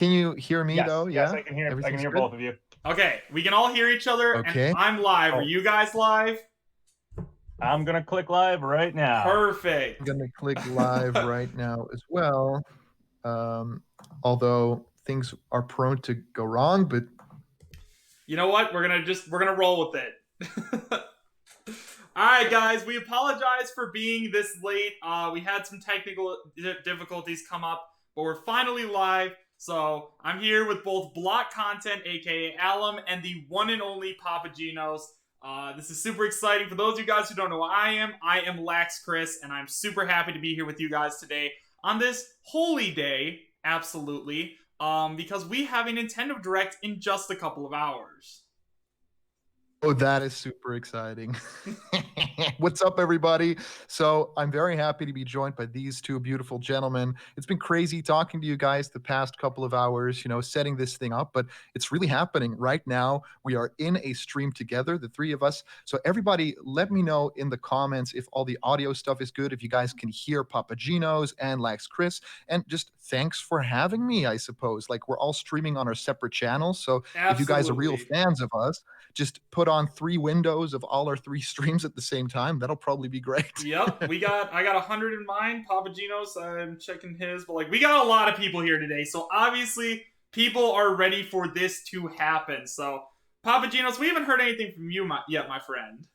Can you hear me Yes, though? yes, Yeah, I can everything's hear good. both of you. Okay, we can all hear each other, and Okay. I'm live. Are Oh, you guys live? I'm gonna click live right now. I'm Perfect. gonna click live right now as well. Um, although things are prone to go wrong, but You know what? We're gonna roll with it. All right, guys. We apologize for being this late. We had some technical difficulties come up, but we're finally live. So I'm here with both Block Content, aka Alum, and the one and only PapaGenos. This is super exciting. For those of you guys who don't know what I am LaxChris, and I'm super happy to be here with you guys today on this holy day. Absolutely. Because we have a Nintendo Direct in just a couple of hours. oh, that is super exciting. What's up, everybody? So, I'm very happy to be joined by these two beautiful gentlemen. It's been crazy talking to you guys the past couple of hours, setting this thing up, but it's really happening right now. We are in a stream together, the three of us. So, everybody, let me know in the comments if all the audio stuff is good, if you guys can hear PapaGenos and LaxChris. And just thanks for having me, I suppose. Like, we're all streaming on our separate channels. So, if you guys are real Absolutely. fans of us, just put on three windows of all our three streams at the same time. That'll probably be great. Yep, I got 100 in mind. PapaGenos, I'm checking his, but like we got a lot of people here today, so obviously people are ready for this to happen. So PapaGenos, we haven't heard anything from you yet, my friend.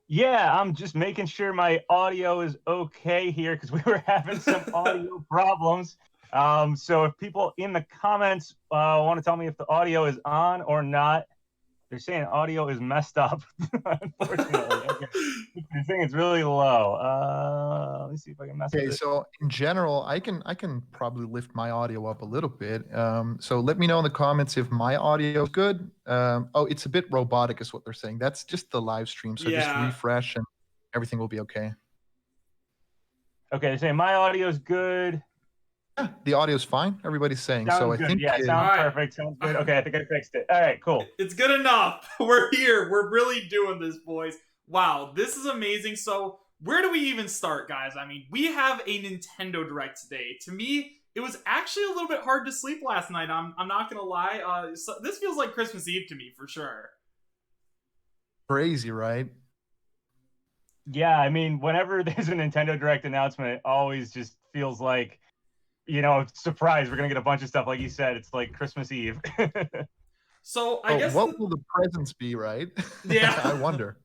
Yeah, I'm just making sure my audio is okay here because we were having some audio problems. So if people in the comments want to tell me if the audio is on or not, they're saying audio is messed up. Unfortunately, okay. They're saying it's really low. Let me see if I can mess with Okay, it. so in general, I can probably lift my audio up a little bit. So let me know in the comments if my audio is good. Oh, it's a bit robotic, is what they're saying. That's just the live stream. So just Yeah. refresh and everything will be okay. Okay, they're saying my audio is good. Yeah, the audio's fine. Everybody's saying. So Sounds I good. think Yeah, All sounds right. perfect. Sounds good. Okay, I think I fixed it. All right, cool. It's good enough. We're here. We're really doing this, boys. Wow, this is amazing. So, where do we even start, guys? I mean, we have a Nintendo Direct today. To me, it was actually a little bit hard to sleep last night. I'm not gonna lie. So this feels like Christmas Eve to me for sure. crazy, right? Yeah, I mean, whenever there's a Nintendo Direct announcement, it always just feels like, surprise, we're gonna get a bunch of stuff. Like you said, it's like Christmas Eve. So I Oh, guess what will the presents be, right? I yeah. wonder.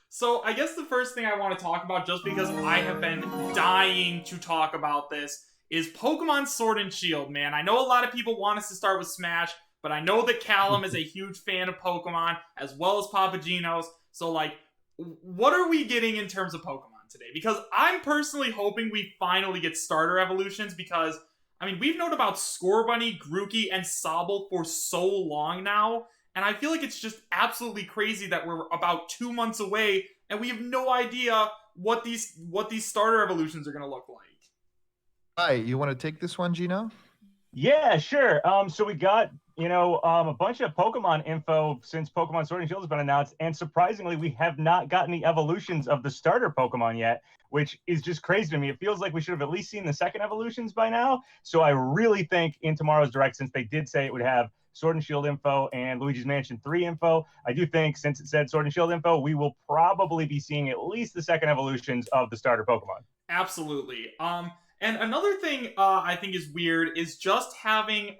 So I guess the first thing I want to talk about, just because I have been dying to talk about this, is Pokemon Sword and Shield, man. I know a lot of people want us to start with Smash, but I know that Callum is a huge fan of Pokemon, as well as PapaGenos. So, like, what are we getting in terms of Pokemon today? Because I'm personally hoping we finally get starter evolutions, because, I mean, we've known about Scorbunny, Grookey, and Sobble for so long now, and I feel like it's just absolutely crazy that we're about 2 months away and we have no idea what these starter evolutions are going to look like. Hi, you want to take this one, Gino? Yeah, sure. So we got, a bunch of Pokemon info since Pokemon Sword and Shield has been announced, and surprisingly, we have not gotten the evolutions of the starter Pokemon yet, which is just crazy to me. It feels like we should have at least seen the second evolutions by now. So I really think in tomorrow's Direct, since they did say it would have Sword and Shield info and Luigi's Mansion 3 info, I do think since it said Sword and Shield info, we will probably be seeing at least the second evolutions of the starter Pokemon. Absolutely. And another thing I think is weird is just having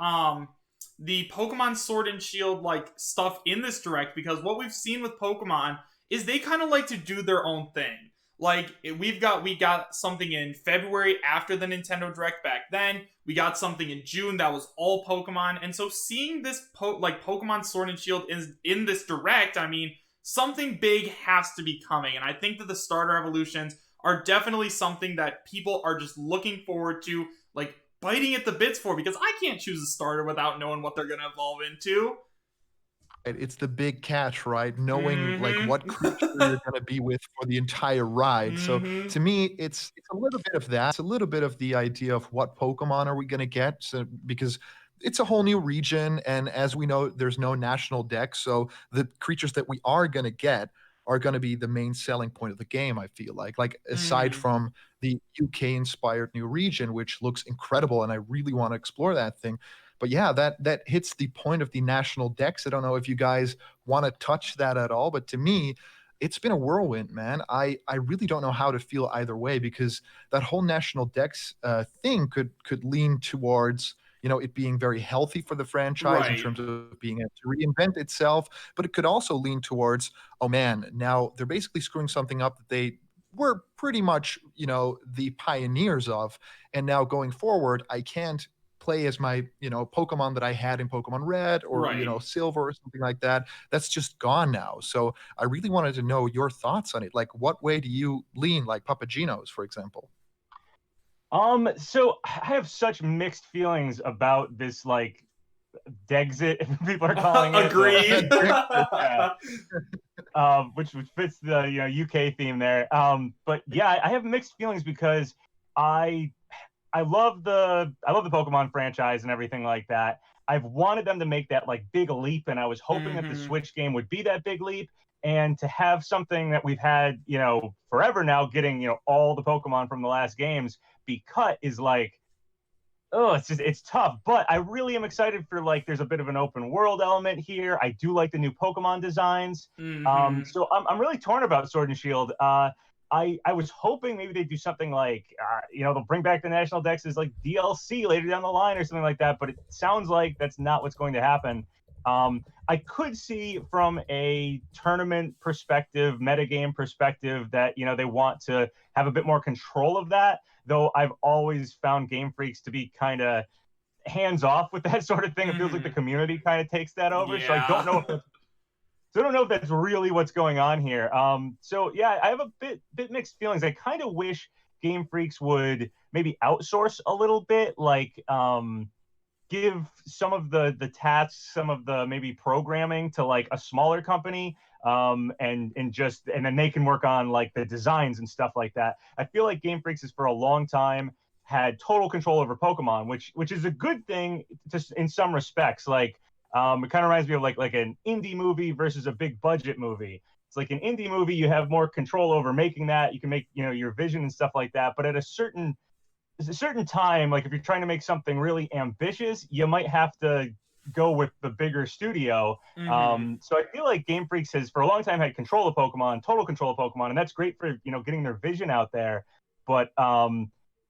the Pokemon Sword and Shield like stuff in this direct, because what we've seen with Pokemon is they kind of like to do their own thing. Like we got something in February after the Nintendo Direct back then. We got something in June that was all Pokemon, and so seeing this like Pokemon Sword and Shield is in this direct, I mean, something big has to be coming, and I think that the starter evolutions are definitely something that people are just looking forward to, like biting at the bits for, because I can't choose a starter without knowing what they're gonna evolve into. It's the big catch, right? Knowing like what creature Mm-hmm. you're going to be with for the entire ride. So Mm-hmm. to me, it's a little bit of that. It's a little bit of the idea of what Pokemon are we going to get? So because it's a whole new region, and as we know, there's no national deck. So the creatures that we are going to get are going to be the main selling point of the game. I feel like aside Mm-hmm. from the UK inspired new region, which looks incredible, and I really want to explore that thing. But yeah, that hits the point of the national decks. I don't know if you guys want to touch that at all, but to me, it's been a whirlwind, man. I really don't know how to feel either way, because that whole national decks thing could lean towards, it being very healthy for the franchise in Right. terms of being able to reinvent itself, but it could also lean towards, oh man, now they're basically screwing something up that they were pretty much, the pioneers of. And now going forward, I can't play as my, Pokemon that I had in Pokemon Red or, Right. Silver or something like that. That's just gone now. So I really wanted to know your thoughts on it. Like, what way do you lean, like PapaGenos, for example? So I have such mixed feelings about this, like, Dexit, if people are calling it. Agreed. Yeah. Which fits the UK theme there. But yeah, I have mixed feelings because I I love the Pokemon franchise and everything like that. I've wanted them to make that, like, big leap, and I was hoping that the Hmm. Switch game would be that big leap. And to have something that we've had, forever now, getting all the Pokemon from the last games be cut is like, oh, it's tough. But I really am excited for, like, there's a bit of an open world element here. I do like the new Pokemon designs. Hmm. So I'm really torn about Sword and Shield. I was hoping maybe they'd do something like, they'll bring back the National Dex as, like, DLC later down the line or something like that. But it sounds like that's not what's going to happen. I could see from a tournament perspective, metagame perspective, that they want to have a bit more control of that. Though I've always found Game Freaks to be kind of hands off with that sort of thing. It feels like the Hmm. community kind of takes that over. So I don't Yeah. know if so I don't know if that's really what's going on here. So yeah, I have a bit mixed feelings. I kind of wish Game Freaks would maybe outsource a little bit, like, give some of the tasks, some of the maybe programming to, like, a smaller company, and then they can work on, like, the designs and stuff like that. I feel like Game Freaks has for a long time had total control over Pokemon, which is a good thing, just in some respects. Like, it kind of reminds me of, like an indie movie versus a big budget movie. It's like an indie movie, you have more control over making that. You can make your vision and stuff like that. But at a certain time, like, if you're trying to make something really ambitious, you might have to go with the bigger studio. Hmm. So I feel like Game Freaks has for a long time had control of Pokemon, total control of Pokemon, and that's great for getting their vision out there. But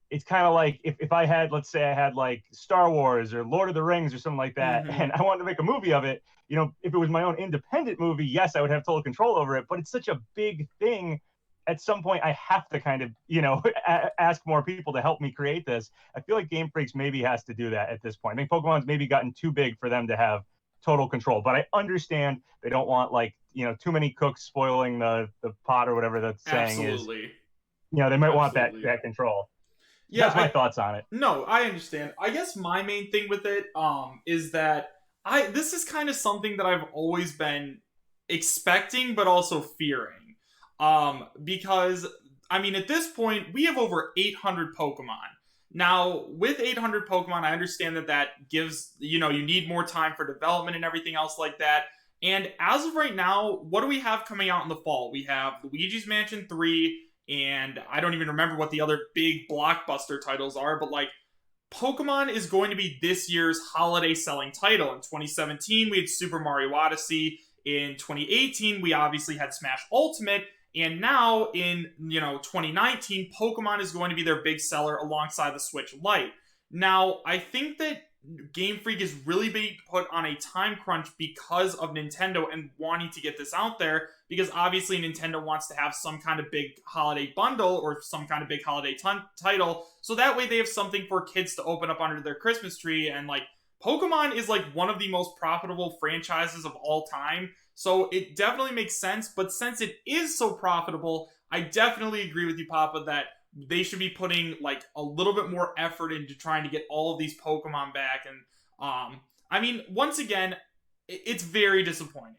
it's kind of like, if I had, let's say I had, like, Star Wars or Lord of the Rings or something like that, Hmm. and I wanted to make a movie of it. If it was my own independent movie, yes, I would have total control over it. But it's such a big thing. At some point, I have to kind of, ask more people to help me create this. I feel like Game Freaks maybe has to do that at this point. I think Pokemon's maybe gotten too big for them to have total control. But I understand they don't want, like, too many cooks spoiling the pot or whatever that saying is. Absolutely. They might want that Absolutely. that control. Yeah, That's my thoughts on it. no, I understand. I guess my main thing with it is that I this is kind of something that I've always been expecting but also fearing. Because I mean, at this point we have over 800 Pokemon. Now, with 800 Pokemon, I understand that gives, you need more time for development and everything else like that. And as of right now, what do we have coming out in the fall? We have Luigi's Mansion 3, and I don't even remember what the other big blockbuster titles are, but, like, Pokemon is going to be this year's holiday selling title. In 2017, we had Super Mario Odyssey. In 2018, we obviously had Smash Ultimate. And now in 2019, Pokemon is going to be their big seller alongside the Switch Lite. Now, I think that Game Freak is really being put on a time crunch because of Nintendo and wanting to get this out there, because obviously Nintendo wants to have some kind of big holiday bundle or some kind of big holiday title, so that way they have something for kids to open up under their Christmas tree. And, like, Pokemon is, like, one of the most profitable franchises of all time, so it definitely makes sense. But since it is so profitable, I definitely agree with you, Papa, that they should be putting, like, a little bit more effort into trying to get all of these Pokemon back. And I mean, once again, it's very disappointing.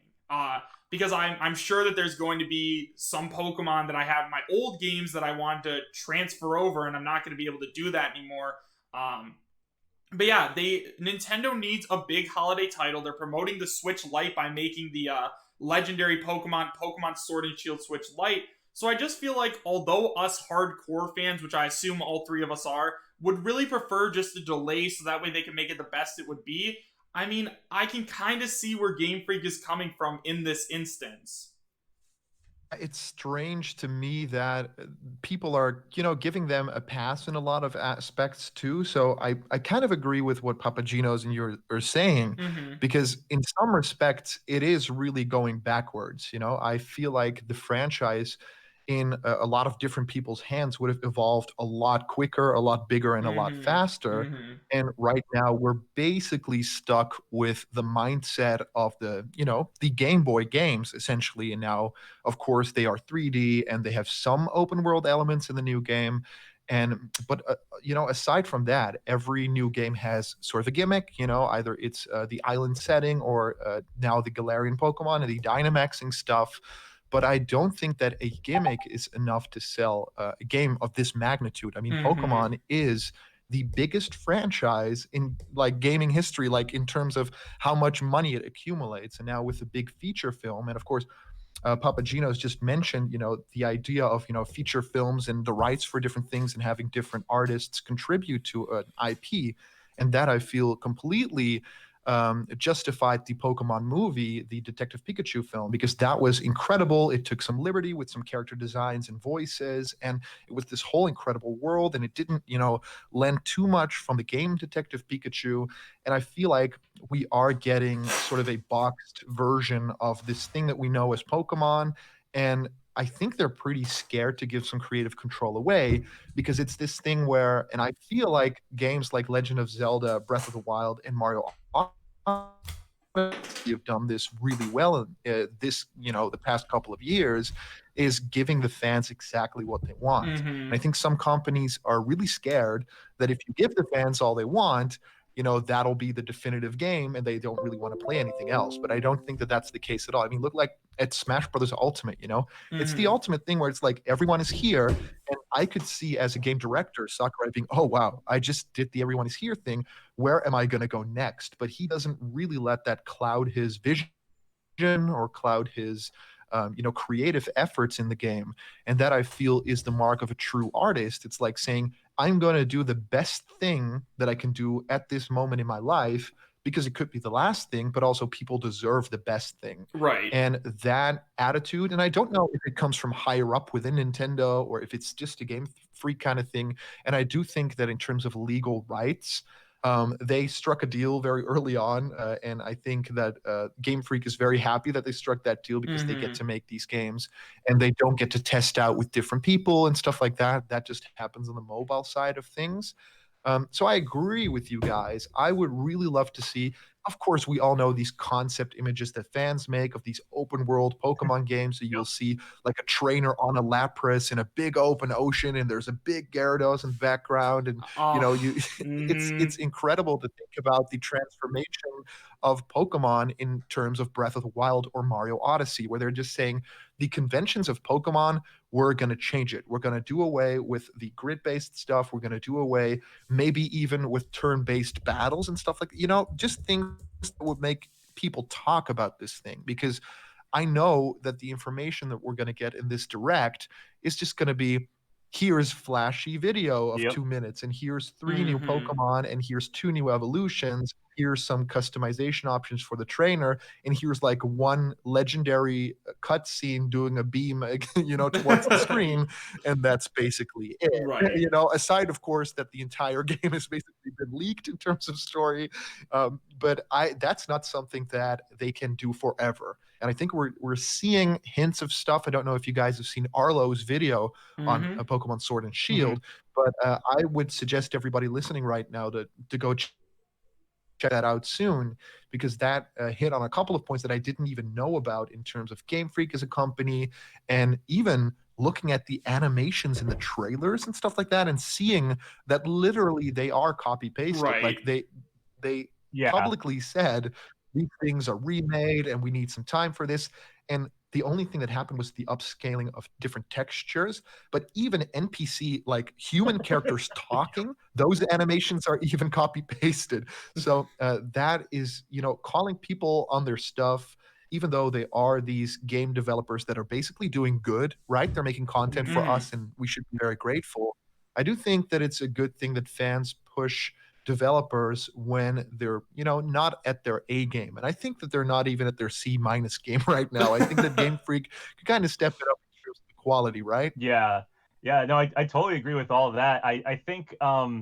Because I'm sure that there's going to be some Pokemon that I have in my old games that I want to transfer over, and I'm not going to be able to do that anymore. But yeah, Nintendo needs a big holiday title. They're promoting the Switch Lite by making the legendary Pokemon Sword and Shield Switch Lite. So I just feel like although us hardcore fans, which I assume all three of us are, would really prefer just a delay so that way they can make it the best it would be. I mean, I can kind of see where Game Freak is coming from in this instance. It's strange to me that people are, giving them a pass in a lot of aspects too. So I kind of agree with what Papagenos and you are saying, Mm-hmm. because in some respects it is really going backwards. I feel like the franchise in a lot of different people's hands would have evolved a lot quicker, a lot bigger, and a lot Mm-hmm. faster. Mm-hmm. And right now we're basically stuck with the mindset of the Game Boy games essentially. And now, of course, they are 3D and they have some open world elements in the new game. But aside from that, every new game has sort of a gimmick. Either it's the island setting or now the Galarian Pokemon and the Dynamaxing stuff. But I don't think that a gimmick is enough to sell a game of this magnitude. I mean, Mm-hmm. Pokemon is the biggest franchise in like gaming history, like in terms of how much money it accumulates. And now with the big feature film, and of course, Papagenos just mentioned, the idea of, feature films and the rights for different things and having different artists contribute to an IP. And that I feel completely justified the Pokemon movie, the Detective Pikachu film, because that was incredible. It took some liberty with some character designs and voices, and it was this whole incredible world, and it didn't, lend too much from the game Detective Pikachu. And I feel like we are getting sort of a boxed version of this thing that we know as Pokemon. And I think they're pretty scared to give some creative control away, because it's this thing where, and I feel like games like Legend of Zelda, Breath of the Wild, and Mario have done this really well the past couple of years, is giving the fans exactly what they want. And I Mm-hmm. think some companies are really scared that if you give the fans all they want, that'll be the definitive game and they don't really want to play anything else. But I don't think that that's the case at all. I mean, look like at Smash Brothers Ultimate. It's the Mm-hmm. ultimate thing where it's like everyone is here, and I could see as a game director Sakurai being, oh wow, I just did the everyone is here thing, where am I going to go next? But he doesn't really let that cloud his vision or cloud his creative efforts in the game. And that I feel is the mark of a true artist. It's like saying, I'm going to do the best thing that I can do at this moment in my life, because it could be the last thing, but also people deserve the best thing. Right. And that attitude, and I don't know if it comes from higher up within Nintendo or if it's just a Game Freak kind of thing. And I do think that in terms of legal rights, they struck a deal very early on, and I think that Game Freak is very happy that they struck that deal, because they get Mm-hmm. to make these games and they don't get to test out with different people and stuff like that. That just happens on the mobile side of things. So I agree with you guys. I would really love to see. Of course, we all know these concept images that fans make of these open world Pokemon games. So you'll see like a trainer on a Lapras in a big open ocean, and there's a big Gyarados in the background, and Oh. you Mm-hmm. it's incredible to think about the transformation of Pokemon in terms of Breath of the Wild or Mario Odyssey, where they're just saying the conventions of Pokemon, we're going to change it. We're going to do away with the grid based stuff. We're going to do away maybe even with turn based battles and stuff like that. Just things that would make people talk about this thing, because I know that the information that we're going to get in this direct is just going to be, here's flashy video of Yep. 2 minutes, and here's three new Mm-hmm. Pokemon, and here's two new evolutions. Here's some customization options for the trainer, and here's like one legendary cutscene doing a beam, towards the screen, and that's basically it. Right. Aside, of course, that the entire game has basically been leaked in terms of story, but that's not something that they can do forever. And I think we're seeing hints of stuff. I don't know if you guys have seen Arlo's video on Mm-hmm. Pokemon Sword and Hmm. Shield, but I would suggest everybody listening right now to go check that out soon, because that hit on a couple of points that I didn't even know about in terms of Game Freak as a company, and even looking at the animations in the trailers and stuff like that, and seeing that literally they are copy pasted. Right. Like they Yeah. publicly said these things are remade and we need some time for this. And the only thing that happened was the upscaling of different textures. But even NPC, like human characters talking, those animations are even copy pasted. So that is, calling people on their stuff even though they are these game developers that are basically doing good, right? They're making content for Mhm. us, and we should be very grateful. I do think that it's a good thing that fans push developers when they're, not at their A game. And I think that they're not even at their C minus game right now. I think that Game Freak could kind of step it up in terms of the quality, right? Yeah. Yeah, no, I totally agree with all of that. I think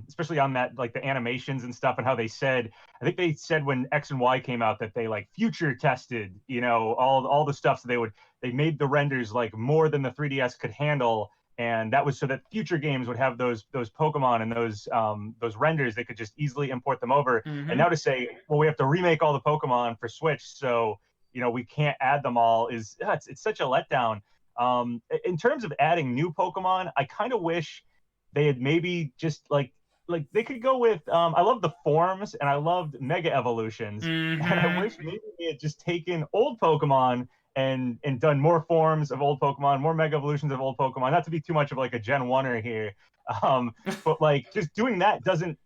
especially on that like the animations and stuff and how they said I think they said when X and Y came out that they like future tested, all the stuff so they made the renders like more than the 3DS could handle, and that was so that future games would have those Pokemon and those renders they could just easily import them over. And now Hmm. to say, well, we have to remake all the Pokemon for Switch, so we can't add them all is it's such a letdown. In terms of adding new Pokemon, I kind of wish they had maybe just like they could go with. I love the forms and I loved Mega Evolutions, and I Hmm. wish maybe they had just taken old Pokemon and done more forms of old Pokemon, more Mega Evolutions of old Pokemon. Not to be too much of like a Gen Oneer here, but like just doing that doesn't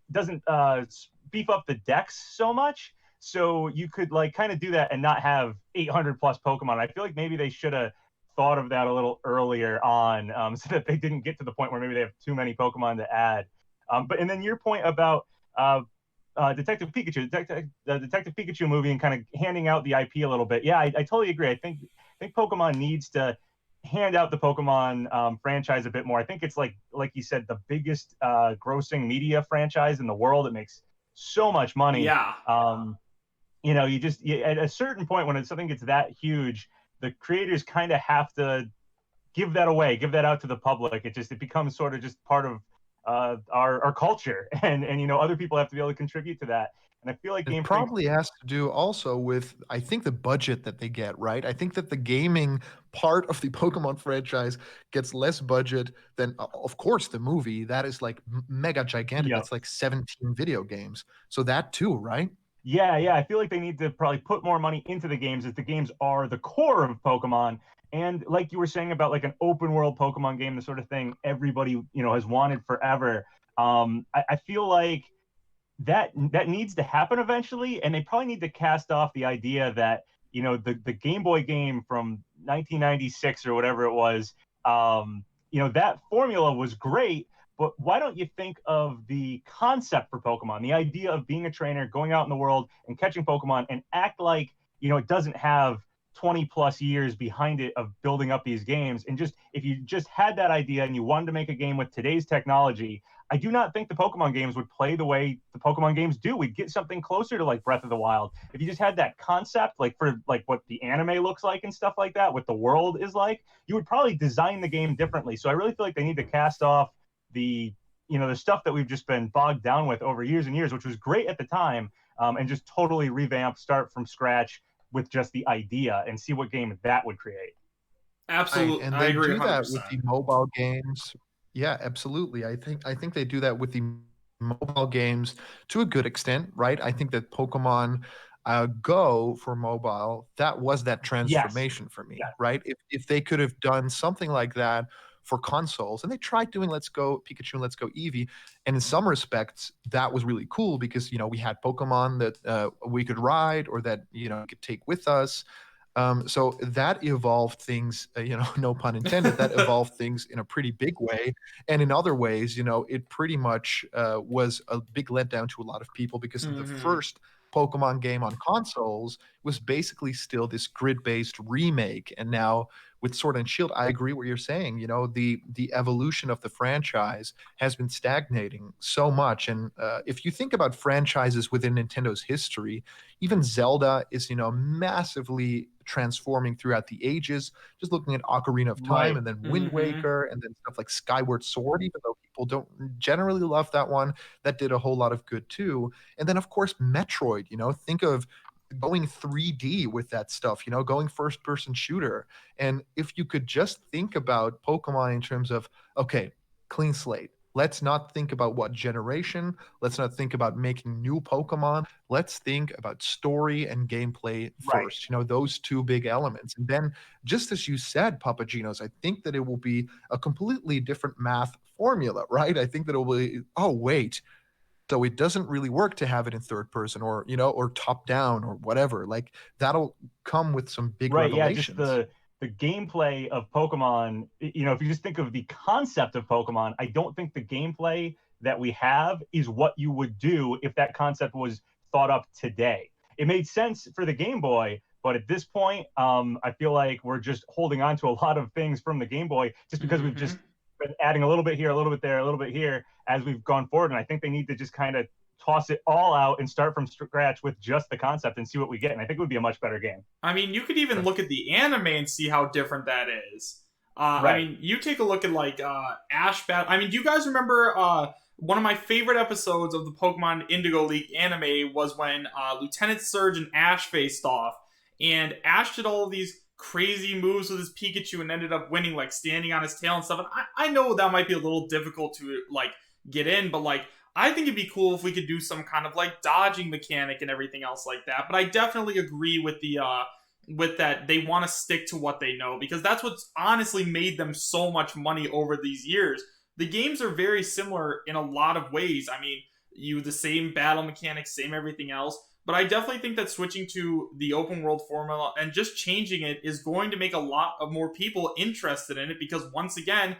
beef up the decks so much. So you could like kind of do that and not have 800 plus Pokemon. I feel like maybe they should have thought of that a little earlier on, so that they didn't get to the point where maybe they have too many Pokemon to add. But and then your point about Detective Pikachu, the Detective Pikachu movie, and kind of handing out the IP a little bit. Yeah, I totally agree. I think Pokemon needs to hand out the Pokemon franchise a bit more. I think it's like you said, the biggest grossing media franchise in the world. It makes so much money. Yeah. At a certain point when something gets that huge, the creators kind of have to give that away, give that out to the public. It becomes sort of just part of our culture, and other people have to be able to contribute to that. And I feel like It Game Freak, probably has to do also with, I think, the budget that they get, right? I think that the gaming part of the Pokemon franchise gets less budget than, of course, the movie. That is like mega gigantic. yeah, That's like 17 video games. So that too, right? yeah, I feel like they need to probably put more money into the games, as the games are the core of Pokemon. And like you were saying about like an open world Pokemon game, the sort of thing everybody has wanted forever. I feel like that needs to happen eventually, and they probably need to cast off the idea that the Game Boy game from 1996 or whatever it was. That formula was great, but why don't you think of the concept for Pokemon, the idea of being a trainer, going out in the world and catching Pokemon, and act like it doesn't have 20 plus years behind it of building up these games. And just if you just had that idea and you wanted to make a game with today's technology, I do not think the Pokemon games would play the way the Pokemon games do. We'd get something closer to like Breath of the Wild if you just had that concept, like for like what the anime looks like and stuff like that, what the world is like. You would probably design the game differently. So I really feel like they need to cast off the the stuff that we've just been bogged down with over years and years, which was great at the time, and just totally revamp, start from scratch with just the idea and see what game that would create. Right, Absolutely. and I they agree do that with 100%. the mobile games. Yeah, absolutely. I think they do that with the mobile games to a good extent, right? I think that Pokemon Go for mobile, that was that Yes, transformation for me, yes, right? If they could have done something like that for consoles, and they tried doing Let's Go Pikachu and Let's Go Eevee, and in some respects that was really cool because we had Pokemon that we could ride or that could take with us. So that evolved things, no pun intended, that evolved things in a pretty big way. And in other ways, it pretty much was a big letdown to a lot of people because the Hmm. first Pokemon game on consoles was basically still this grid-based remake. And now with Sword and Shield, I agree what you're saying. The evolution of the franchise has been stagnating so much. And if you think about franchises within Nintendo's history, even Zelda is, massively transforming throughout the ages. Just looking at Ocarina of Time right. and then Wind Hmm. Waker and then stuff like Skyward Sword, even though people don't generally love that one, that did a whole lot of good too. And then, of course, Metroid, think of going 3D with that stuff, going first person shooter. And if you could just think about Pokemon in terms of, okay, clean slate. Let's not think about what generation. Let's not think about making new Pokemon. Let's think about story and gameplay Right. first, those two big elements. And then, just as you said, PapaGenos, I think that it will be a completely different math formula, right? I think that it will be, oh, wait, so it doesn't really work to have it in third person or or top down or whatever. Like that'll come with some big Right, yeah, just revelations. the gameplay of Pokemon, if you just think of the concept of Pokemon, I don't think the gameplay that we have is what you would do if that concept was thought up today. It made sense for the Game Boy, but at this point, I feel like we're just holding on to a lot of things from the Game Boy just because we've Mm-hmm. just been adding a little bit here, a little bit there, a little bit here as we've gone forward. And I think they need to just kind of toss it all out and start from scratch with just the concept and see what we get. And I think it would be a much better game. I mean, you could even look at the anime and see how different that is. I Right. mean, you take a look at like Ash Battle. I mean, do you guys remember one of my favorite episodes of the Pokemon Indigo League anime was when Lieutenant Surge and Ash faced off, and Ash did all of these crazy moves with his Pikachu and ended up winning, like standing on his tail and stuff. And I know that might be a little difficult to like get in, but like I think it'd be cool if we could do some kind of like dodging mechanic and everything else like that. But I definitely agree with the with that they want to stick to what they know because that's what's honestly made them so much money over these years. The games are very similar in a lot of ways. I mean, you the same battle mechanics, same everything else. But I definitely think that switching to the open world formula and just changing it is going to make a lot of more people interested in it because once again,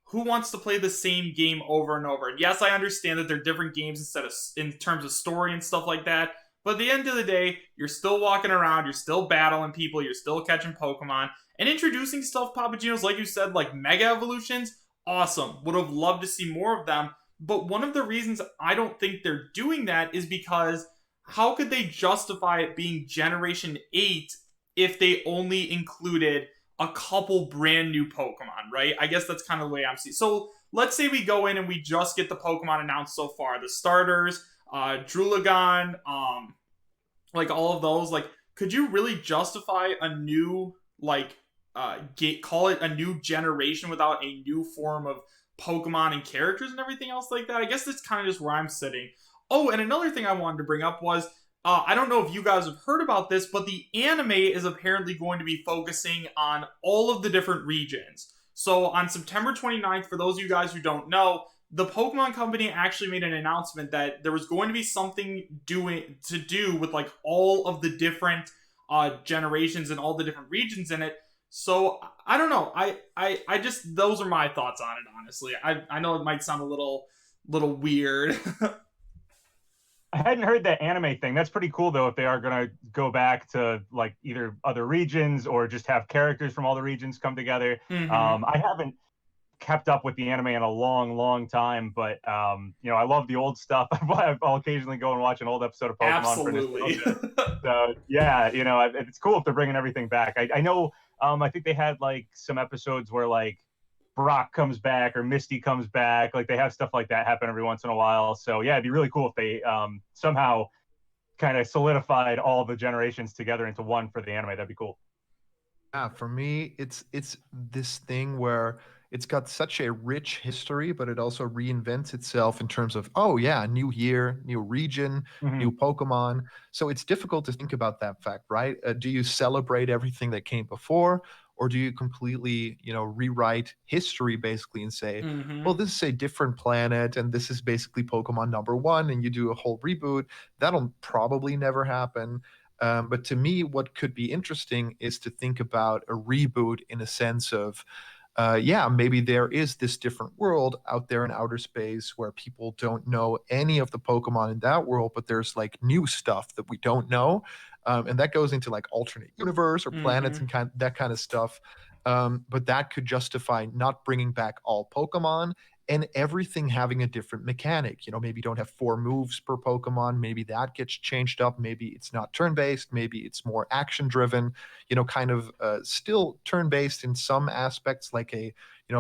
who wants to play the same game over and over? And yes, I understand that they're different games instead of in terms of story and stuff like that. But at the end of the day, you're still walking around, you're still battling people, you're still catching Pokemon, and introducing stuff, PapaGenos, like you said, like Mega Evolutions, awesome. Would have loved to see more of them. But one of the reasons I don't think they're doing that is because how could they justify it being Generation 8 if they only included a couple brand new Pokemon, right? I guess that's kind of the way I'm seeing. So let's say we go in and we just get the Pokemon announced so far, the starters, Drulagon, like all of those. Like, could you really justify a new like call it a new generation without a new form of Pokemon and characters and everything else like that? I guess that's kind of just where I'm sitting. Oh, and another thing I wanted to bring up was I don't know if you guys have heard about this, but the anime is apparently going to be focusing on all of the different regions. So on September 29th, for those of you guys who don't know, the Pokemon Company actually made an announcement that there was going to be something to do with like all of the different generations and all the different regions in it. So I don't know. I just those are my thoughts on it. Honestly, I know it might sound a little weird. I hadn't heard that anime thing. That's pretty cool, though, if they are going to go back to like either other regions or just have characters from all the regions come together. Mm-hmm. I haven't kept up with the anime in a long, long time, but I love the old stuff. I'll occasionally go and watch an old episode of Pokemon for Absolutely. nostalgia. So yeah, it's cool if they're bringing everything back. I know. I think they had like some episodes where like Brock comes back or Misty comes back. Like they have stuff like that happen every once in a while. So yeah, it'd be really cool if they somehow kind of solidified all the generations together into one for the anime. That'd be cool. Yeah, for me, it's this thing where it's got such a rich history, but it also reinvents itself in terms of, oh yeah, new year, new region, Mm-hmm. new Pokemon. So it's difficult to think about that fact, right? Do you celebrate everything that came before, or do you completely, rewrite history basically and say, Mm-hmm. well, this is a different planet, and this is basically Pokemon number one, and you do a whole reboot? That'll probably never happen. But to me, what could be interesting is to think about a reboot in a sense of, yeah, maybe there is this different world out there in outer space where people don't know any of the Pokemon in that world, but there's like new stuff that we don't know. And that goes into like alternate universe or planets Mm-hmm. and that kind of stuff. But that could justify not bringing back all Pokemon and everything having a different mechanic. Maybe you don't have 4 moves per Pokemon. Maybe that gets changed up. Maybe it's not turn based. Maybe it's more action driven. Kind of still turn based in some aspects, like a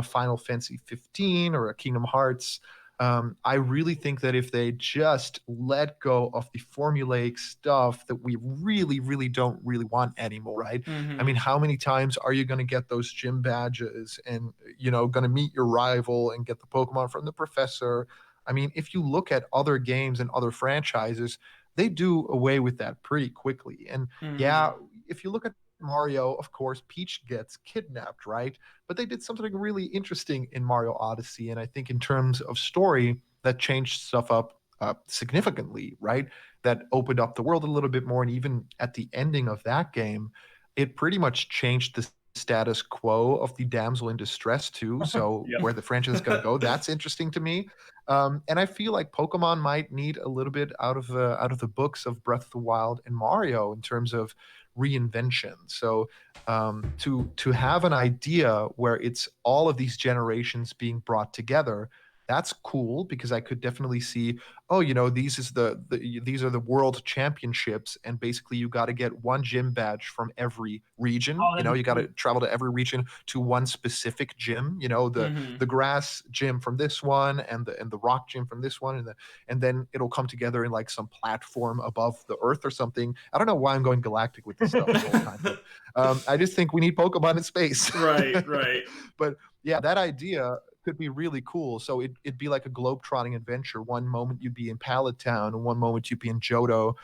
Final Fantasy 15 or a Kingdom Hearts. I really think that if they just let go of the formulaic stuff that we really, really don't really want anymore, right? I Mm-hmm. mean, how many times are you going to get those gym badges and, going to meet your rival and get the Pokemon from the professor? I mean, if you look at other games and other franchises, they do away with that pretty quickly. And Mm-hmm. yeah, if you look at Mario, of course, Peach gets kidnapped, right? But they did something really interesting in Mario Odyssey. And I think in terms of story, that changed stuff up significantly, right? that opened up the world a little bit more. And even at the ending of that game, it pretty much changed the status quo of the damsel in distress too. So Yep. where the franchise is going to go, that's interesting to me. And I feel like Pokemon might need a little bit out of the books of Breath of the Wild and Mario in terms of reinvention. So to have an idea where it's all of these generations being brought together, that's cool because I could definitely see, oh, these is these are the world championships, and basically you got to get one gym badge from every region. Oh, that'd be You got to sweet. travel to every region to one specific gym. The grass gym from this one, and the rock gym from this one, and then it'll come together in like some platform above the earth or something. I don't know why I'm going galactic with this stuff the whole time, but I just think we need Pokemon in space. Right. But yeah, that idea could be really cool. So it'd be like a globe-trotting adventure. One moment you'd be in Pallet Town, and one moment you'd be in Johto,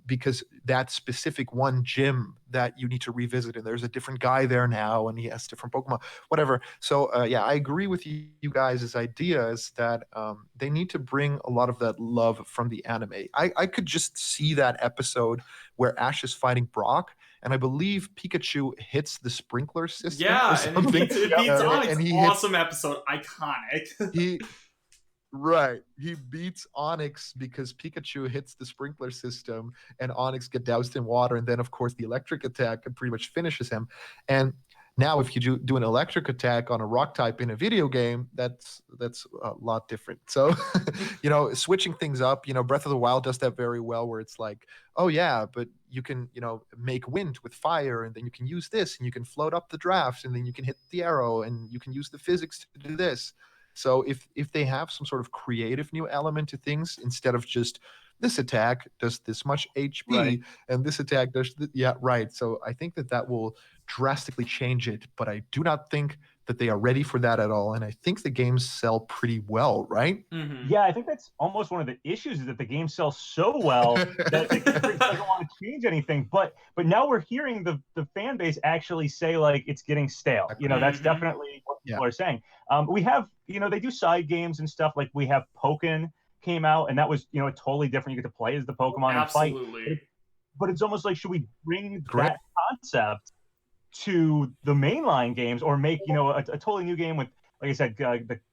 because that specific one gym that you need to revisit, and there's a different guy there now, and he has different Pokemon, whatever. So yeah, I agree with you guys' ideas that they need to bring a lot of that love from the anime. I could just see that episode where Ash is fighting Brock, and I believe Pikachu hits the sprinkler system or Yeah, and something. it beats Onyx. And he Awesome episode. Iconic. he right. He beats Onyx because Pikachu hits the sprinkler system and Onyx get doused in water. And then, of course, the electric attack pretty much finishes him. And now, if you do an electric attack on a rock type in a video game, that's a lot different. So, switching things up, Breath of the Wild does that very well, where it's like, oh yeah, but you can, make wind with fire, and then you can use this, and you can float up the draft, and then you can hit the arrow, and you can use the physics to do this. So if they have some sort of creative new element to things instead of just this attack does this much HP, Right. and this attack does yeah, right. So I think that will drastically change it, but I do not think that they are ready for that at all. And I think the games sell pretty well, right? Yeah, I think that's almost one of the issues, is that the game sells so well that the Game Freaks doesn't want to change anything. But now we're hearing the fan base actually say like it's getting stale. That's definitely what people are saying. We have, they do side games and stuff. Like we have Pokken came out, and that was, totally different. You get to play as the Pokemon and fight. But it's almost like, should we bring that concept to the mainline games, or make a totally new game with, like I said,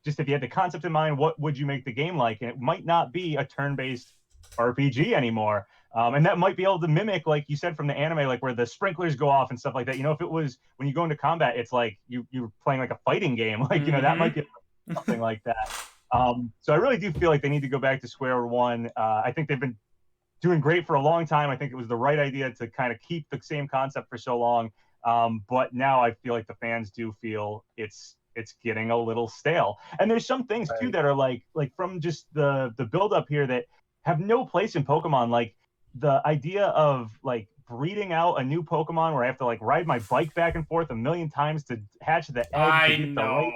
just if you had the concept in mind, what would you make the game like? And it might not be a turn-based RPG anymore, and that might be able to mimic, like you said, from the anime, like where the sprinklers go off and stuff like that. If it was when you go into combat, it's like you're playing like a fighting game, like that might be something like that. So I really do feel like they need to go back to square one. I think they've been doing great for a long time. I think it was the right idea to kind of keep the same concept for so long. But now I feel like the fans do feel it's getting a little stale. And there's some things too that are like from just the build up here that have no place in Pokemon. Like the idea of like breeding out a new Pokemon where I have to like ride my bike back and forth a million times to hatch the egg to get the right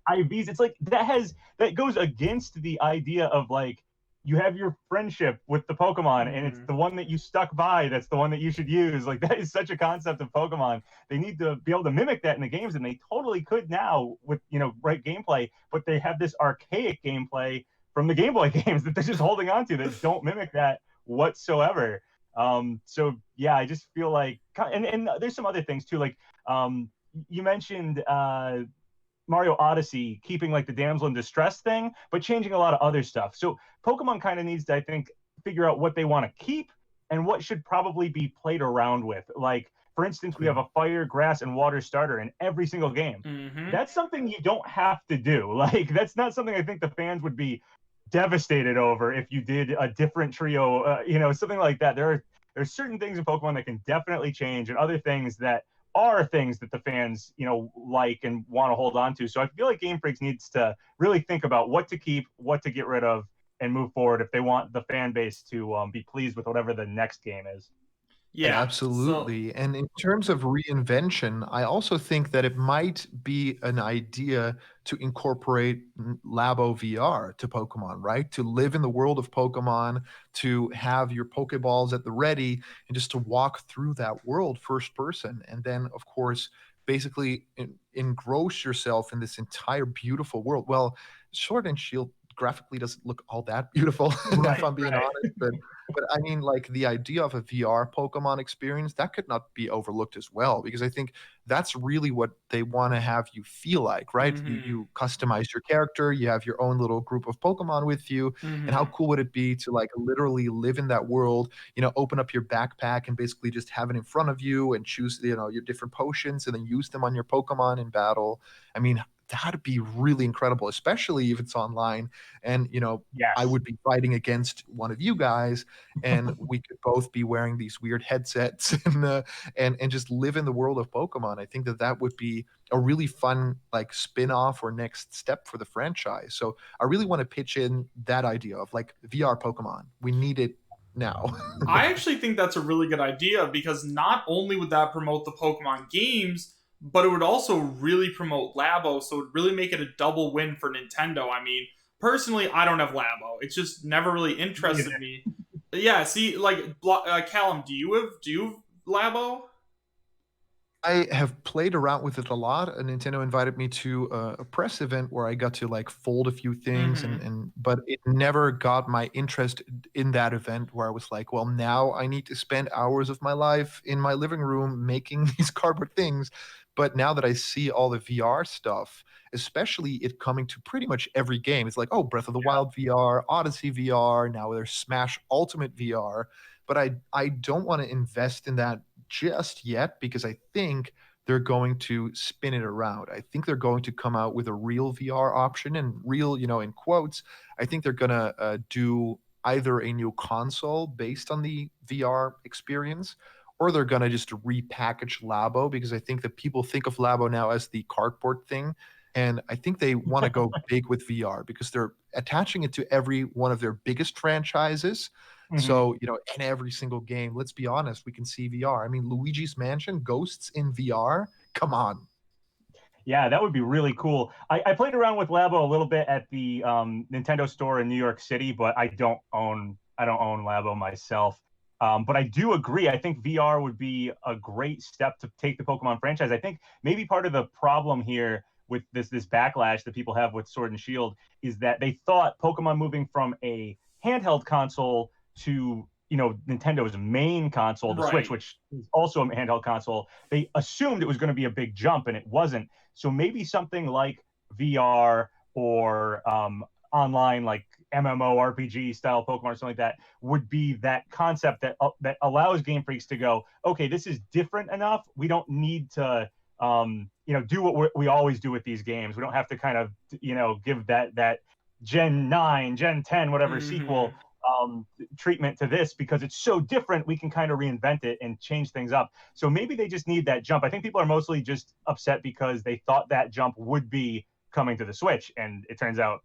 IVs. It's like that goes against the idea of like, you have your friendship with the Pokemon, and it's the one that you stuck by that's the one that you should use. Like, that is such a concept of Pokemon. They need to be able to mimic that in the games, and they totally could now with, right gameplay, but they have this archaic gameplay from the Game Boy games that they're just holding on to that don't mimic that whatsoever. So yeah, I just feel like, and there's some other things too, like you mentioned Mario Odyssey keeping like the damsel in distress thing, but changing a lot of other stuff. So Pokemon kind of needs to, I think, figure out what they want to keep and what should probably be played around with. Like, for instance, we have a fire, grass, and water starter in every single game. That's something you don't have to do. Like, that's not something I think the fans would be devastated over if you did a different trio, something like that. There's certain things in Pokemon that can definitely change, and other things that are things that the fans, like and want to hold on to. So I feel like Game Freaks needs to really think about what to keep, what to get rid of, and move forward if they want the fan base to be pleased with whatever the next game is. Yeah, absolutely. So, and in terms of reinvention, I also think that it might be an idea to incorporate Labo VR to Pokemon, right? To live in the world of Pokemon, to have your Pokeballs at the ready, and just to walk through that world first person. And then, of course, basically engross yourself in this entire beautiful world. Well, Sword and Shield graphically doesn't look all that beautiful, if I'm being honest. But But I mean, like the idea of a VR Pokemon experience, that could not be overlooked as well, because I think that's really what they want to have you feel like, right? Mm-hmm. You customize your character, you have your own little group of Pokemon with you, and how Mm-hmm. cool would it be to like literally live in that world, open up your backpack and basically just have it in front of you and choose, your different potions and then use them on your Pokemon in battle. I mean, that'd be really incredible, especially if it's online and, I Yes. would be fighting against one of you guys and we could both be wearing these weird headsets and just live in the world of Pokemon. I think that that would be a really fun like spin-off or next step for the franchise. So I really want to pitch in that idea of like VR Pokemon. We need it now. I actually think that's a really good idea because not only would that promote the Pokemon games, but it would also really promote Labo, so it would really make it a double win for Nintendo. I mean, personally, I don't have Labo. It's just never really interested me. Yeah, see, like Callum, do you have Labo? I have played around with it a lot. Nintendo invited me to a press event where I got to like fold a few things Mm-hmm. but it never got my interest in that event where I was like, well, now I need to spend hours of my life in my living room making these cardboard things. But now that I see all the VR stuff, especially it coming to pretty much every game, it's like, oh, Breath of the Wild VR, Odyssey VR, now there's Smash Ultimate VR. But I don't want to invest in that just yet because I think they're going to spin it around. I think they're going to come out with a real VR option and real, in quotes. I think they're going to do either a new console based on the VR experience or they're going to just repackage Labo because I think that people think of Labo now as the cardboard thing. And I think they want to go big with VR because they're attaching it to every one of their biggest franchises. Mhm. So, in every single game, let's be honest, we can see VR. I mean, Luigi's Mansion, Ghosts in VR. Come on. Yeah, that would be really cool. I played around with Labo a little bit at the Nintendo store in New York City, but I don't own Labo myself. But I do agree. I think VR would be a great step to take the Pokemon franchise. I think maybe part of the problem here with this backlash that people have with Sword and Shield is that they thought Pokemon moving from a handheld console to Nintendo's main console, the Switch, Right. which is also a handheld console, they assumed it was going to be a big jump, and it wasn't. So maybe something like VR or online, like MMORPG style Pokemon or something like that, would be that concept that allows Game Freaks to go, okay, this is different enough. We don't need to, do what we always do with these games. We don't have to kind of, give that Gen 9, Gen 10, whatever Mm-hmm. sequel treatment to this because it's so different. We can kind of reinvent it and change things up. So maybe they just need that jump. I think people are mostly just upset because they thought that jump would be coming to the Switch, and it turns out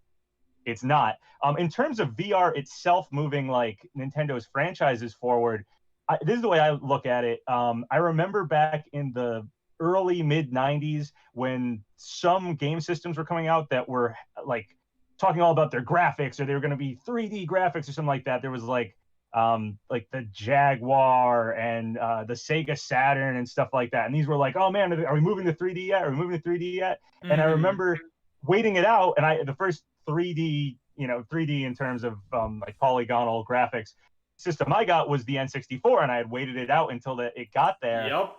it's not. In terms of VR itself moving like Nintendo's franchises forward, this is the way I look at it. I remember back in the early mid 90s when some game systems were coming out that were like talking all about their graphics or they were going to be 3D graphics or something like that. There was like the Jaguar and the Sega Saturn and stuff like that. And these were like, oh man, are we moving to 3D yet? Are we moving to 3D yet? And I Mm-hmm. remember waiting it out. And the first 3D, 3D in terms of like polygonal graphics system I got was the N64, and I had waited it out until it got there. Yep.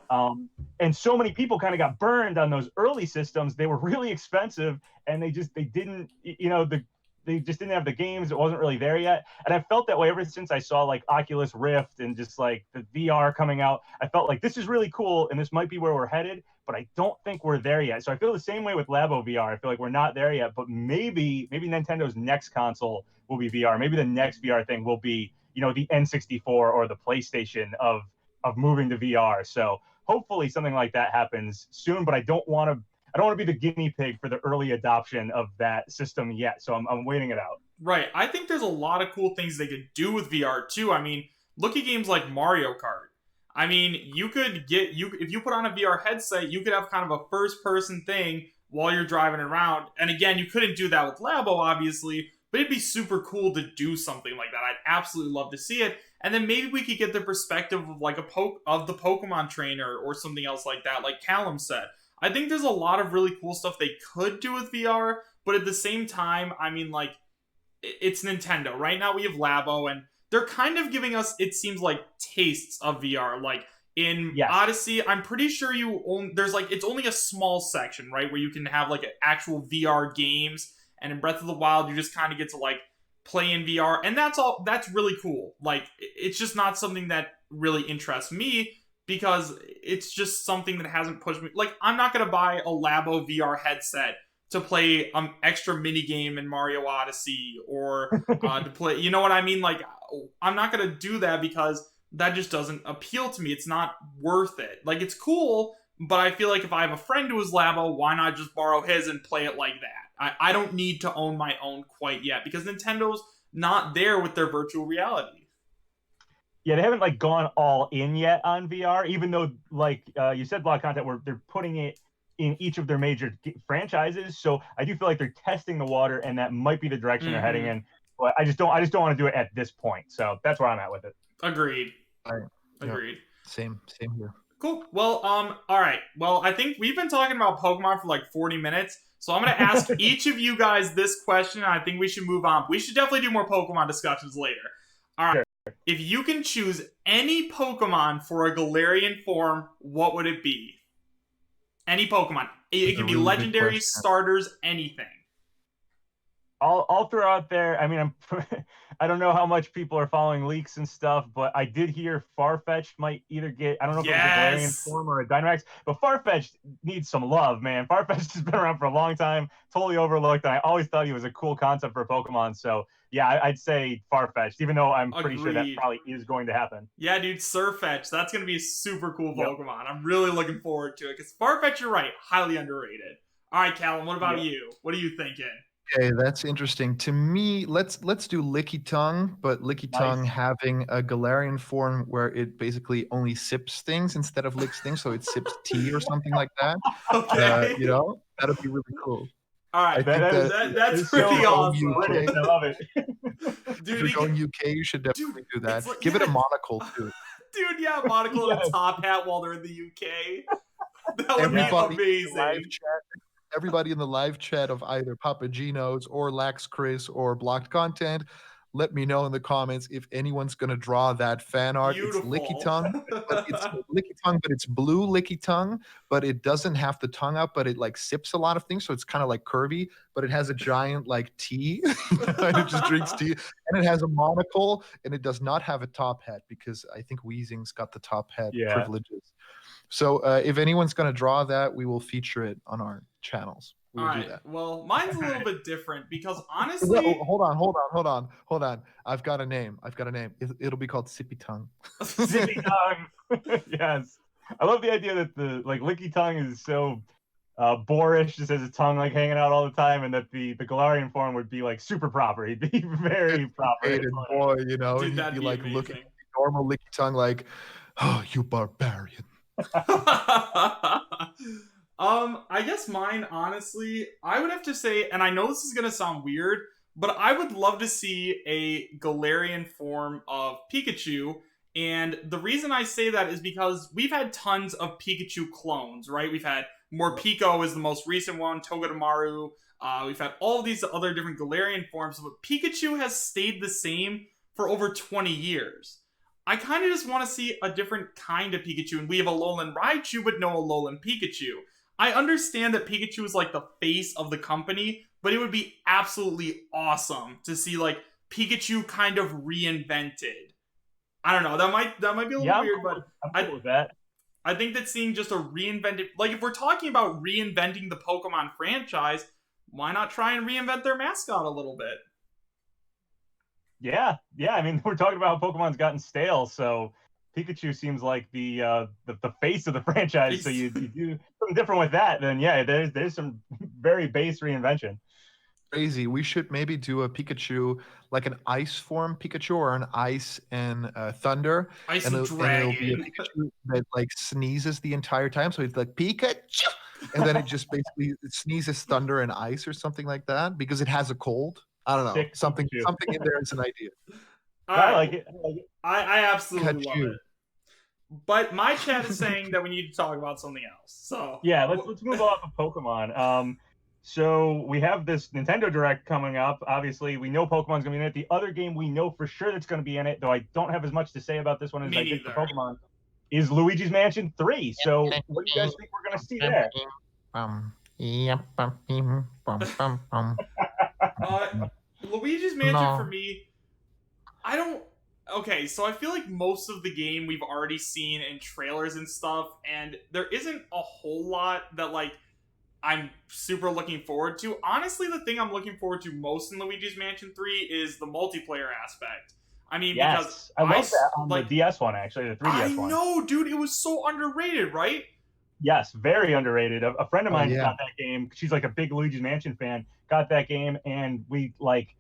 And so many people kind of got burned on those early systems. They were really expensive, and they didn't, they just didn't have the games. It wasn't really there yet. And I felt that way ever since I saw like Oculus Rift and just like the VR coming out. I felt like this is really cool and this might be where we're headed, but I don't think we're there yet. So I feel the same way with Labo VR. I feel like we're not there yet, but maybe Nintendo's next console will be VR. Maybe the next VR thing will be, the N64 or the PlayStation of moving to VR. So hopefully something like that happens soon, but I don't want to be the guinea pig for the early adoption of that system yet. So I'm waiting it out. Right. I think there's a lot of cool things they could do with VR too. I mean, look at games like Mario Kart. I mean, you could get you if you put on a VR headset, you could have kind of a first person thing while you're driving around. And again, you couldn't do that with Labo, obviously, but it'd be super cool to do something like that. I'd absolutely love to see it. And then maybe we could get the perspective of like of the Pokemon trainer or something else like that, like Callum said. I think there's a lot of really cool stuff they could do with VR, but at the same time, I mean, like it's Nintendo. Right now we have Labo, and they're kind of giving us, it seems like, tastes of VR. Like in Yes. Odyssey, I'm pretty sure there's like, it's only a small section, right, where you can have like actual VR games. And in Breath of the Wild, you just kind of get to like play in VR, and that's really cool. Like, it's just not something that really interests me, because it's just something that hasn't pushed me. Like, I'm not gonna buy a Labo VR headset to play extra mini game in Mario Odyssey, or to play, you know what I mean? Like, I'm not gonna do that because that just doesn't appeal to me. It's not worth it. Like, it's cool, but I feel like if I have a friend who is Labo, why not just borrow his and play it like that? I don't need to own my own quite yet, because Nintendo's not there with their virtual reality. Yeah, they haven't like gone all in yet on VR, even though, like you said, Block Content, where they're putting it in each of their major franchises. So I do feel like they're testing the water, and that might be the direction they're heading in. But I just don't want to do it at this point. So that's where I'm at with it. Agreed. Right. Agreed. Yep. Same here. Cool. Well, all right. Well, I think we've been talking about Pokemon for like 40 minutes. So I'm going to ask each of you guys this question, and I think we should move on. We should definitely do more Pokemon discussions later. All right. Sure. If you can choose any Pokemon for a Galarian form, what would it be? Any Pokemon. It can be legendary, starters, anything. I'll throw out there. I mean, I don't know how much people are following leaks and stuff, but I did hear Farfetch'd might either get, I don't know if it's a Galarian form or a Dynamax, but Farfetch'd needs some love, man. Farfetch'd has been around for a long time, totally overlooked, and I always thought he was a cool concept for Pokemon. So yeah, I'd say Farfetch'd, even though I'm pretty sure that probably is going to happen. Yeah, dude, Surfetch. That's going to be a super cool Pokemon. I'm really looking forward to it, because Farfetch, you're right, highly underrated. All right, Callum, what about you? What are you thinking? Okay, that's interesting. To me, let's do Lickitung, but Lickitung having a Galarian form where it basically only sips things instead of licks things, so it sips tea or something like that. Okay. You know, that'd be really cool. All right, that's pretty awesome. I love it. Dude, if you're going UK, you should definitely do that. Like, give it a monocle too. Dude, yeah, monocle and a top hat while they're in the UK. That would be amazing. Everybody in the live chat of either PapaGenos or LaxChris or Blocked Content, let me know in the comments if anyone's going to draw that fan art. Beautiful. It's Lickitung, but it's blue Lickitung, but it doesn't have the tongue out, but it like sips a lot of things, so it's kind of like curvy, but it has a giant like tea, and it just drinks tea, and it has a monocle, and it does not have a top hat, because I think Weezing's got the top hat privileges. So if anyone's going to draw that, we will feature it on our channels. We will do that. Well, mine's a little bit different, because honestly... Well, hold on. I've got a name. It'll be called Sippy Tongue. Sippy Tongue. Yes. I love the idea that the Lickitung is so boorish, just has his tongue like hanging out all the time, and that the Galarian form would be like super proper. He'd be very proper. Boy, you know, dude, he'd be like looking at the normal Lickitung like, oh, you barbarian. I guess mine, honestly, I would have to say, and I know this is gonna sound weird, but I would love to see a Galarian form of Pikachu. And the reason I say that is because we've had tons of Pikachu clones, right? We've had Morpeko is the most recent one, Togedemaru. We've had all these other different Galarian forms, but Pikachu has stayed the same for over 20 years. I kind of just want to see a different kind of Pikachu, and we have a Alolan Raichu, but no Alolan Pikachu. I understand that Pikachu is like the face of the company, but it would be absolutely awesome to see like Pikachu kind of reinvented. I don't know, that might be a little weird, but I'm cool with that. I think that seeing just a reinvented, like if we're talking about reinventing the Pokemon franchise, why not try and reinvent their mascot a little bit? Yeah. I mean, we're talking about how Pokemon's gotten stale, so Pikachu seems like the face of the franchise. So you do something different with that, then yeah, there's some very base reinvention. Crazy. We should maybe do a Pikachu, like an ice form Pikachu, or an ice and thunder. Ice and dragon. And it'll be a Pikachu that like sneezes the entire time. So it's like Pikachu, and then it just basically sneezes thunder and ice or something like that, because it has a cold. I don't know. Something in there is an idea. I like it. I absolutely love it. But my chat is saying that we need to talk about something else. So yeah, let's move off of Pokemon. So we have this Nintendo Direct coming up. Obviously, we know Pokemon's going to be in it. The other game we know for sure that's going to be in it, though I don't have as much to say about this one as Me I did for neither. Pokemon, is Luigi's Mansion 3. So what do you guys think we're going to see there? Luigi's Mansion for me, I don't. Okay, so I feel like most of the game we've already seen in trailers and stuff, and there isn't a whole lot that like I'm super looking forward to. Honestly, the thing I'm looking forward to most in Luigi's Mansion 3 is the multiplayer aspect. I mean, Yes, because I love that on like the DS one, actually, the 3DS one. I know, dude, it was so underrated, right? Yes, very underrated. A friend of mine yeah. got that game. She's like a big Luigi's Mansion fan. Got that game, and we like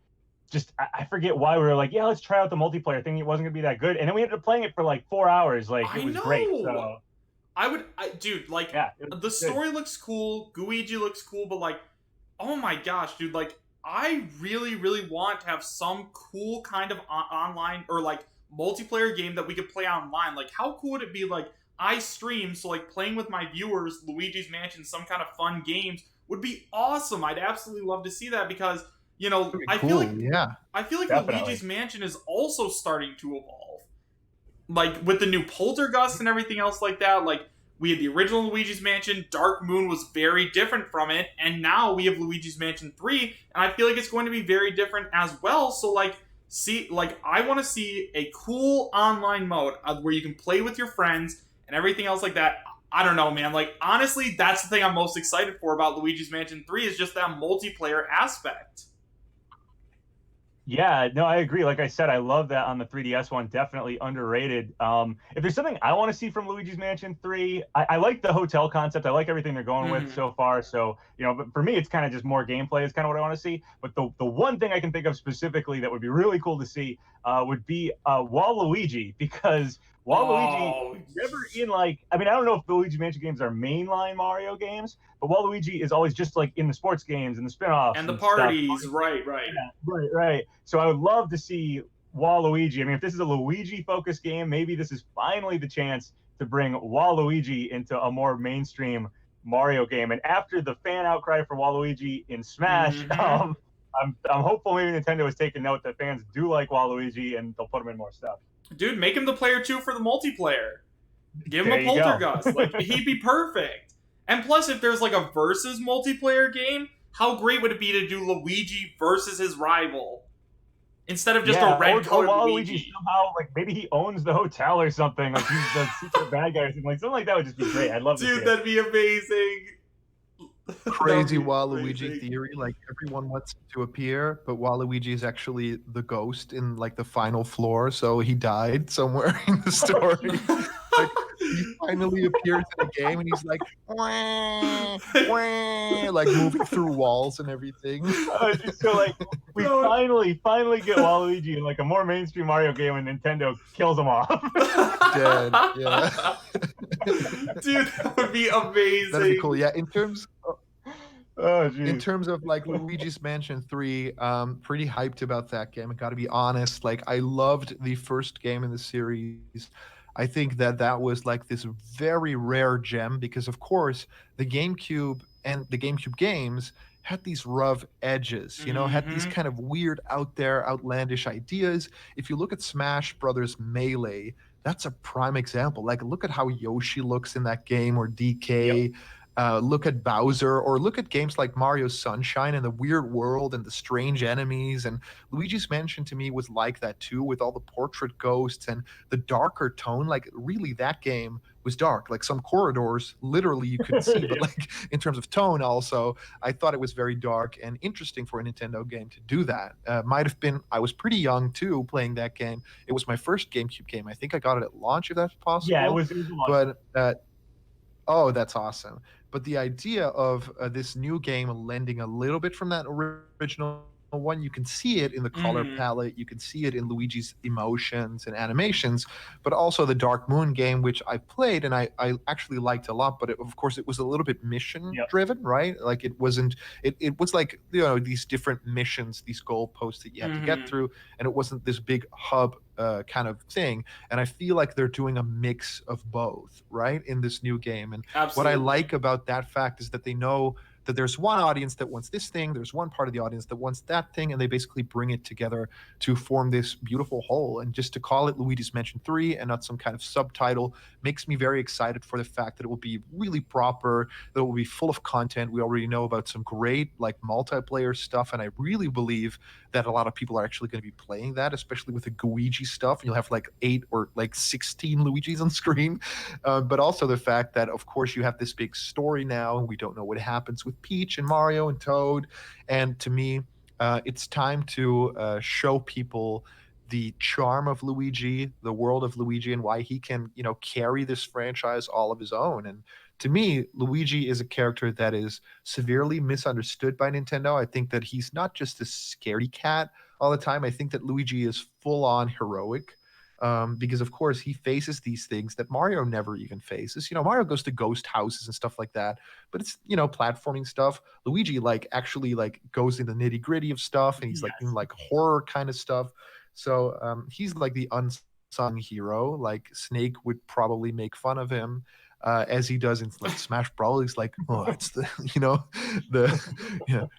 just I forget why we were like, yeah, let's try out the multiplayer thing. It wasn't gonna be that good, and then we ended up playing it for like 4 hours. Like it was great. So Dude, like yeah, the story looks cool, Guigi looks cool, but like, oh my gosh, dude, like I really, really want to have some cool kind of online or like multiplayer game that we could play online. Like, how cool would it be? Like, I stream, so like playing with my viewers, Luigi's Mansion, some kind of fun games would be awesome. I'd absolutely love to see that because I feel like Definitely. Luigi's Mansion is also starting to evolve. Like with the new Poltergust and everything else like that, like we had the original Luigi's Mansion, Dark Moon was very different from it, and now we have Luigi's Mansion 3, and I feel like it's going to be very different as well. So like I want to see a cool online mode where you can play with your friends and everything else like that. I don't know, man. Like honestly, that's the thing I'm most excited for about Luigi's Mansion 3 is just that multiplayer aspect. Yeah, no, I agree. Like I said, I love that on the 3DS one. Definitely underrated. If there's something I want to see from Luigi's Mansion 3, I like the hotel concept. I like everything they're going with so far. So, but for me, it's kind of just more gameplay is kind of what I want to see. But the one thing I can think of specifically that would be really cool to see would be Waluigi, because Waluigi never in like, I mean, I don't know if the Luigi Mansion games are mainline Mario games, but Waluigi is always just like in the sports games and the spin-offs and the parties, right. Yeah, right. So I would love to see Waluigi. I mean, if this is a Luigi-focused game, maybe this is finally the chance to bring Waluigi into a more mainstream Mario game. And after the fan outcry for Waluigi in Smash, I'm hopeful maybe Nintendo has taken note that fans do like Waluigi and they'll put him in more stuff. Dude, make him the player 2 for the multiplayer. Give him a Poltergust. Like he'd be perfect. And plus, if there's like a versus multiplayer game, how great would it be to do Luigi versus his rival instead of just a red-colored Luigi? Somehow, like maybe he owns the hotel or something. Like he's the secret bad guy or something. Like something like that would just be great. I'd love to. Dude, that'd be amazing. Crazy Waluigi theory. Like everyone wants him to appear, but Waluigi is actually the ghost in like the final floor, so he died somewhere in the story. Like he finally appears in the game, and he's like, wah, wah, like moving through walls and everything. So like we finally get Waluigi in like a more mainstream Mario game, and Nintendo kills him off. Dead. Yeah. Dude, that would be amazing. That'd be cool. Yeah. In terms of like Luigi's Mansion 3, pretty hyped about that game. I got to be honest. Like I loved the first game in the series. I think that was like this very rare gem because, of course, the GameCube and the GameCube games had these rough edges, had these kind of weird, out there, outlandish ideas. If you look at Smash Brothers Melee, that's a prime example. Like, look at how Yoshi looks in that game, or DK. Yep. Look at Bowser, or look at games like Mario Sunshine and the weird world and the strange enemies. And Luigi's Mansion to me was like that too, with all the portrait ghosts and the darker tone. Like really, that game was dark. Like some corridors, literally you could see, but like in terms of tone, also, I thought it was very dark and interesting for a Nintendo game to do that. Might have been, I was pretty young too playing that game. It was my first GameCube game. I think I got it at launch, if that's possible. Yeah, it was but oh, that's awesome. But the idea of this new game lending a little bit from that original one, you can see it in the color palette, you can see it in Luigi's emotions and animations, but also the Dark Moon game, which I played and I actually liked a lot, but of course it was a little bit mission driven, right? Like it wasn't, it was like, these different missions, these goalposts that you had to get through, and it wasn't this big hub kind of thing. And I feel like they're doing a mix of both, right, in this new game. And what I like about that fact is that they know that there's one audience that wants this thing, there's one part of the audience that wants that thing, and they basically bring it together to form this beautiful whole. And just to call it Luigi's Mansion 3 and not some kind of subtitle makes me very excited for the fact that it will be really proper, that it will be full of content. We already know about some great like multiplayer stuff, and I really believe that a lot of people are actually going to be playing that, especially with the Luigi stuff. You'll have like 8 or like 16 Luigis on screen, but also the fact that, of course, you have this big story now, and we don't know what happens with Peach and Mario and Toad. And to me, it's time to show people the charm of Luigi, the world of Luigi, and why he can, carry this franchise all of his own. And to me, Luigi is a character that is severely misunderstood by Nintendo. I think that he's not just a scaredy cat all the time. I think that Luigi is full on heroic. Because of course he faces these things that Mario never even faces. Mario goes to ghost houses and stuff like that, but it's platforming stuff. Luigi actually goes in the nitty gritty of stuff, and he's in horror kind of stuff. So he's like the unsung hero. Like Snake would probably make fun of him. As he does in Smash Bros. He's like, oh, it's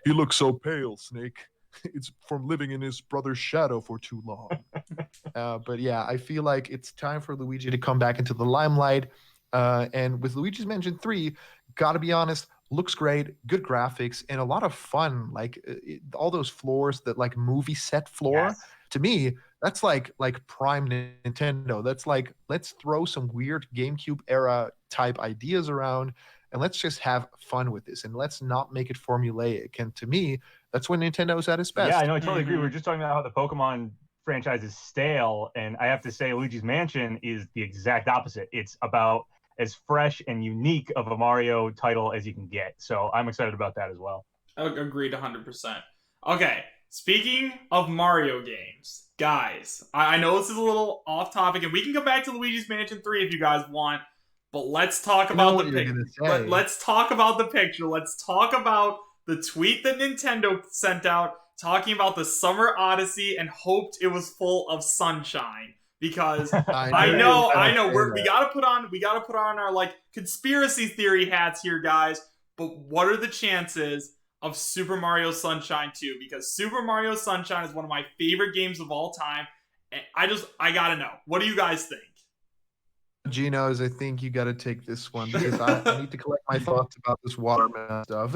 he looks so pale, Snake. It's from living in his brother's shadow for too long. But yeah, I feel like it's time for Luigi to come back into the limelight. And with Luigi's Mansion 3, gotta be honest, looks great, good graphics, and a lot of fun. All those floors, that movie set floor, Yes. to me, that's like prime Nintendo. That's like, let's throw some weird GameCube era type ideas around, and let's just have fun with this, and let's not make it formulaic. And to me, that's when Nintendo's at its best. Yeah, I know, I totally agree. We were just talking about how the Pokemon franchise is stale, and I have to say Luigi's Mansion is the exact opposite. It's about as fresh and unique of a Mario title as you can get. So I'm excited about that as well. Agreed 100%. Okay, speaking of Mario games, guys, I know this is a little off topic, and we can come back to Luigi's Mansion 3 if you guys want, but let's talk about the picture. Let's talk about the picture. Let's talk about the tweet that Nintendo sent out talking about the Summer Odyssey and hoped it was full of sunshine. Because I know, we gotta put on our conspiracy theory hats here, guys. But what are the chances of Super Mario Sunshine 2? Because Super Mario Sunshine is one of my favorite games of all time. And I gotta know. What do you guys think? Genos, I think you got to take this one because I need to collect my thoughts about this watermelon stuff.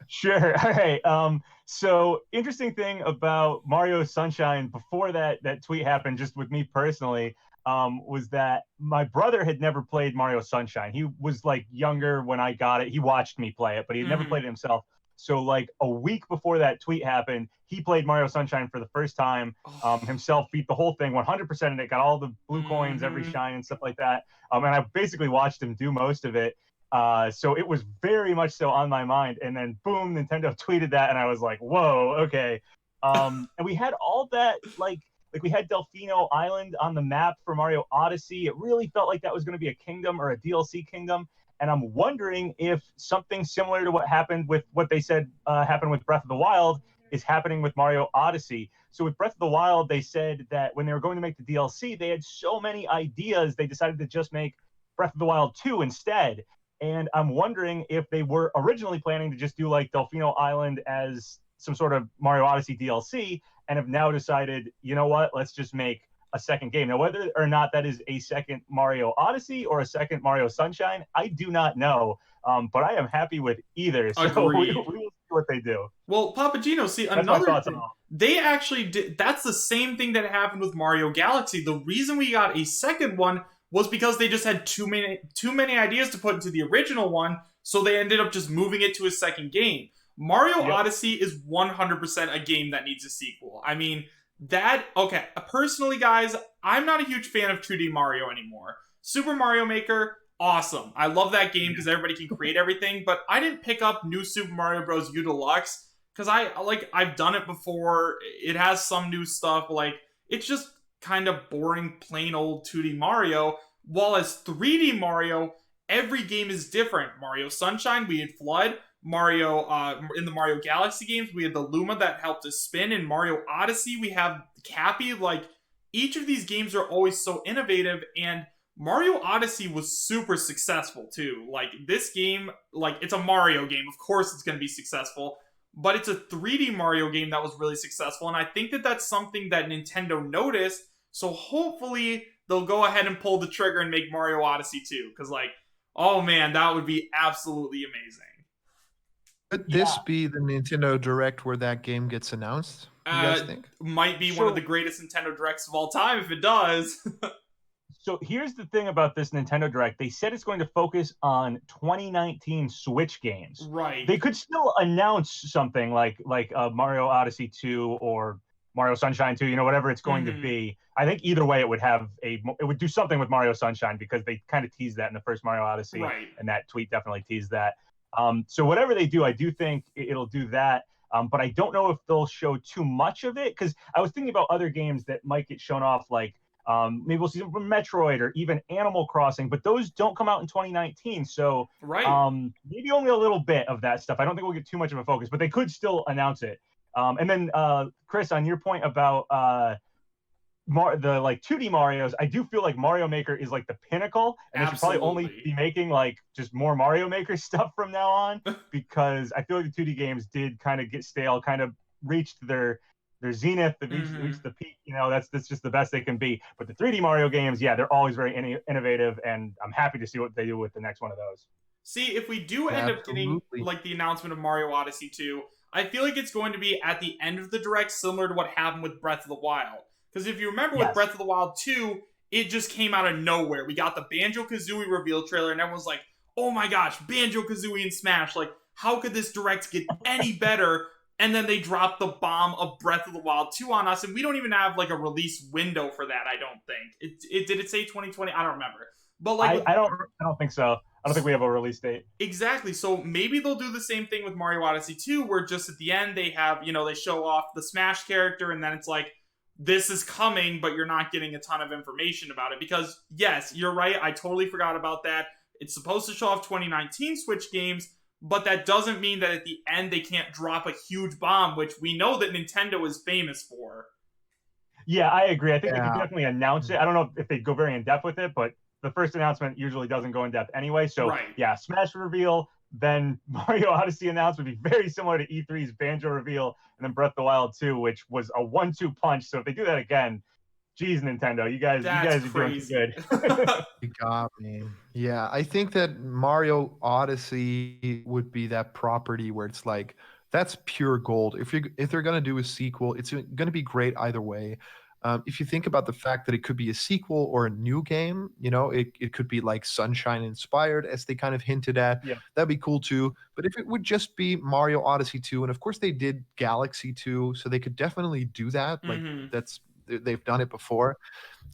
Sure. All right. So interesting thing about Mario Sunshine before that tweet happened, just with me personally, was that my brother had never played Mario Sunshine. He was younger when I got it. He watched me play it, but he had never played it himself. So a week before that tweet happened, he played Mario Sunshine for the first time himself, beat the whole thing, 100% of it, got all the blue coins, every shine and stuff like that. And I basically watched him do most of it. So it was very much so on my mind. And then boom, Nintendo tweeted that, and I was like, whoa, okay. And we had all that, we had Delfino Island on the map for Mario Odyssey. It really felt like that was going to be a kingdom or a DLC kingdom. And I'm wondering if something similar to what happened with what they said happened with Breath of the Wild is happening with Mario Odyssey. So with Breath of the Wild, they said that when they were going to make the DLC, they had so many ideas, they decided to just make Breath of the Wild 2 instead. And I'm wondering if they were originally planning to just do Delfino Island as some sort of Mario Odyssey DLC, and have now decided, you know what, let's just make a second game. Now, whether or not that is a second Mario Odyssey or a second Mario Sunshine, I do not know. But I am happy with either. So we will see what they do. Well, PapaGenos, see, another thing, they actually did. That's the same thing that happened with Mario Galaxy. The reason we got a second one was because they just had too many ideas to put into the original one, so they ended up just moving it to a second game. Mario Odyssey is 100% a game that needs a sequel. I mean, personally, guys, I'm not a huge fan of 2D Mario anymore. Super Mario Maker, awesome. I love that game because everybody can create everything, but I didn't pick up New Super Mario Bros. U Deluxe because I've done it before. It has some new stuff, it's just kind of boring, plain old 2D Mario. While as 3D Mario, every game is different. Mario Sunshine, we had Flood. Mario, in the Mario Galaxy games, we had the Luma that helped us spin. In Mario Odyssey, we have Cappy. Each of these games are always so innovative, and Mario Odyssey was super successful too. Like this game, like it's a Mario game. Of course it's going to be successful, but it's a 3D Mario game that was really successful, and I think that that's something that Nintendo noticed. So hopefully they'll go ahead and pull the trigger and make Mario Odyssey 2 cuz like oh man, that would be absolutely amazing. Could Yeah. this be the Nintendo Direct where that game gets announced? You guys think? Might be one of the greatest Nintendo Directs of all time if it does. So here's the thing about this Nintendo Direct. They said it's going to focus on 2019 Switch games. Right. They could still announce something like Mario Odyssey 2 or Mario Sunshine 2, whatever it's going to be. I think either way it would do something with Mario Sunshine because they kind of teased that in the first Mario Odyssey, right. and that tweet definitely teased that. So whatever they do, I do think it'll do that. But I don't know if they'll show too much of it because I was thinking about other games that might get shown off, like maybe we'll see some from Metroid or even Animal Crossing, but those don't come out in 2019. So maybe only a little bit of that stuff. I don't think we'll get too much of a focus, but they could still announce it. And then Chris, on your point about the like 2D Marios, I do feel like Mario Maker is like the pinnacle, and they should probably only be making like just more Mario Maker stuff from now on, because I feel like the 2D games did kind of get stale, kind of reached their zenith, reached the peak. That's just the best they can be. But the 3D Mario games, yeah, they're always very innovative, and I'm happy to see what they do with the next one of those. See, if we do end up getting like the announcement of Mario Odyssey 2, I feel like it's going to be at the end of the Direct, similar to what happened with Breath of the Wild. Because if you remember with Breath of the Wild 2, it just came out of nowhere. We got the Banjo-Kazooie reveal trailer, and everyone's like, oh my gosh, Banjo-Kazooie and Smash. Like, how could this Direct get any better? And then they dropped the bomb of Breath of the Wild 2 on us, and we don't even have, like, a release window for that, I don't think. Did it say 2020? I don't remember. But like, I don't think so. I don't think we have a release date. Exactly. So maybe they'll do the same thing with Mario Odyssey 2, where just at the end they have, they show off the Smash character, and then it's like, this is coming, but you're not getting a ton of information about it. Because, yes, you're right. I totally forgot about that. It's supposed to show off 2019 Switch games, but that doesn't mean that at the end they can't drop a huge bomb, which we know that Nintendo is famous for. Yeah, I agree. I think they could definitely announce it. I don't know if they go very in-depth with it, but the first announcement usually doesn't go in-depth anyway. So, yeah, Smash reveal, then Mario Odyssey announcement would be very similar to E3's Banjo reveal, and then Breath of the Wild 2, which was a 1-2 punch. So if they do that again, geez, Nintendo, you guys are doing good. You got me. Yeah, I think that Mario Odyssey would be that property where it's like, that's pure gold. If they're gonna do a sequel, it's gonna be great either way. If you think about the fact that it could be a sequel or a new game, it could be like Sunshine inspired, as they kind of hinted at. Yeah. That'd be cool too. But if it would just be Mario Odyssey 2, and of course they did Galaxy 2, so they could definitely do that. Like they've done it before.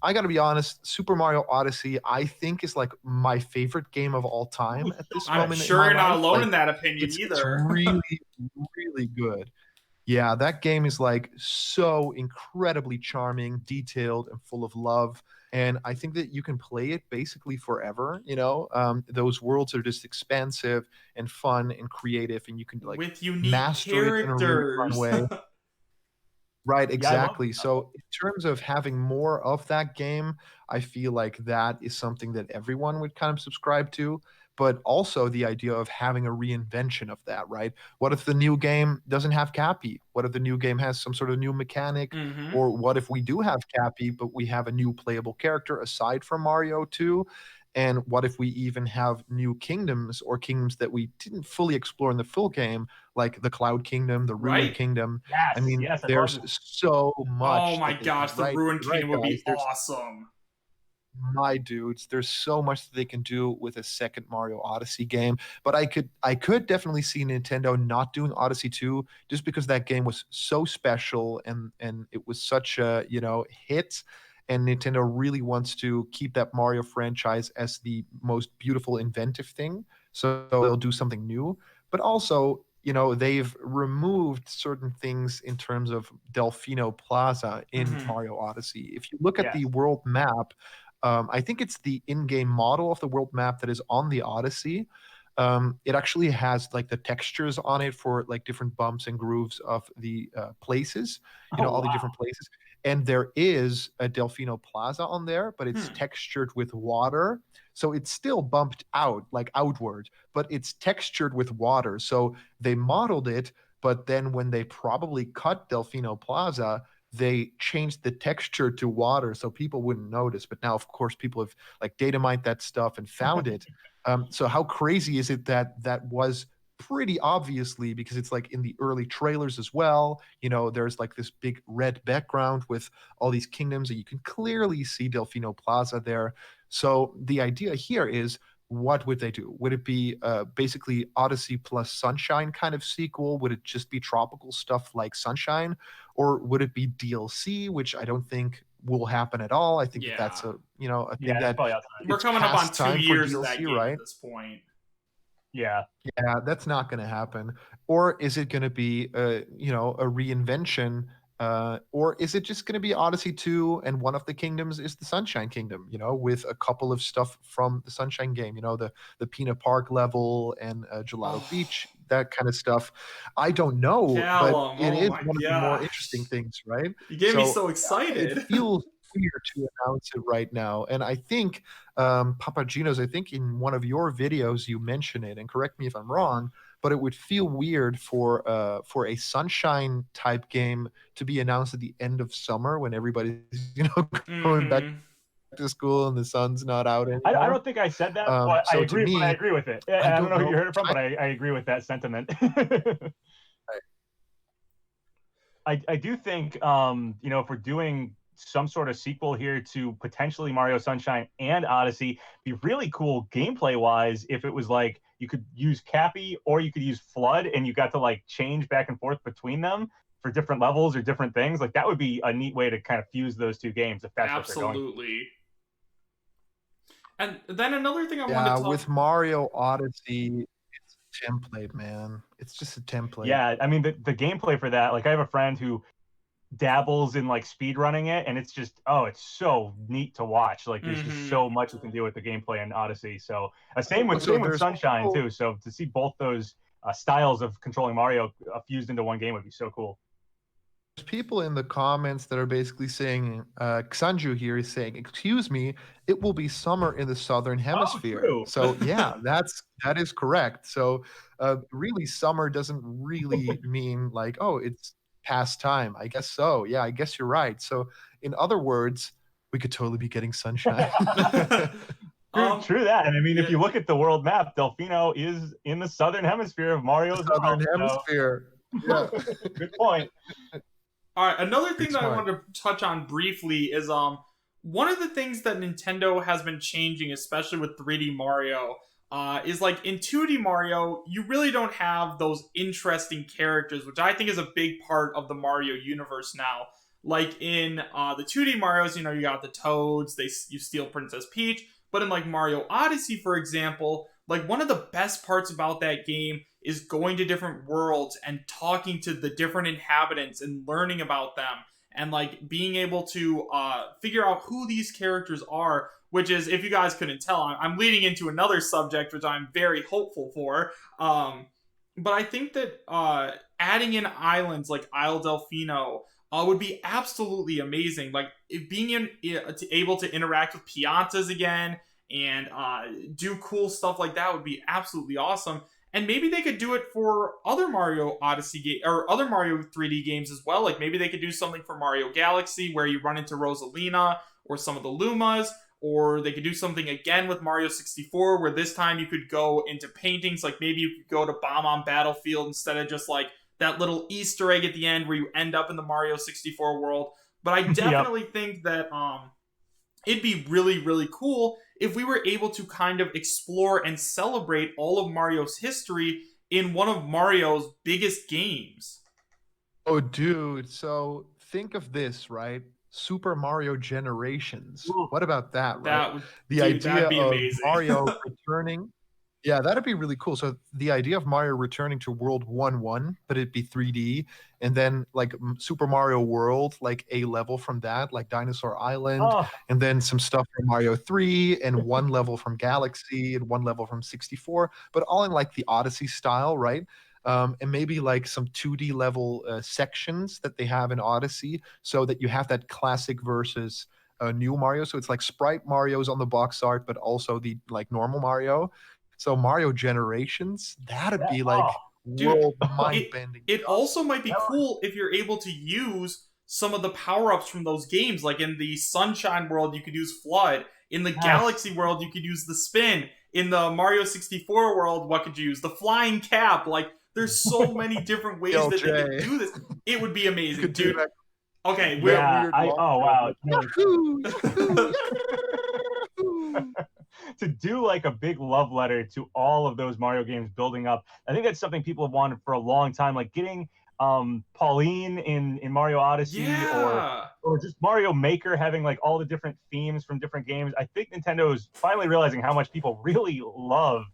I got to be honest, Super Mario Odyssey, I think, is like my favorite game of all time at this moment. I'm sure you're not alone in that opinion either. It's really, really good. Yeah, that game is like so incredibly charming, detailed, and full of love. And I think that you can play it basically forever. Those worlds are just expansive and fun and creative, and you can like with unique master characters. It in a really fun way. Right, exactly. So in terms of having more of that game, I feel like that is something that everyone would kind of subscribe to. But also the idea of having a reinvention of that, right? What if the new game doesn't have Cappy? What if the new game has some sort of new mechanic? Or what if we do have Cappy, but we have a new playable character aside from Mario 2? And what if we even have new kingdoms, or kingdoms that we didn't fully explore in the full game, like the Cloud Kingdom, the Ruined Kingdom? Yes, I mean, there's so much. Oh my gosh, the Ruined Kingdom would be awesome. My dudes, there's so much that they can do with a second Mario Odyssey game. But I could definitely see Nintendo not doing Odyssey 2, just because that game was so special, and it was such a hit. And Nintendo really wants to keep that Mario franchise as the most beautiful, inventive thing. So they'll do something new. But also, they've removed certain things in terms of Delfino Plaza in Mario Odyssey. If you look at the world map, I think it's the in-game model of the world map that is on the Odyssey. It actually has like the textures on it for like different bumps and grooves of the places, all the different places. and there is a Delfino Plaza on there, but it's Hmm. textured with water. So it's still bumped out, like outward, but it's textured with water. So they modeled it, but then when they probably cut Delfino Plaza, they changed the texture to water so people wouldn't notice. But now, of course, people have like data mined that stuff and found it. So how crazy is it that that was pretty obviously, because it's like in the early trailers as well, there's like this big red background with all these kingdoms, and you can clearly see Delfino Plaza there. So the idea here is, what would they do? Would it be basically Odyssey plus Sunshine kind of sequel? Would it just be tropical stuff like Sunshine? Or would it be DLC, which I don't think will happen at all? I think that that's Yeah. a thing Yeah, it's that probably outside. We're it's coming up on past 2 time for years of that DLC, game right? at this point. Yeah. Yeah, that's not going to happen. Or is it going to be a reinvention? Or is it just going to be Odyssey 2 and one of the kingdoms is the Sunshine Kingdom, with a couple of stuff from the Sunshine game, the Pina Park level and Gelato Oh, Beach, that kind of stuff. I don't know, but Callum, it oh is my one of the more interesting gosh. things, right? You get me So so it excited. feels weird to announce it right now. And I think PapaGenos, I think in one of your videos you mention it, and correct me if I'm wrong, but it would feel weird for a Sunshine type game to be announced at the end of summer when everybody's going back Hmm. to school and the sun's not out I anymore. don't think I said that, but I So to agree. But I me, agree with it. I I don't don't know who know. you heard it from, but I agree with that sentiment. I do think if we're doing some sort of sequel here to potentially Mario Sunshine and Odyssey, be really cool gameplay wise if it was like you could use Cappy or you could use Flood and you got to like change back and forth between them for different levels or different things. Like that would be a neat way to kind of fuse those two games if that's what they're going. Absolutely. And then another thing I wanted Yeah, to talk. with Mario Odyssey, it's a template, man. It's just a template. Yeah, I mean the gameplay for that, like I have a friend who dabbles in like speed running it, and it's just it's so neat to watch. Like there's just Hmm. so much you can do with the gameplay in Odyssey. So same with So same with there's Sunshine people too. So to see both those styles of controlling Mario fused into one game would be so cool. there's people in the comments that are basically saying, Xanju here is saying, excuse me, it will be summer in the southern Oh, hemisphere. true. So yeah, that is correct. So really, summer doesn't really mean like, oh, it's past time. I guess so. Yeah, I guess you're right. So in other words, we could totally be getting sunshine. True that. And I mean, if Yeah. you look at the world map, Delfino is in the southern hemisphere of Mario as Southern well. hemisphere. Yeah. So good point. All right, another thing It's that I smart. wanted to touch on briefly is one of the things that Nintendo has been changing, especially with 3D Mario, is like in 2D Mario, you really don't have those interesting characters, which I think is a big part of the Mario universe now. Like in the 2D Mario's, you got the Toads, you steal Princess Peach, but in like Mario Odyssey, for example, like one of the best parts about that game is going to different worlds and talking to the different inhabitants and learning about them and like being able to figure out who these characters are, which is, if you guys couldn't tell, I'm leading into another subject which I'm very hopeful for. But I think that adding in islands like Isle Delfino would be absolutely amazing. Like being able to interact with Piantas again and do cool stuff like that would be absolutely awesome. And maybe they could do it for other Mario Odyssey or other Mario 3D games as well. Like maybe they could do something for Mario Galaxy where you run into Rosalina or some of the Lumas, or they could do something again with Mario 64 where this time you could go into paintings. Like maybe you could go to Bomb on Battlefield instead of just like that little Easter egg at the end where you end up in the Mario 64 world. But I definitely think that it'd be really, really cool if we were able to kind of explore and celebrate all of Mario's history in one of Mario's biggest games. Oh, dude. So think of this, right? Super Mario Generations. Ooh. What about that, right? That would, The dude, that'd idea be of amazing. Mario returning. Yeah, that'd be really cool. So the idea of Mario returning to World 1-1, but it'd be 3D, and then like Super Mario World, like a level from that, like Dinosaur Island, Oh, and then some stuff from Mario 3, and one level from Galaxy, and one level from 64, but all in like the Odyssey style, right? and maybe like some 2D level sections that they have in Odyssey, so that you have that classic versus new Mario. So it's like Sprite Mario's on the box art, but also the like normal Mario. So Mario Generations, that'd be Oh, like Dude, world mind it bending it stuff. also might be that would, cool if you're able to use some of the power-ups from those games. Like in the Sunshine world, you could use Flood. In the yes. Galaxy world, you could use the Spin. In the Mario 64 world, what could you use? The Flying Cap. Like, there's so many different ways that they could LJ. do this. It would be You amazing, could do dude. that Okay, that we're Yeah, weird I long oh jump wow. like No, yahoo, yahoo, yahoo. to do like a big love letter to all of those Mario games building up. I think that's something people have wanted for a long time, like getting Pauline in Mario Odyssey, yeah. or just Mario Maker having like all the different themes from different games. I think Nintendo is finally realizing how much people really love,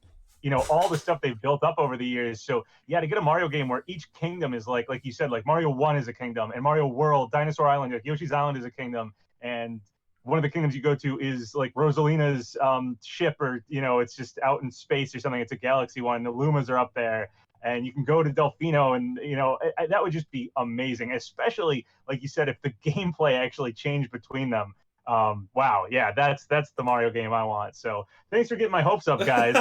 all the stuff they've built up over the years. So yeah, to get a Mario game where each kingdom is like you said, like Mario 1 is a kingdom, and Mario World, Dinosaur Island, like Yoshi's Island is a kingdom, and one of the kingdoms you go to is like Rosalina's ship, or it's just out in space or something. It's a galaxy one. The Lumas are up there, and you can go to Delfino, and that would just be amazing. Especially like you said, if the gameplay actually changed between them. Wow, yeah, that's the Mario game I want. So thanks for getting my hopes up, guys.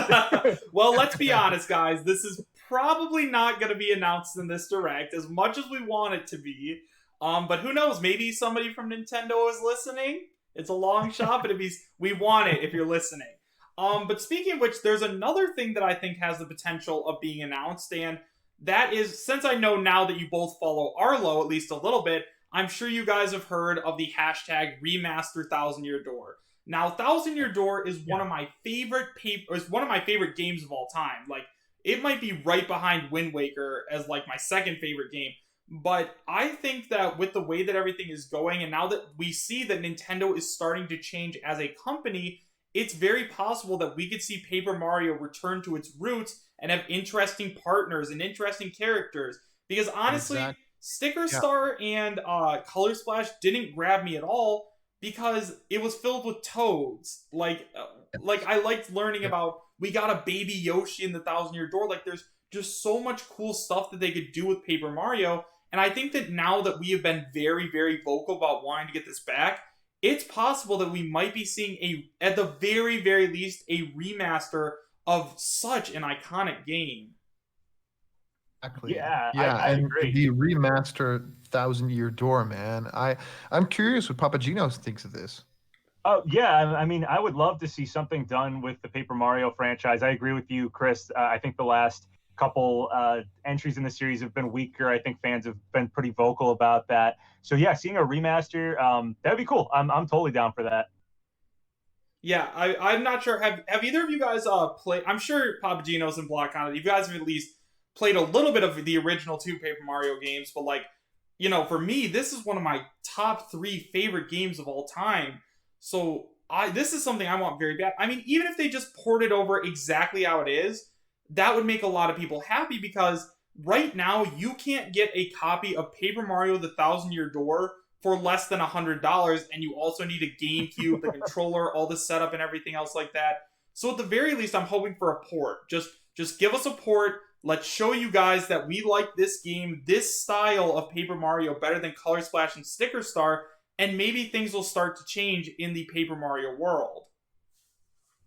Well, let's be honest, guys. This is probably not going to be announced in this direct as much as we want it to be. But who knows? Maybe somebody from Nintendo is listening. It's a long shot, but we want it if you're listening. But speaking of which, there's another thing that I think has the potential of being announced, and that is, since I know now that you both follow Arlo at least a little bit, I'm sure you guys have heard of the hashtag remaster Thousand Year Door. Now, Thousand Year Door is one of my favorite games of all time. Like, it might be right behind Wind Waker as like my second favorite game. But I think that with the way that everything is going, and now that we see that Nintendo is starting to change as a company, it's very possible that we could see Paper Mario return to its roots and have interesting partners and interesting characters. Because honestly, Exactly. Sticker Yeah. Star and Color Splash didn't grab me at all because it was filled with toads. Like I liked learning about, we got a baby Yoshi in the Thousand Year Door. Like, there's just so much cool stuff that they could do with Paper Mario. And I think that now that we have been very, very vocal about wanting to get this back, it's possible that we might be seeing at the very, very least, a remaster of such an iconic game. Exactly. Yeah, Yeah, I and agree. the remaster Thousand Year Door, man. I'm curious what PapaGenos thinks of this. Oh yeah, I mean, I would love to see something done with the Paper Mario franchise. I agree with you, Chris. I think the last couple entries in the series have been weaker. I think fans have been pretty vocal about that. So yeah, seeing a remaster, that'd be cool. I'm totally down for that. Yeah, I'm not sure. Have either of you guys played? I'm sure Papagenos and Block on it. You guys have at least played a little bit of the original two Paper Mario games, but like, for me, this is one of my top 3 favorite games of all time. So this is something I want very bad. I mean, even if they just port it over exactly how it is, that would make a lot of people happy, because right now you can't get a copy of Paper Mario: The Thousand Year Door for less than $100, and you also need a GameCube, the controller, all the setup, and everything else like that. So at the very least, I'm hoping for a port. Just give us a port. Let's show you guys that we like this game, this style of Paper Mario better than Color Splash and Sticker Star, and maybe things will start to change in the Paper Mario world.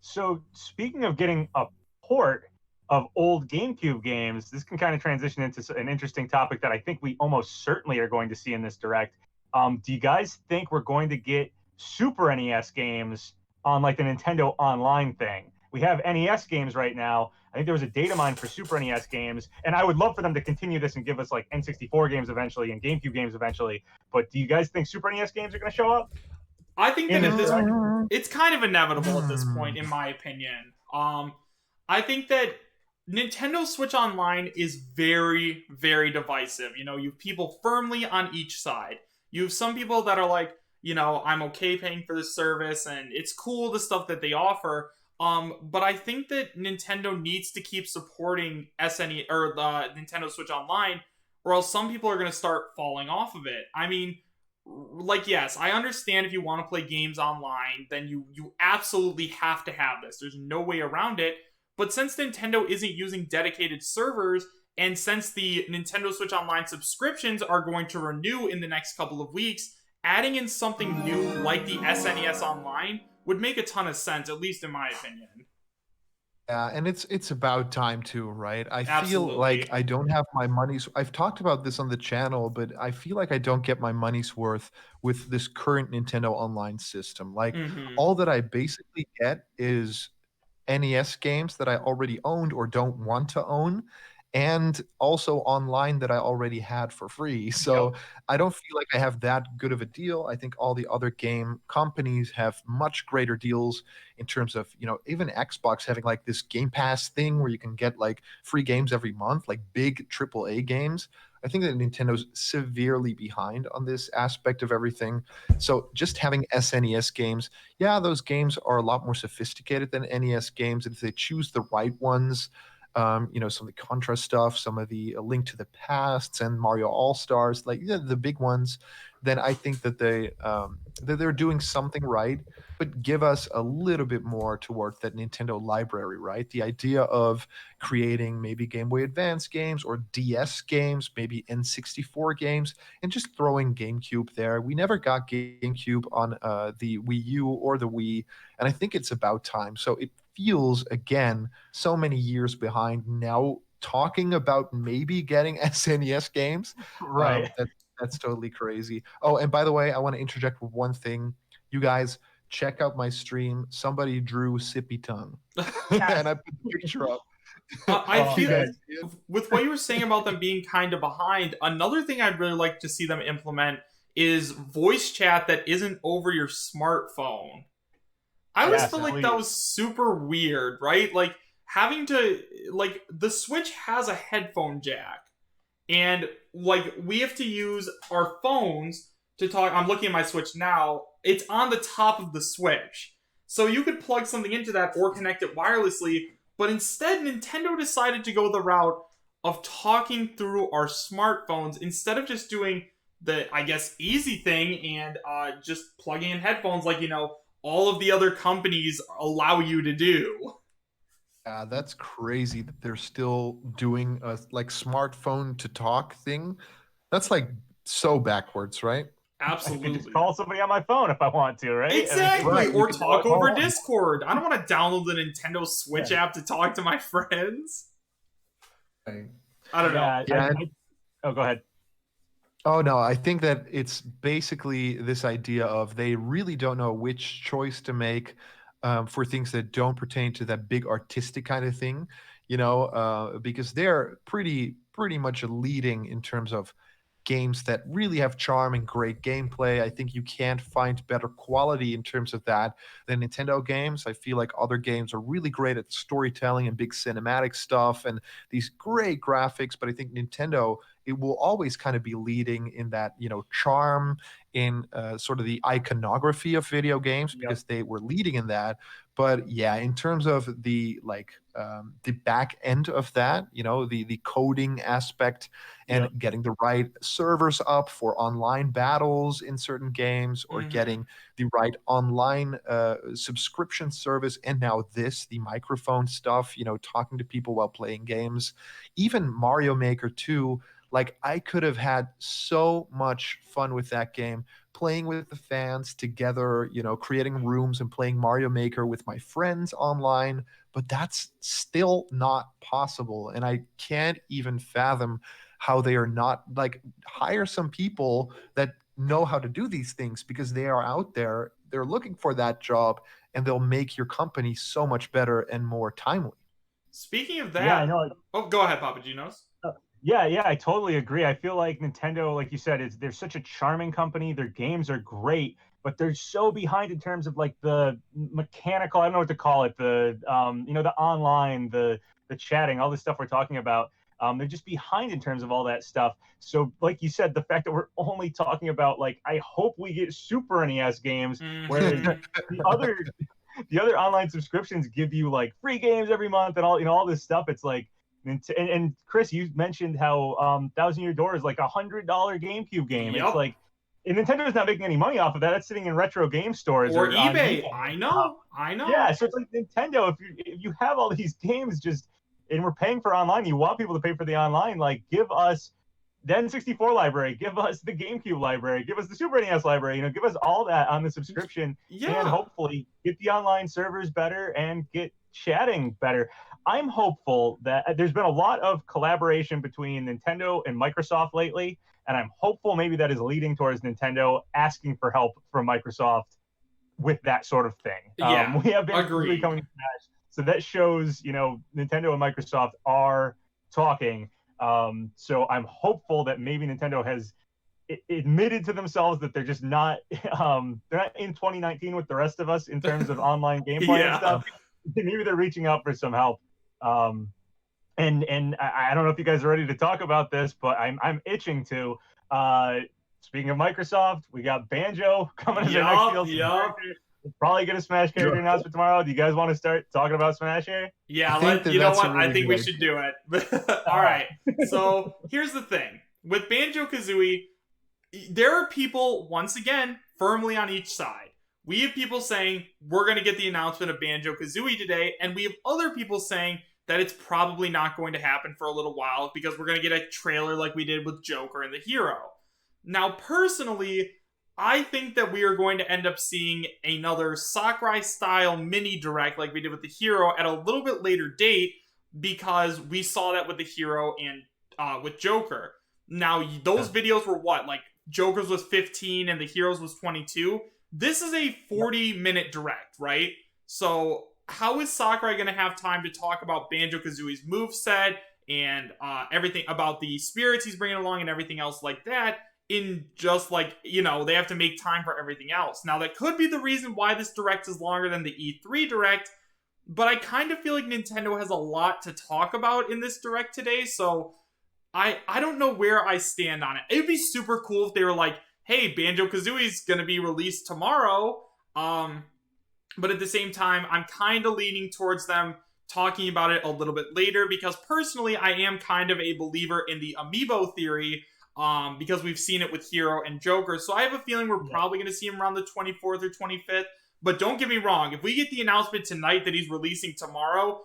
So speaking of getting a port of old GameCube games, this can kind of transition into an interesting topic that I think we almost certainly are going to see in this direct. Do you guys think we're going to get Super NES games on like the Nintendo Online thing? We have NES games right now. I think there was a data mine for Super NES games, and I would love for them to continue this and give us like N64 games eventually and GameCube games eventually. But do you guys think Super NES games are going to show up? I think that at this direct? it's kind of inevitable at this point, in my opinion. I think that Nintendo Switch Online is very, very divisive. You have people firmly on each side. You have some people that are like, I'm okay paying for this service, and it's cool, the stuff that they offer. But I think that Nintendo needs to keep supporting SNE or the Nintendo Switch Online, or else some people are going to start falling off of it. I mean, like, yes, I understand if you want to play games online, then you absolutely have to have this. There's no way around it. But since Nintendo isn't using dedicated servers, And since the Nintendo Switch Online subscriptions are going to renew in the next couple of weeks, adding in something new like the SNES Online would make a ton of sense, at least in my opinion. Yeah, and it's about time too, right? I feel like Absolutely. I don't have my money's I've talked about this on the channel, but I feel like I don't get my money's worth with this current Nintendo Online system. Like Mm-hmm. all that I basically get is NES games that I already owned or don't want to own, and also online that I already had for free. Yep. So I don't feel like I have that good of a deal. I think all the other game companies have much greater deals in terms of, even Xbox having like this Game Pass thing where you can get like free games every month, like big AAA games. I think that Nintendo's severely behind on this aspect of everything. So just having SNES games, yeah, those games are a lot more sophisticated than NES games. And if they choose the right ones, some of the Contra stuff, some of the Link to the Pasts and Mario All Stars, like the big ones, then I think that they're doing something right. But give us a little bit more towards that Nintendo library, right? The idea of creating maybe Game Boy Advance games or DS games, maybe N64 games, and just throwing GameCube there. We never got GameCube on the Wii U or the Wii, and I think it's about time. So it feels, again, so many years behind now. Talking about maybe getting SNES games, Right. that's totally crazy. Oh, and by the way, I want to interject with one thing. You guys, check out my stream. Somebody drew Sippy Tongue, Yes. and I put the picture up. I Oh, You feel guys man. see it? with what you were saying about them being kind of behind, another thing I'd really like to see them implement is voice chat that isn't over your smartphone. I always Yes, feel like that please. was super weird, right? Like having to like the Switch has a headphone jack. And like we have to use our phones to talk. I'm looking at my Switch now. It's on the top of the Switch. So you could plug something into that or connect it wirelessly, but instead Nintendo decided to go the route of talking through our smartphones instead of just doing the, I guess, easy thing and just plugging in headphones like, all of the other companies allow you to do. Yeah, that's crazy that they're still doing a like smartphone to talk thing. That's like so backwards, right? I could just Absolutely. call somebody on my phone if I want to, right? I mean, Exactly. Right. You Or can do it talk at over home. Discord. I don't want to download the Nintendo Switch yeah. app to talk to my friends. Right. I don't know. Yeah. Yeah. Oh, go ahead. Oh no, I think that it's basically this idea of they really don't know which choice to make for things that don't pertain to that big artistic kind of thing, because they're pretty much leading in terms of games that really have charm and great gameplay. I think you can't find better quality in terms of that than Nintendo games. I feel like other games are really great at storytelling and big cinematic stuff and these great graphics, but I think Nintendo, it will always kind of be leading in that, charm, in sort of the iconography of video games Yep. because they were leading in that. But yeah, in terms of the back end of that, the coding aspect and Yep. getting the right servers up for online battles in certain games, or Mm-hmm. getting the right online subscription service, and now the microphone stuff, talking to people while playing games, even Mario Maker 2. Like I could have had so much fun with that game, playing with the fans together, creating rooms and playing Mario Maker with my friends online, but that's still not possible. And I can't even fathom how they are not like hire some people that know how to do these things, because they are out there, they're looking for that job, and they'll make your company so much better and more timely. Speaking of Yeah, I that, know. oh, go ahead, PapaGenos. Yeah, I totally agree. I feel like Nintendo, like you said, they're such a charming company. Their games are great, but they're so behind in terms of like the mechanical. I don't know what to call it. The online, the chatting, all this stuff we're talking about. They're just behind in terms of all that stuff. So, like you said, the fact that we're only talking about like, I hope we get Super NES games, whereas Mm-hmm. the other the other online subscriptions give you like free games every month and all this stuff. It's like, and Chris, you mentioned how Thousand Year Door is like $100 GameCube game. It's Yep. like, and Nintendo's not making any money off of that. That's sitting in retro game stores Or or on eBay. eBay. I know. Yeah, so it's like Nintendo. If you have all these games just and we're paying for online. You want people to pay for the online. Like, give us the N64 library, give us the GameCube library, give us the Super NES library, give us all that on the subscription, and hopefully get the online servers better and get chatting better. I'm hopeful that there's been a lot of collaboration between Nintendo and Microsoft lately, and I'm hopeful maybe that is leading towards Nintendo asking for help from Microsoft with that sort of thing. We have been coming to Smash, so that shows, Nintendo and Microsoft are talking. So I'm hopeful that maybe Nintendo has admitted to themselves that they're just not they're not in 2019 with the rest of us in terms of online gameplay and stuff. Maybe they're reaching out for some help. And I don't know if you guys are ready to talk about this, but I'm itching to. Speaking of Microsoft, we got Banjo coming as our next DLC character. We'll probably get a Smash character announcement tomorrow. Do you guys want to start talking about Smash here? Yeah, you know what? I think we should do it. All right. So here's the thing. With Banjo-Kazooie, there are people, once again, firmly on each side. We have people saying, we're going to get the announcement of Banjo-Kazooie today, and we have other people saying that it's probably not going to happen for a little while because we're going to get a trailer like we did with Joker and the Hero. Now, personally, I think that we are going to end up seeing another Sakurai-style mini-direct like we did with the Hero at a little bit later date because we saw that with the Hero and with Joker. Now, those videos were what? Like, Joker's was 15 and the Hero's was 22? This is a 40-minute direct, right? So, how is Sakurai going to have time to talk about Banjo-Kazooie's moveset and everything about the spirits he's bringing along and everything else like that in just like, they have to make time for everything else. Now, that could be the reason why this direct is longer than the E3 direct, but I kind of feel like Nintendo has a lot to talk about in this direct today, so I don't know where I stand on it. It would be super cool if they were like, hey, Banjo-Kazooie's going to be released tomorrow, but at the same time, I'm kind of leaning towards them talking about it a little bit later, because personally, I am kind of a believer in the amiibo theory, because we've seen it with Hero and Joker, so I have a feeling we're probably going to see him around the 24th or 25th, but don't get me wrong, if we get the announcement tonight that he's releasing tomorrow,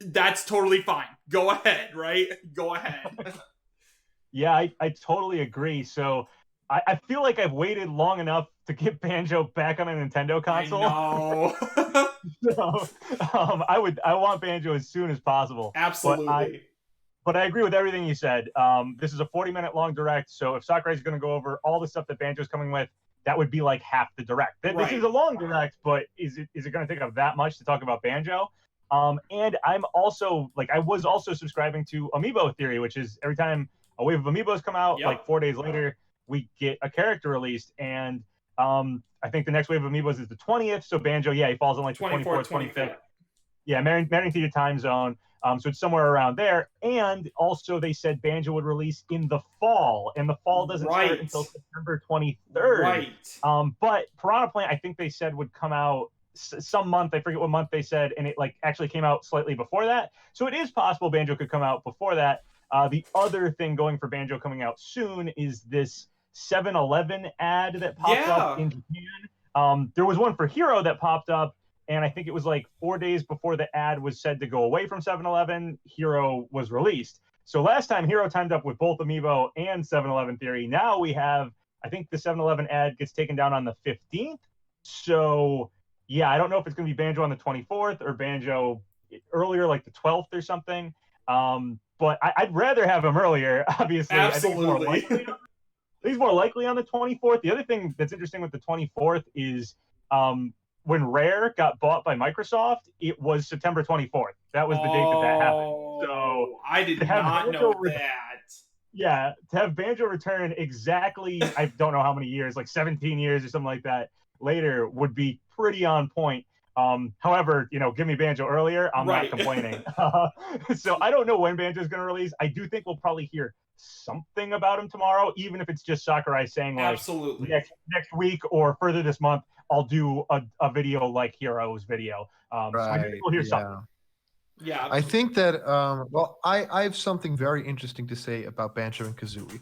that's totally fine. Go ahead, right? Go ahead. Yeah, I totally agree. So I feel like I've waited long enough to get Banjo back on a Nintendo console. I know. So I want Banjo as soon as possible. Absolutely. But I agree with everything you said. This is a 40-minute long direct, so if Sakurai's going to go over all the stuff that Banjo's coming with, that would be like half the direct. This is a long direct, but is it going to take up that much to talk about Banjo? And I'm also, I was also subscribing to Amiibo Theory, which is every time a wave of Amiibos come out, like 4 days later, we get a character released. And I think the next wave of Amiibos is the 20th, so Banjo, he falls on like the 24th, 25th. Yeah, marrying to your time zone. So it's somewhere around there. And also they said Banjo would release in the fall, and the fall doesn't start until September 23rd. Right. But Piranha Plant, I think they said would come out some month. I forget what month they said, and it actually came out slightly before that. So it is possible Banjo could come out before that. The other thing going for Banjo coming out soon is this 7-Eleven ad that popped up in Japan. There was one for Hero that popped up, and I think it was like 4 days before the ad was said to go away from 7-Eleven, Hero was released. So last time Hero timed up with both Amiibo and 7-Eleven Theory. Now we have, I think the 7-Eleven ad gets taken down on the 15th. So yeah, I don't know if it's going to be Banjo on the 24th or Banjo earlier, like the 12th or something. But I'd rather have him earlier, obviously. Absolutely. I think he's more likely on the 24th. The other thing that's interesting with the 24th is when Rare got bought by Microsoft, it was September 24th. That was the date that happened. So I did not know that. Yeah, to have Banjo return exactly, I don't know how many years, like 17 years or something like that, later would be pretty on point. However, give me Banjo earlier, I'm not complaining. So I don't know when Banjo's going to release. I do think we'll probably hear something about him tomorrow, even if it's just Sakurai saying like absolutely next week or further this month, I'll do a video like Hero's video. So I think we'll hear something. Yeah, I think that I have something very interesting to say about Banjo and Kazooie.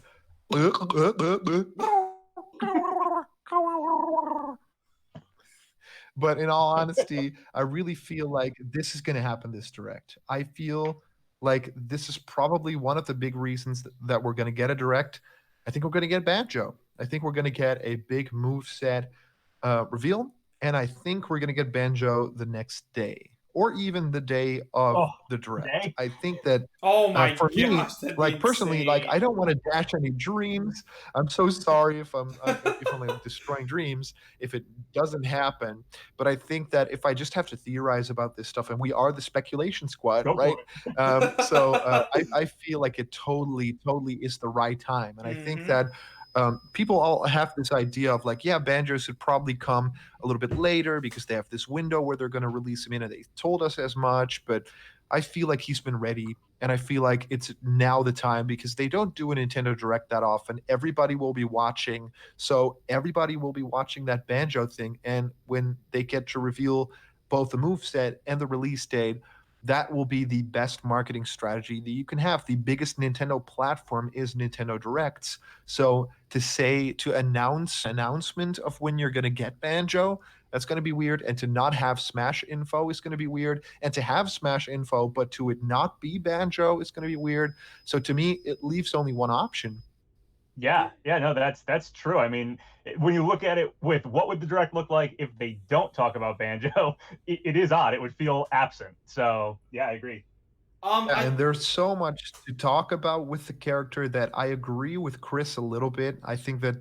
But in all honesty, I really feel like this is going to happen this direct. I feel like this is probably one of the big reasons that we're going to get a direct. I think we're going to get Banjo. I think we're going to get a big move set reveal, and I think we're going to get Banjo the next day or even the day of Oh, the direct. today? I think that Oh my for me, gosh, that'd be like personally, like I insane. don't want to dash any dreams. I'm so sorry if I'm like, destroying dreams if it doesn't happen. But I think that if I just have to theorize about this stuff, and we are the speculation squad, Go for right? it. I feel like it totally is the right time, and I think Hmm. that people all have this idea of like, yeah, Banjo should probably come a little bit later because they have this window where they're going to release him in, and they told us as much. But I feel like he's been ready, and I feel like it's now the time because they don't do a Nintendo Direct that often. Everybody will be watching, so everybody will be watching that Banjo thing, and when they get to reveal both the move set and the release date, that will be the best marketing strategy that you can have. The biggest Nintendo platform is Nintendo Directs. So to announce announcement of when you're going to get Banjo, that's going to be weird. And to not have Smash info is going to be weird. And to have Smash info, but to it not be Banjo is going to be weird. So to me, it leaves only one option. Yeah, no, that's true. I mean, when you look at it with what would the direct look like if they don't talk about Banjo, it is odd. It would feel absent. So yeah, I agree. Yeah, I and there's so much to talk about with the character that I agree with Chris a little bit. I think that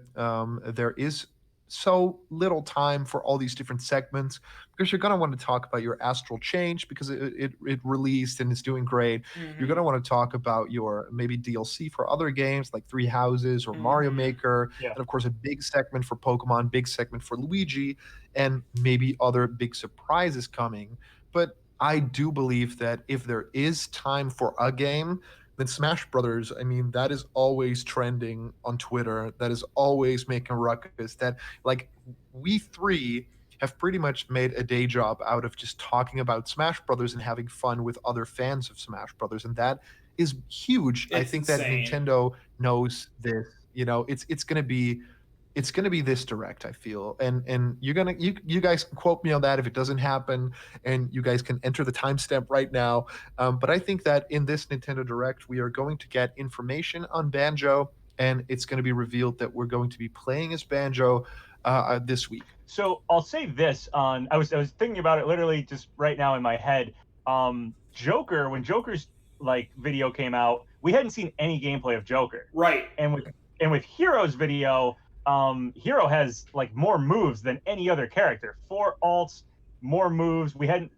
there is so little time for all these different segments because you're going to want to talk about your astral change because it released and is doing great. You're going hmm to want to talk about your maybe DLC for other games like Three Houses or Mario hmm Maker, Yeah. and of course a big segment for Pokemon, big segment for Luigi, and maybe other big surprises coming. But I do believe that if there is time for a game, then Smash Brothers, I mean, that is always trending on Twitter. That is always making ruckus. That like we three have pretty much made a day job out of just talking about Smash Brothers and having fun with other fans of Smash Brothers, and that is huge. I It's think that insane. Nintendo knows this. You know, it's gonna be this direct, I feel. And you guys can quote me on that if it doesn't happen, and you guys can enter the timestamp right now. But I think that in this Nintendo Direct we are going to get information on Banjo, and it's going to be revealed that we're going to be playing as Banjo this week. So I'll say this on I was thinking about it literally just right now in my head. Joker, when Joker's like video came out, we hadn't seen any gameplay of Joker. Right. And with Hero's video, Hero has like more moves than any other character. Four alts, more moves. We hadn't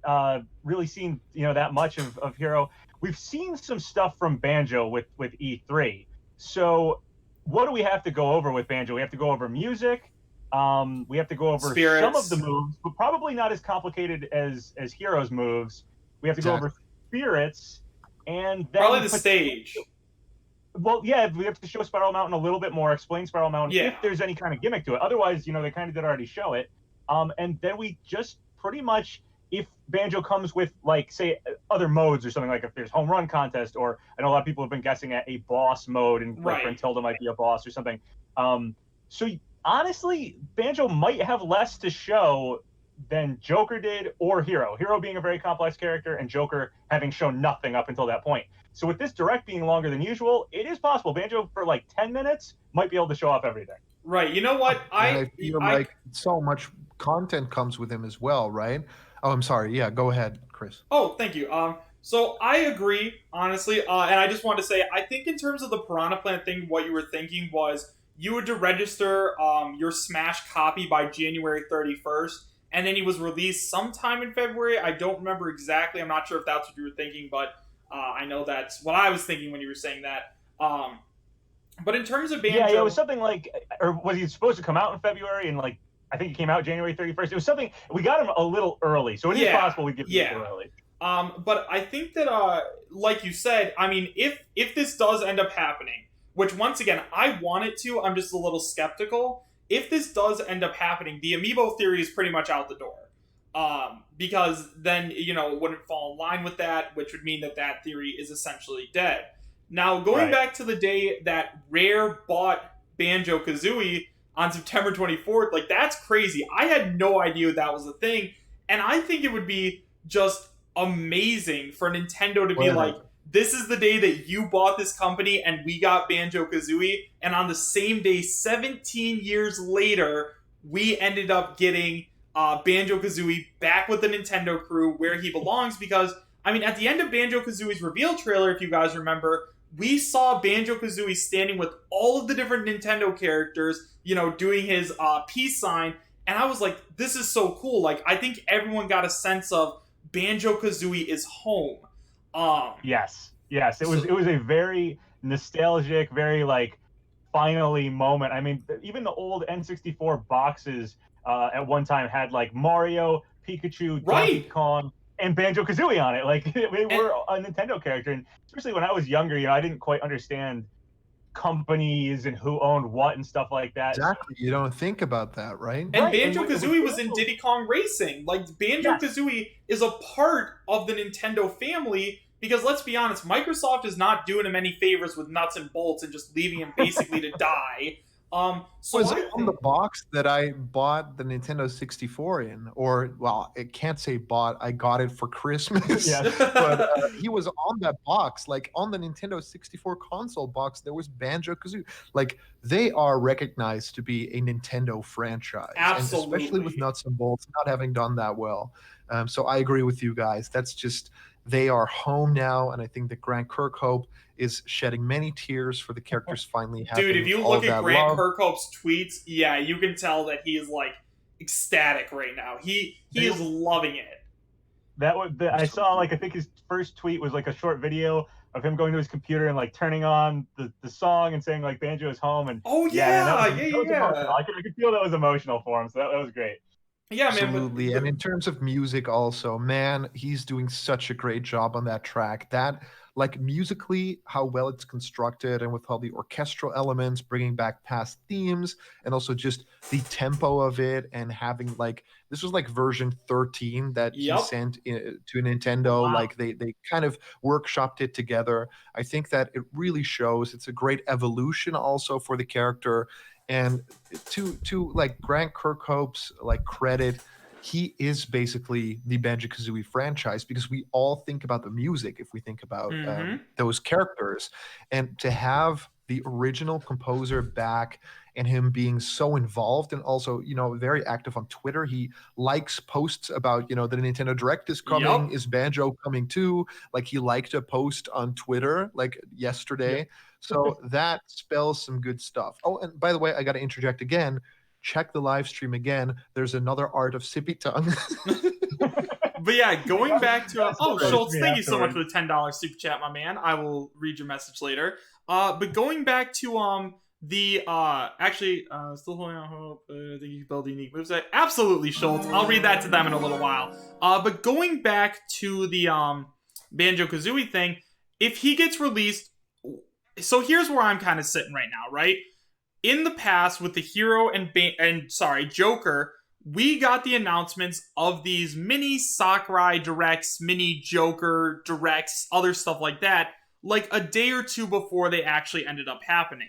really seen that much of Hero. We've seen some stuff from Banjo with E3. So what do we have to go over with Banjo? We have to go over music. We have to go over some of the Spirits. moves, but probably not as complicated as Hero's moves. We have to go over Exactly. spirits, and Probably then the stage. well, yeah, we have to show Spiral Mountain a little bit more, explain Spiral Mountain Yeah. if there's any kind of gimmick to it. Otherwise, they kind of did already show it. And then we just pretty much, if Banjo comes with like say other modes or something, like if there's home run contest, or I know a lot of people have been guessing at a boss mode, and like Right. Brentilda might be a boss or something. So honestly, Banjo might have less to show than Joker did or Hero. Hero being a very complex character, and Joker having shown nothing up until that point. So with this direct being longer than usual, it is possible Banjo for like 10 minutes might be able to show off everything. Right. You know what? And I feel I like so much content comes with him as well, right? Oh, I'm sorry. Yeah, go ahead, Chris. Oh, thank you. So I agree, honestly, and I just want to say, I think in terms of the Piranha Plant thing, what you were thinking was you had to register your Smash copy by January 31st, and then he was released sometime in February. I don't remember exactly. I'm not sure if that's what you were thinking, but I know that's what I was thinking when you were saying that. But in terms of Banjo, Yeah, it was something like, or was he supposed to come out in February, and like I think it came out January 31st. It was something we got him a little early, so it is Yeah, possible we get him a little yeah. early. But I think that, like you said, I mean, if this does end up happening, which once again I want it to, I'm just a little skeptical. If this does end up happening, the amiibo theory is pretty much out the door, because then it wouldn't fall in line with that, which would mean that that theory is essentially dead. Now, going Right. back to the day that Rare bought Banjo Kazooie on September 24th, like that's crazy. I had no idea that was a thing, and I think it would be just amazing for Nintendo to be Well, like, this is the day that you bought this company and we got Banjo-Kazooie. And on the same day, 17 years later, we ended up getting Banjo-Kazooie back with the Nintendo crew where he belongs. Because, I mean, at the end of Banjo-Kazooie's reveal trailer, if you guys remember, we saw Banjo-Kazooie standing with all of the different Nintendo characters, you know, doing his peace sign. And I was like, this is so cool. Like, I think everyone got a sense of Banjo-Kazooie is home. Yes. It was a very nostalgic, very like finally moment. I mean, even the old N64 boxes at one time had like Mario, Pikachu, Donkey Kong, and Banjo-Kazooie on it. Like they were a Nintendo character. And especially when I was younger, you know, I didn't quite understand companies and who owned what and stuff like that. Exactly. You don't think about that, right? And Banjo-Kazooie was in Diddy Kong Racing. Like, Banjo-Kazooie is a part of the Nintendo family, because let's be honest, Microsoft is not doing him any favors with nuts and bolts and just leaving him basically to die. So was it on the box that I bought the Nintendo 64 in? Or, well, I can't say bought, I got it for Christmas. Yeah. But he was on that box, like on the Nintendo 64 console box, there was Banjo-Kazooie. Like, they are recognized to be a Nintendo franchise. Absolutely. And especially with nuts and bolts not having done that well. So I agree with you guys. That's just, they are home now, and I think that Grant Kirkhope is shedding many tears for the characters finally having Dude, if you look at Grant Kirkhope's tweets, yeah, you can tell that he is like ecstatic right now. He is loving it. I saw, like, I think his first tweet was like a short video of him going to his computer and like turning on the song and saying like Banjo is home. And yeah. I could feel that was emotional for him. So that was great. Yeah, man. Absolutely. And in terms of music also, man, he's doing such a great job on that track. That, like, musically, how well it's constructed and with all the orchestral elements, bringing back past themes, and also just the tempo of it, and having, like, this was like version 13 that he sent to Nintendo. Wow. Like, they kind of workshopped it together. I think that it really shows. It's a great evolution also for the character. And to like Grant Kirkhope's like credit, he is basically the Banjo-Kazooie franchise, because we all think about the music if we think about those characters. And to have the original composer back and him being so involved and also, you know, very active on Twitter. He likes posts about, you know, the Nintendo Direct is coming. Is Banjo coming too? Like, he liked a post on Twitter like yesterday. So that spells some good stuff. Oh, and by the way, I got to interject again. Check the live stream again. There's another art of Sippy Tongue. But yeah, going back to Schultz, thank you so much for the $10 super chat, my man. I will read your message later. But going back to still holding on hope. I think you can build a unique moveset. Absolutely, Schultz. I'll read that to them in a little while. But going back to the Banjo-Kazooie thing, if he gets released, so here's where I'm kind of sitting right now, right? In the past, with the Hero and Joker, we got the announcements of these mini Sakurai Directs, mini Joker Directs, other stuff like that, like a day or two before they actually ended up happening.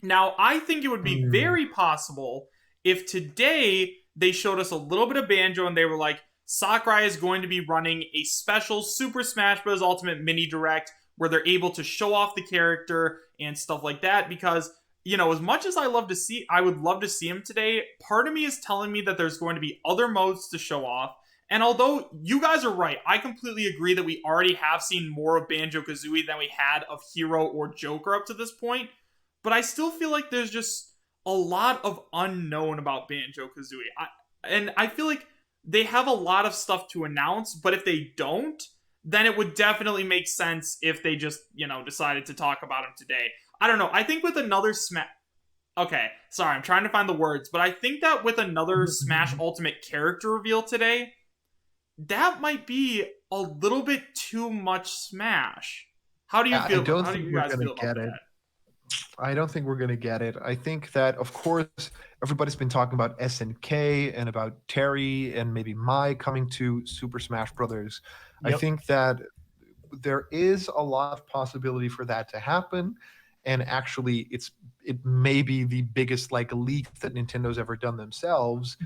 Now, I think it would be very possible if today they showed us a little bit of Banjo and they were like, Sakurai is going to be running a special Super Smash Bros. Ultimate mini Direct where they're able to show off the character and stuff like that, because, you know, as much as I would love to see him today, part of me is telling me that there's going to be other modes to show off. And although you guys are right, I completely agree that we already have seen more of Banjo-Kazooie than we had of Hero or Joker up to this point, but I still feel like there's just a lot of unknown about Banjo-Kazooie. And I feel like they have a lot of stuff to announce, but if they don't, then it would definitely make sense if they just, you know, decided to talk about him today. I don't know. I think with another Smash... Okay, sorry, I'm trying to find the words, but I think that with another Smash Ultimate character reveal today, that might be a little bit too much Smash. How do you feel? How do you guys feel about that? I don't think we're going to get it. I think that, of course, everybody's been talking about SNK and about Terry and maybe Mai coming to Super Smash Brothers. I think that there is a lot of possibility for that to happen. And actually, it may be the biggest like leak that Nintendo's ever done themselves.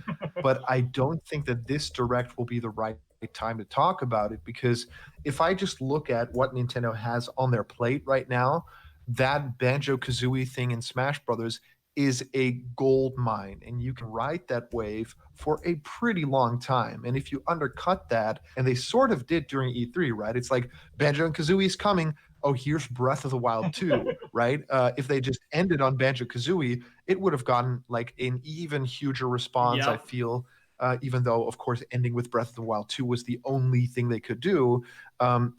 But I don't think that this Direct will be the right time to talk about it, because if I just look at what Nintendo has on their plate right now, that Banjo Kazooie thing in Smash Brothers is a gold mine, and you can ride that wave for a pretty long time. And if you undercut that, and they sort of did during E3, right? It's like Banjo and Kazooie is coming. Oh, here's Breath of the Wild 2, right? If they just ended on Banjo Kazooie, it would have gotten like an even huger response, I Yep. feel, even though, of course, ending with Breath of the Wild 2 was the only thing they could do.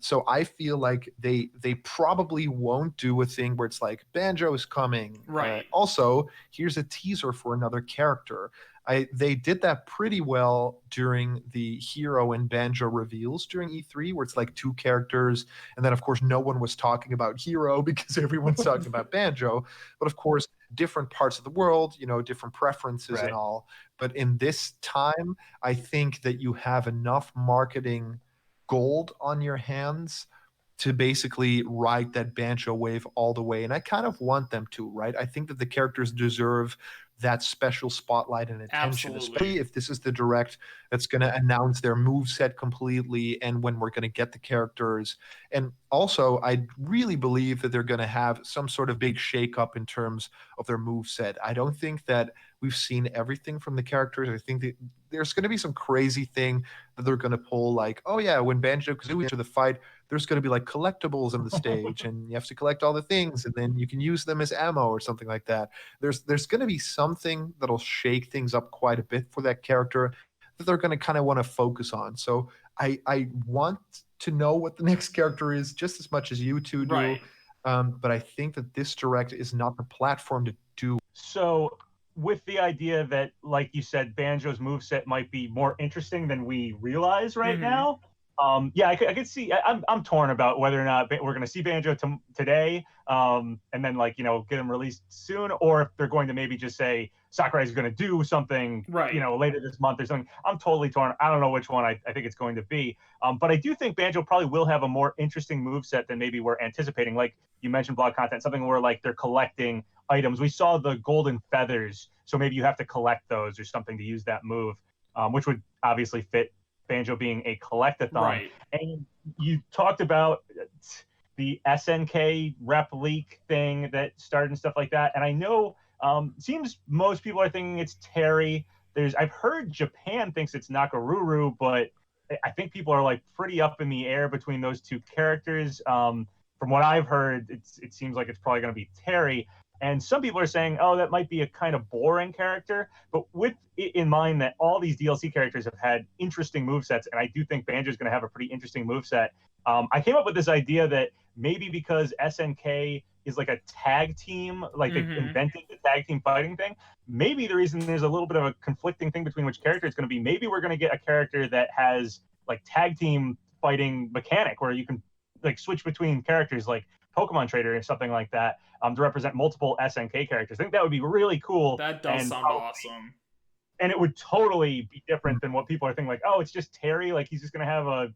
So I feel like they probably won't do a thing where it's like Banjo is coming. Right. Also, here's a teaser for another character. They did that pretty well during the Hero and Banjo reveals during E3, where it's like two characters, and then of course no one was talking about Hero because everyone's talking about Banjo. But of course, different parts of the world, different preferences and Right. all. But in this time, I think that you have enough marketing gold on your hands to basically ride that Banjo wave all the way. And I kind of want them to, right? I think that the characters deserve that special spotlight and attention, Absolutely. especially if this is the direct that's going to announce their move set completely and when we're going to get the characters. And also, I really believe that they're going to have some sort of big shakeup in terms of their move set. I don't think that we've seen everything from the characters. I think that there's going to be some crazy thing that they're going to pull, like, oh yeah, when Banjo Kazooie enter the fight, there's going to be like collectibles on the stage, and you have to collect all the things, and then you can use them as ammo or something like that. There's going to be something that'll shake things up quite a bit for that character that they're going to kind of want to focus on. So I want to know what the next character is just as much as you two do. Right. But I think that this direct is not the platform to do. So, with the idea that, like you said, Banjo's moveset might be more interesting than we realize right Mhm. now. Yeah, I could see. I'm torn about whether or not we're going to see Banjo today, and then get him released soon, or if they're going to maybe just say Sakurai is going to do something, Right. later this month or something. I'm totally torn. I don't know which one I think it's going to be. But I do think Banjo probably will have a more interesting moveset than maybe we're anticipating. Like you mentioned, blog content, something where like they're collecting items. We saw the golden feathers, so maybe you have to collect those or something to use that move, which would obviously fit Banjo being a collectathon. Right. And you talked about the SNK rep leak thing that started and stuff like that. And I know seems most people are thinking it's Terry. I've heard Japan thinks it's Nakaruru, but I think people are like pretty up in the air between those two characters. From what I've heard, it seems like it's probably going to be Terry. And some people are saying, oh, that might be a kind of boring character. But with it in mind that all these DLC characters have had interesting movesets, and I do think Banjo's going to have a pretty interesting moveset, I came up with this idea that maybe because SNK is like a tag team, like they invented the tag team fighting thing, maybe the reason there's a little bit of a conflicting thing between which character it's going to be, maybe we're going to get a character that has like tag team fighting mechanic where you can like switch between characters, like Pokemon Trader or something like that, to represent multiple SNK characters. I think that would be really cool. That does sound awesome. And it would totally be different than what people are thinking, like, oh, it's just Terry, like he's just going to have a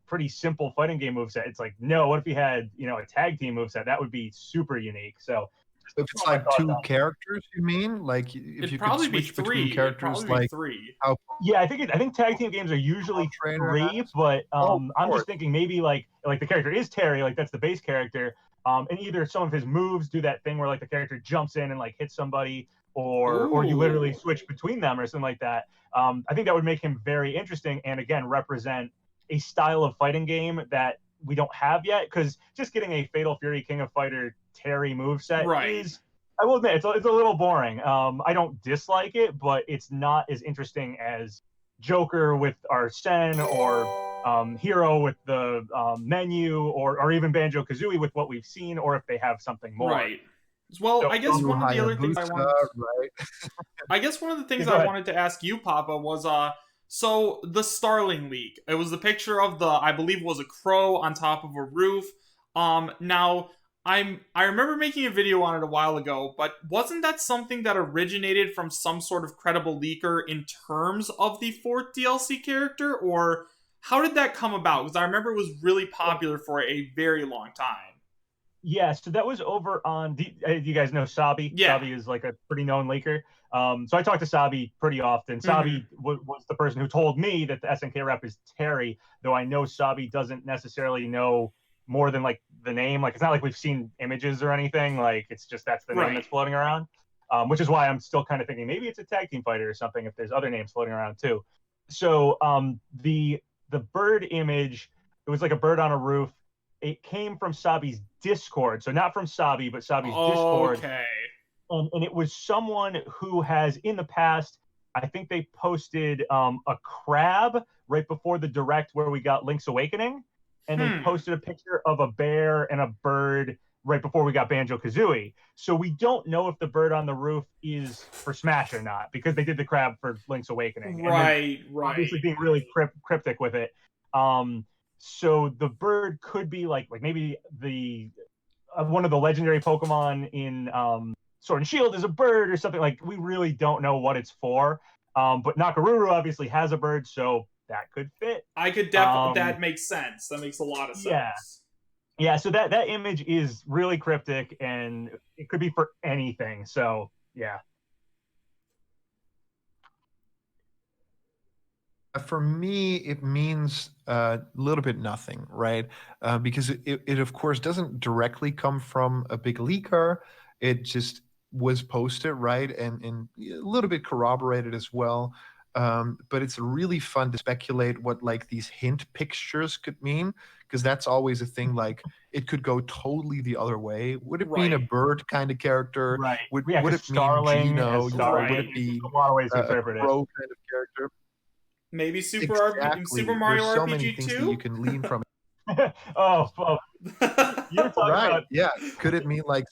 pretty simple fighting game moveset. It's like, no, what if he had, a tag team moveset? That would be super unique. So if it's like two characters, you mean? Like if you could switch between characters, like three. How? Yeah, I think tag team games are usually three, but I'm just thinking maybe like the character is Terry, like that's the base character, and either some of his moves do that thing where like the character jumps in and like hits somebody, or you literally switch between them or something like that. I think that would make him very interesting, and again represent a style of fighting game that we don't have yet, because just getting a Fatal Fury King of Fighter Terry moveset is, I will admit, it's a little boring. I don't dislike it, but it's not as interesting as Joker with Arsene, or Hero with the menu, or even Banjo-Kazooie with what we've seen, or if they have something more. Right. Well, I guess one of the other things I wanted I guess one of the things I wanted to ask you, Papa, was so the Starling leak. It was the picture of I believe it was a crow on top of a roof. Now I remember making a video on it a while ago, but wasn't that something that originated from some sort of credible leaker in terms of the fourth DLC character, or how did that come about? Because I remember it was really popular for a very long time. Yeah, so that was over on. Do you guys know Sabi? Yeah. Sabi is like a pretty known leaker. So I talk to Sabi pretty often. Sabi was the person who told me that the SNK rep is Terry, though I know Sabi doesn't necessarily know more than like the name. Like it's not like we've seen images or anything. Like it's just that's the name Right. that's floating around. Which is why I'm still kind of thinking maybe it's a tag team fighter or something if there's other names floating around too. So the bird image, it was like a bird on a roof. It came from Sabi's Discord, so not from Sabi, but Sabi's Discord, Okay. and it was someone who has in the past. I think they posted a crab right before the direct where we got Link's Awakening, and they posted a picture of a bear and a bird right before we got Banjo Kazooie. So we don't know if the bird on the roof is for Smash or not because they did the crab for Link's Awakening. Right. Obviously being really cryptic with it. So the bird could be like maybe the one of the legendary Pokemon in Sword and Shield is a bird or something. Like we really don't know what it's for. But Nakaruru obviously has a bird, so that could fit. I could definitely. That makes sense. That makes a lot of sense. Yeah. So that image is really cryptic, and it could be for anything. So yeah. For me, it means a little bit nothing, right? Because it, of course, doesn't directly come from a big leaker. It just was posted, right? And a little bit corroborated as well. But it's really fun to speculate what like these hint pictures could mean, because that's always a thing. Like it could go totally the other way. Would it mean a bird kind of character? Right. Would Yeah, it mean Starling Gino? Right. Would it be a lot of ways to a interpret it. crow kind of character? Maybe Super Mario There's so many RPG things that 2? you can lean from. Oh, you're talking Right? about Yeah. Could it mean like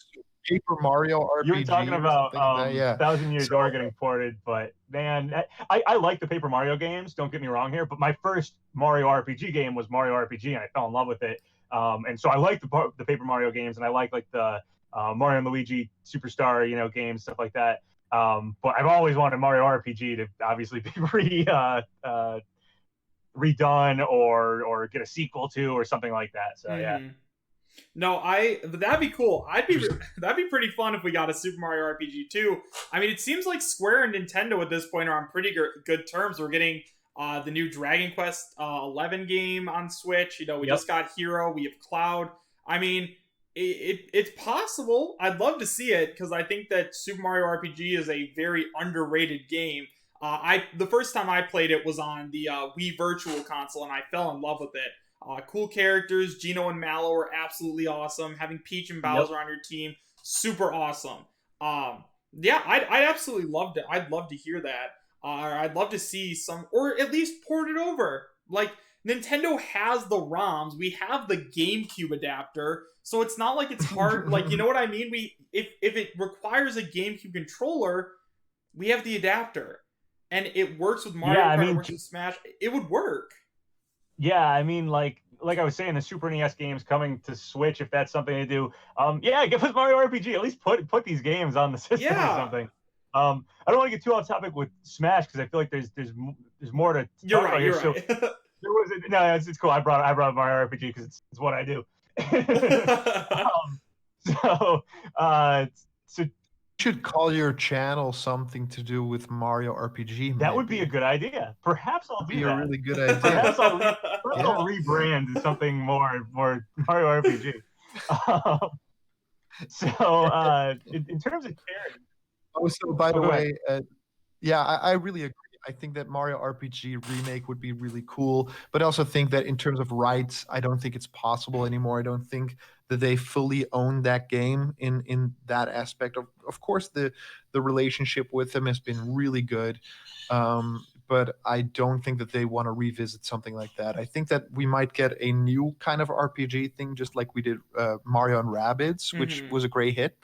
Paper Mario RPG? you were talking about yeah. Thousand Year Door getting ported, but man, I like the Paper Mario games. Don't get me wrong here, but my first Mario RPG game was Mario RPG, and I fell in love with it. And so I like the Paper Mario games, and I like the Mario and Luigi Superstar, games, stuff like that. But I've always wanted Mario RPG to obviously be redone or get a sequel to or something like that. So yeah. No, that'd be cool. That'd be pretty fun if we got a Super Mario RPG 2. I mean, it seems like Square and Nintendo at this point are on pretty good terms. We're getting the new Dragon Quest 11 game on Switch. We just got Hero. We have Cloud. I mean, it's possible. I'd love to see it because I think that Super Mario RPG is a very underrated game. The first time I played it was on the Wii Virtual Console, and I fell in love with it. Cool characters. Gino and Mallow are absolutely awesome. Having Peach and Bowser on your team, super awesome. Yeah, I'd absolutely love to. I'd love to hear that. I'd love to see some, or at least port it over. Like Nintendo has the ROMs, we have the GameCube adapter, so it's not like it's hard. Like, you know what I mean? If it requires a GameCube controller, we have the adapter, and it works with Mario Kart, it works with Smash. It would work. Yeah, I mean, like I was saying, the Super NES games coming to Switch, if that's something to do. Yeah, give us Mario RPG. At least put these games on the system or something. I don't want to get too off topic with Smash because I feel like there's more to. You're right. You're right. No, it's cool. I brought Mario RPG because it's what I do. So should call your channel something to do with Mario RPG. That would be a good idea. Perhaps I'll do that. A really good idea. Perhaps I'll rebrand to something more Mario RPG. In terms of character. Oh, so by the way, yeah, I really agree. I think that Mario RPG remake would be really cool, but I also think that in terms of rights, I don't think it's possible anymore. I don't think that they fully own that game in that aspect. Of course, the relationship with them has been really good, but I don't think that they want to revisit something like that. I think that we might get a new kind of RPG thing, just like we did Mario and Rabbids, which was a great hit.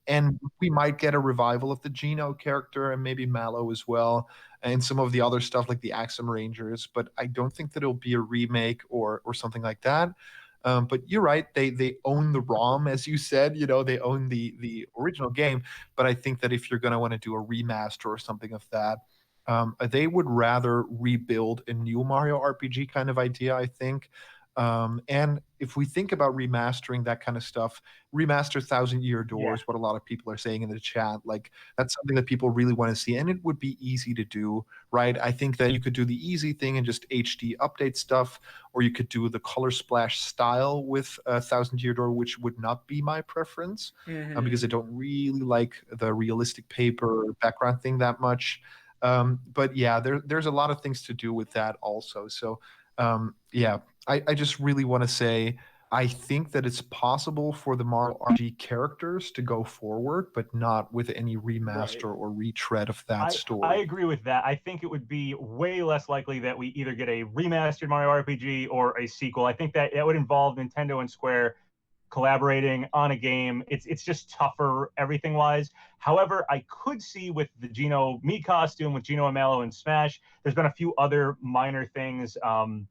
And we might get a revival of the Geno character and maybe Mallow as well, and some of the other stuff like the Axum Rangers. But I don't think that it'll be a remake or something like that. But you're right; they own the ROM, as you said. They own the original game. But I think that if you're going to want to do a remaster or something of that, they would rather rebuild a new Mario RPG kind of idea. I think. And if we think about remastering that kind of stuff, remaster Thousand Year Door is what a lot of people are saying in the chat. Like that's something that people really want to see, and it would be easy to do, right? I think that you could do the easy thing and just HD update stuff, or you could do the color splash style with Thousand Year Door, which would not be my preference because I don't really like the realistic paper background thing that much. But yeah, there's a lot of things to do with that also. So yeah, I just really want to say I think that it's possible for the Mario RPG characters to go forward, but not with any remaster or retread of that I story. agree with that. I think it would be way less likely that we either get a remastered Mario RPG or a sequel. I think that would involve Nintendo and Square collaborating on a game. It's just tougher everything wise. However, I could see with the Geno Mii costume with Geno and Mallow in Smash, there's been a few other minor things.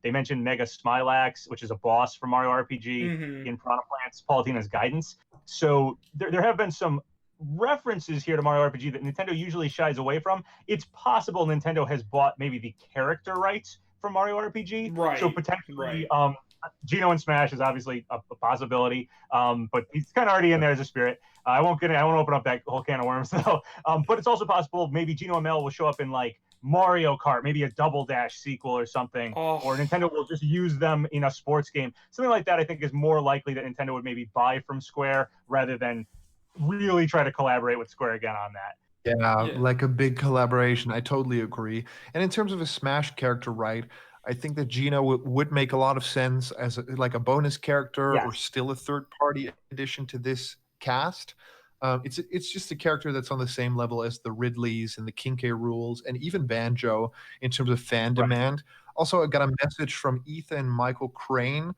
They mentioned Mega Smilax, which is a boss for Mario RPG in Piranha Plant's Palutena's Guidance. So there have been some references here to Mario RPG that Nintendo usually shies away from. It's possible Nintendo has bought maybe the character rights from Mario RPG. Right. So potentially Geno and Smash is obviously a possibility, but he's kind of already in there as a spirit. I won't open up that whole can of worms though. But it's also possible maybe Geno and Mel will show up in like Mario Kart, maybe a Double Dash sequel or something, or Nintendo will just use them in a sports game. Something like that I think is more likely that Nintendo would maybe buy from Square rather than really try to collaborate with Square again on that. Yeah, like a big collaboration. I totally agree. And in terms of a Smash character, right? I think that Geno would make a lot of sense as like a bonus character or still a third-party addition to this cast. It's just a character that's on the same level as the Ridleys and the King K. Rules and even Banjo in terms of fan demand. Also, I got a message from Ethan and Michael Crane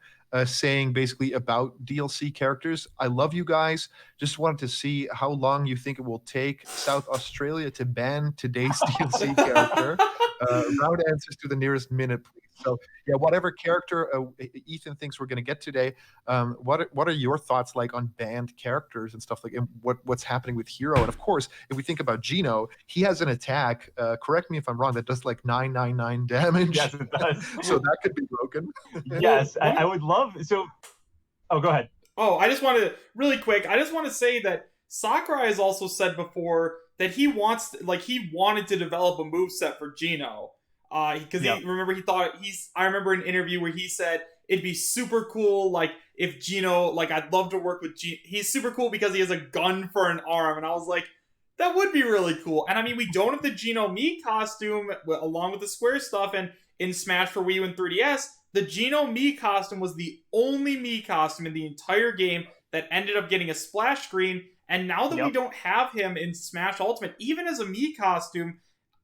saying basically about DLC characters. I love you guys. Just wanted to see how long you think it will take South Australia to ban today's DLC character. Round answers to the nearest minute, please. So yeah, whatever character Ethan thinks we're going to get today, what are your thoughts like on banned characters and stuff like, and what's happening with Hero? And of course, if we think about Geno, he has an attack. Correct me if I'm wrong. That does like 999 damage. Yes, it does. So that could be broken. Yes, I would love. So, oh, go ahead. Oh, I just wanted really quick. I just want to say that Sakurai has also said before that he wanted to develop a moveset for Geno. Because I remember an interview where he said it'd be super cool, like, if Geno, like, I'd love to work with Geno. He's super cool because he has a gun for an arm, and I was like, that would be really cool. And I mean, we don't have the Geno Mii costume along with the Square stuff, and in Smash for Wii U and 3DS, the Geno Mii costume was the only Mii costume in the entire game that ended up getting a splash screen, and now that we don't have him in Smash Ultimate, even as a Mii costume,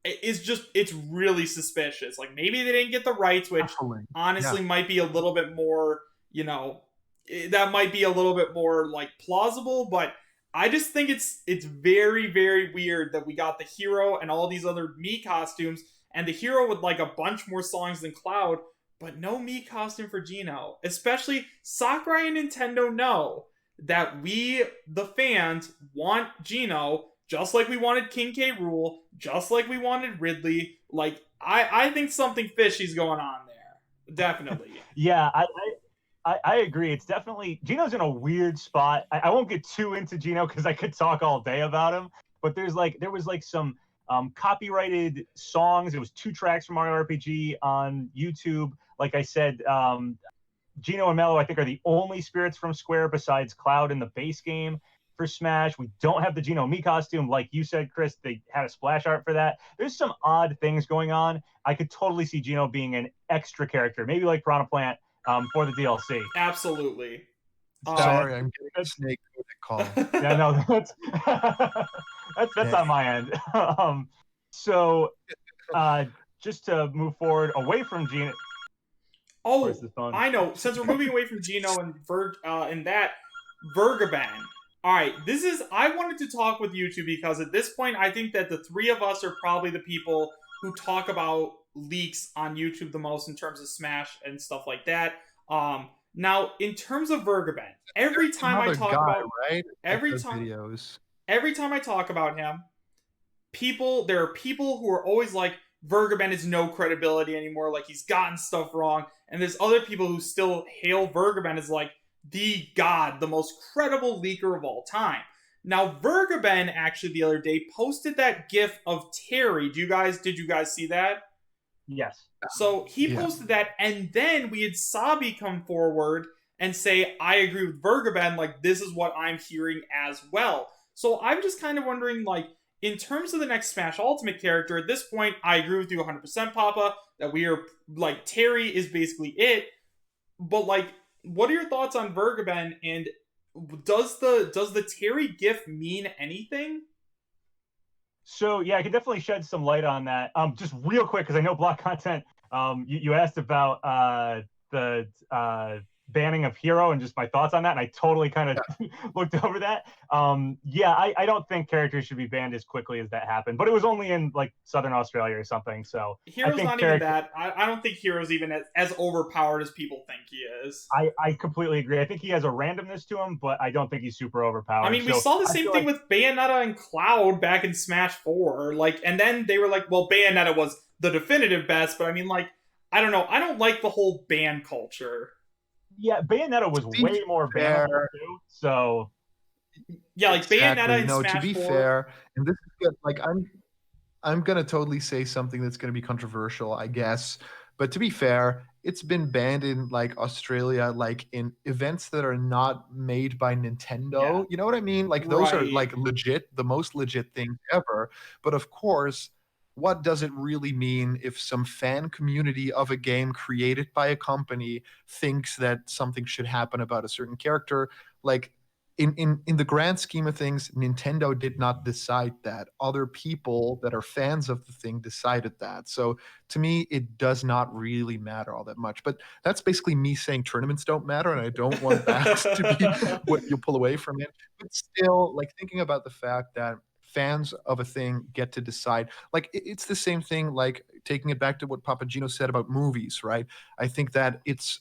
it's really suspicious. Like, maybe they didn't get the rights, which honestly might be a little bit more, that might be a little bit more like plausible, but I just think it's very, very weird that we got the Hero and all these other Mii costumes, and the Hero with like a bunch more songs than Cloud, but no Mii costume for Geno. Especially Sakurai and Nintendo know that we, the fans, want Geno, just like we wanted King K. Rool, just like we wanted Ridley. Like, I think something fishy's going on there. Definitely. Yeah, I agree. It's definitely, Geno's in a weird spot. I won't get too into Geno because I could talk all day about him, but there was some copyrighted songs. It was 2 tracks from Mario RPG on YouTube. Like I said, Geno and Mello, I think, are the only spirits from Square besides Cloud in the base game for Smash. We don't have the Geno Mii costume. Like you said, Chris, they had a splash art for that. There's some odd things going on. I could totally see Geno being an extra character, maybe like Piranha Plant for the DLC. Absolutely. Sorry, I'm getting a snake call. Yeah, no, that's on my end. So just to move forward away from Geno. Oh, I know. Since we're moving away from Geno and Vergaban. All right, I wanted to talk with you two because at this point, I think that the 3 of us are probably the people who talk about leaks on YouTube the most in terms of Smash and stuff like that. Now, in terms of Vergaban, every time I talk about him, there are people who are always like, Vergaben has no credibility anymore, like he's gotten stuff wrong, and there's other people who still hail Vergaben as like the god, the most credible leaker of all time. Now, Vergaben actually the other day posted that GIF of Terry. Did you guys see that? Yes. So he Yeah. posted that, and then we had Sabi come forward and say, I agree with Vergaben, like, this is what I'm hearing as well. So I'm just kind of wondering, like, in terms of the next Smash Ultimate character, at this point, I agree with you 100%, Papa, that we are, like, Terry is basically it. But, like, what are your thoughts on Vergaben, and does the Terry GIF mean anything? So yeah, I can definitely shed some light on that. Just real quick, because I know block content. You asked about the banning of Hero and just my thoughts on that, and I totally kind of looked over that. Yeah, I don't think characters should be banned as quickly as that happened, but it was only in like Southern Australia or something. So Hero's I think not even that. I don't think Hero's even as overpowered as people think he is. I completely agree. I think he has a randomness to him, but I don't think he's super overpowered. I mean, we saw the same thing with Bayonetta and Cloud back in Smash 4. Like, and then they were like, well, Bayonetta was the definitive best, but I mean, like, I don't know. I don't like the whole ban culture. Yeah, Bayonetta was way more bannable too. So yeah, like Bayonetta and Smash 4. To be fair, and this is good. Like I'm gonna totally say something that's gonna be controversial, I guess. But to be fair, it's been banned in like Australia, like in events that are not made by Nintendo. Yeah. You know what I mean? Like those are like legit, the most legit thing ever. But of course, what does it really mean if some fan community of a game created by a company thinks that something should happen about a certain character? Like in the grand scheme of things, Nintendo did not decide that. Other people that are fans of the thing decided that. So to me, it does not really matter all that much. But that's basically me saying tournaments don't matter, and I don't want that to be what you pull away from it. But still, like thinking about the fact that fans of a thing get to decide. Like it's the same thing. Like taking it back to what PapaGenos said about movies, right? I think that it's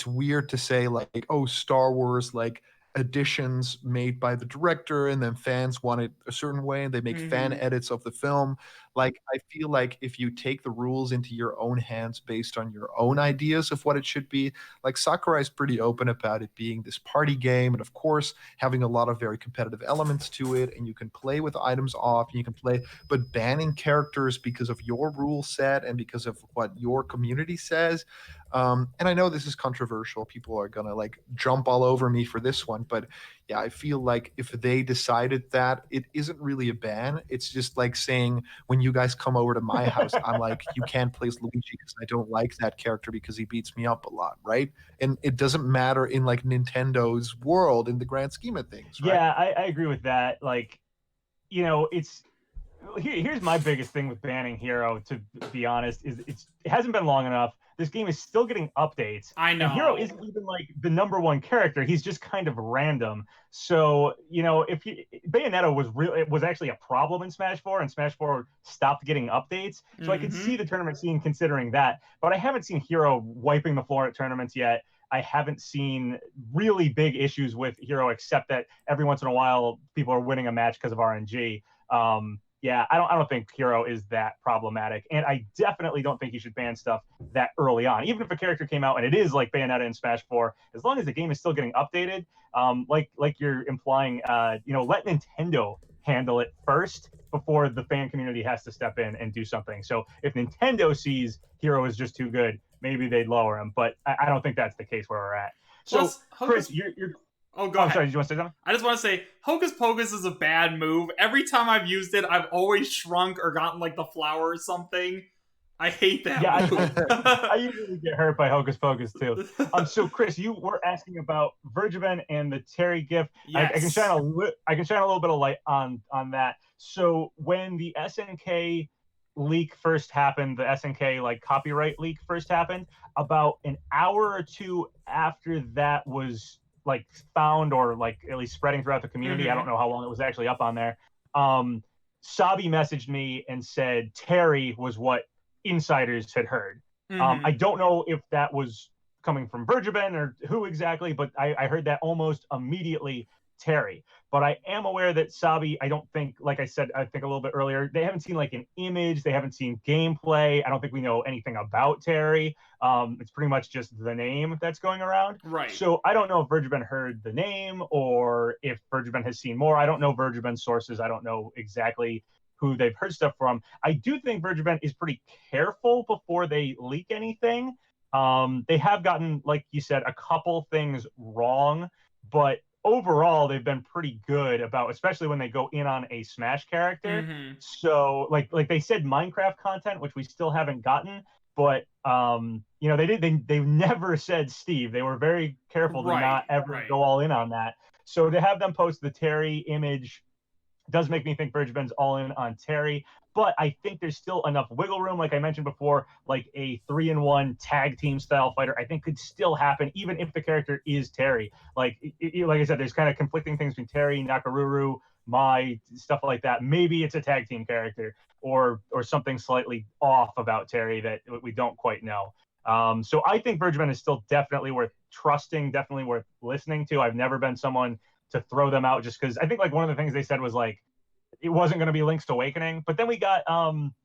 weird to say like, oh, Star Wars, like additions made by the director, and then fans want it a certain way, and they make fan edits of the film. Like I feel like if you take the rules into your own hands based on your own ideas of what it should be, like Sakurai is pretty open about it being this party game, and of course having a lot of very competitive elements to it, and you can play with items off, and you can play, but banning characters because of your rule set and because of what your community says. And I know this is controversial. People are gonna like jump all over me for this one, but yeah, I feel like if they decided that, it isn't really a ban. It's just like saying when you guys come over to my house, I'm like, you can't play as Luigi because I don't like that character because he beats me up a lot, right? And it doesn't matter in like Nintendo's world in the grand scheme of things, right? Yeah, I agree with that. Like, you know, here's my biggest thing with banning Hero, to be honest, is it hasn't been long enough. This game is still getting updates. I know. And Hero isn't even like the number one character. He's just kind of random. So, you know, if Bayonetta was actually a problem in Smash 4, and Smash 4 stopped getting updates. So I could see the tournament scene considering that. But I haven't seen Hero wiping the floor at tournaments yet. I haven't seen really big issues with Hero, except that every once in a while people are winning a match because of RNG. Yeah, I don't think Hero is that problematic, and I definitely don't think you should ban stuff that early on. Even if a character came out and it is like Bayonetta in Smash 4, as long as the game is still getting updated, like you're implying, you know, let Nintendo handle it first before the fan community has to step in and do something. So if Nintendo sees Hero is just too good, maybe they'd lower him, but I don't think that's the case where we're at. Plus, so, Chris, you're Oh, go ahead. Sorry, did you want to say something? I just want to say, Hocus Pocus is a bad move. Every time I've used it, I've always shrunk or gotten, like, the flower or something. I hate that move. I usually get hurt by Hocus Pocus, too. So, Chris, you were asking about Vergaben and the Terry gift. Yes. I can shine a little bit of light on that. So, when the SNK leak first happened, the SNK, like, copyright leak first happened, about an hour or two after that was like found, or like at least spreading throughout the community. I don't know how long it was actually up on there. Sabi messaged me and said Terry was what insiders had heard. I don't know if that was coming from Vergaben or who exactly, but I heard that almost immediately Terry. But I am aware that Sabi, I don't think, like I said, I think a little bit earlier, they haven't seen like an image, they haven't seen gameplay. I don't think we know anything about Terry. It's pretty much just the name that's going around. Right. So I don't know if Vergeben heard the name or if Vergeben has seen more. I don't know Vergeben's sources. I don't know exactly who they've heard stuff from. I do think Vergeben is pretty careful before they leak anything. They have gotten, like you said, a couple things wrong, but overall they've been pretty good about, especially when they go in on a Smash character. Mm-hmm. So like they said Minecraft content, which we still haven't gotten, but you know, they've never said Steve. They were very careful to not ever go all in on that. So to have them post the Terry image does make me think Vergeben's all in on Terry. But I think there's still enough wiggle room, like I mentioned before, like a 3-in-1 tag team style fighter, I think could still happen, even if the character is Terry. Like I said, there's kind of conflicting things between Terry, Nakaruru, Mai, stuff like that. Maybe it's a tag team character or something slightly off about Terry that we don't quite know. So I think Vergeben is still definitely worth trusting, definitely worth listening to. I've never been someone to throw them out just because I think like one of the things they said was like it wasn't going to be Link's Awakening, but then we got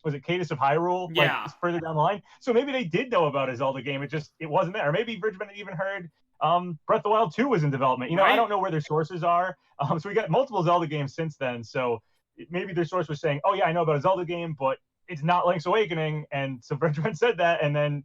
was it Cadus of Hyrule like further down the line, so maybe they did know about a Zelda game, it wasn't there. Or maybe Vergeben had even heard Breath of the Wild 2 was in development, you know. I don't know where their sources are. So we got multiple Zelda games since then, so maybe their source was saying, oh yeah, I know about a Zelda game, but it's not Link's Awakening, and so Vergeben said that, and then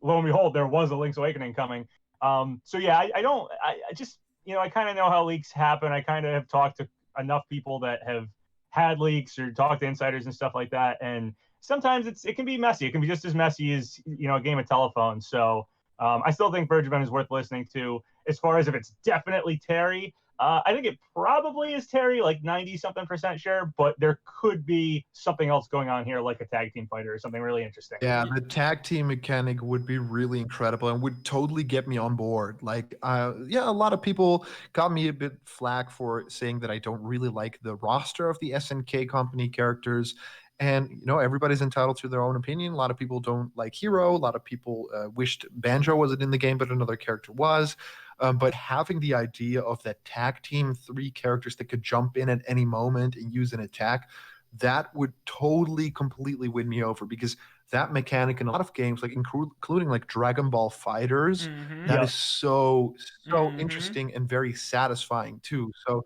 lo and behold, there was a Link's Awakening coming. So yeah, I just, you know, I kind of know how leaks happen. I kind of have talked to enough people that have had leaks or talked to insiders and stuff like that, and sometimes it can be messy. It can be just as messy as, you know, a game of telephone. So I still think Vergeben is worth listening to. As far as if it's definitely Terry, I think it probably is Terry, like 90-something% sure, but there could be something else going on here, like a tag team fighter or something really interesting. Yeah, the tag team mechanic would be really incredible and would totally get me on board. Like, yeah, a lot of people got me a bit flack for saying that I don't really like the roster of the SNK company characters. And, you know, everybody's entitled to their own opinion. A lot of people don't like Hero. A lot of people wished Banjo wasn't in the game, but another character was. But having the idea of that tag team, 3 characters that could jump in at any moment and use an attack, that would totally, completely win me over, because that mechanic in a lot of games, like including like Dragon Ball Fighters, that is so interesting and very satisfying too. So,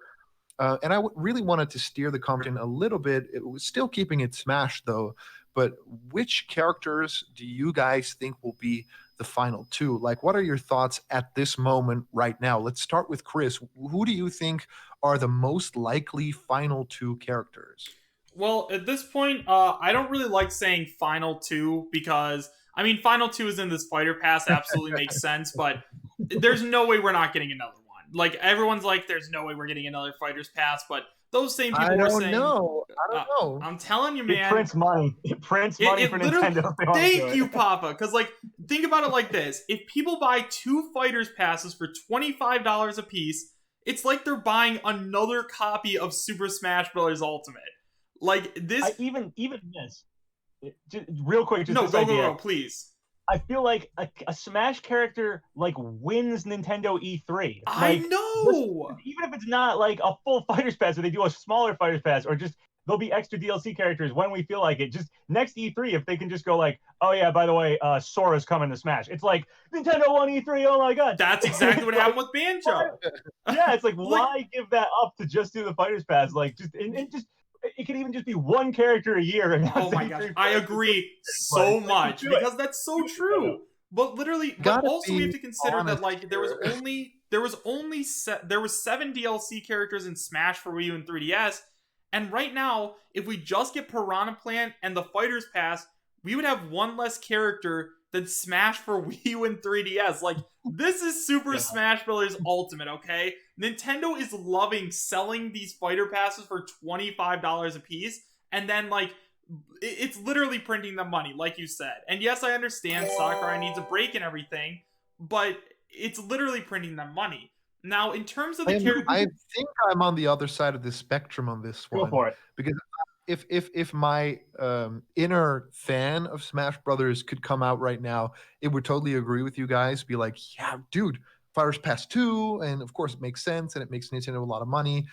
and I really wanted to steer the conversation a little bit. It was still keeping it Smash though. But which characters do you guys think will be the final 2? Like, what are your thoughts at this moment right now? Let's start with Chris. Who do you think are the most likely final 2 characters? Well, at this point, I don't really like saying final 2 because, I mean, final 2 is in this fighter pass, absolutely makes sense, but there's no way we're not getting another one. Like, everyone's like, there's no way we're getting another fighters pass, but those same people were saying... I don't know. I'm telling you, man. It prints money. It prints money for Nintendo. Thank you, Papa. Because, like, think about it like this. If people buy 2 fighters passes for $25 a piece, it's like they're buying another copy of Super Smash Bros. Ultimate. Like, this... Even this. Just, real quick, just no, this go, idea. go, please. I feel like a Smash character like wins Nintendo E3. I like, know. Even if it's not like a full Fighters Pass, or they do a smaller Fighters Pass, or just there'll be extra DLC characters when we feel like it. Just next E3, if they can just go like, oh yeah, by the way, Sora's coming to Smash. It's like Nintendo won E3. Oh my god. That's exactly what happened with Banjo. Yeah, it's like why give that up to just do the Fighters Pass? Like just and just. It could even just be one character a year. And oh my gosh, I agree so much because that's so true. But literally, but also we have to consider that like there was 7 DLC characters in Smash for Wii U and 3DS, and right now, if we just get Piranha Plant and the Fighters Pass, we would have 1 less character than Smash for Wii U and 3DS. Like, this is Super Smash Bros. Ultimate, okay? Nintendo is loving selling these fighter passes for $25 a piece, and then, like, it's literally printing them money, like you said. And yes, I understand Sakurai needs a break and everything, but it's literally printing them money. Now, in terms of the character... I think I'm on the other side of the spectrum on this one. Go for it. Because if my inner fan of Smash Brothers could come out right now, it would totally agree with you guys. Be like, yeah, dude, Fighters Pass 2, and of course it makes sense and it makes Nintendo a lot of money.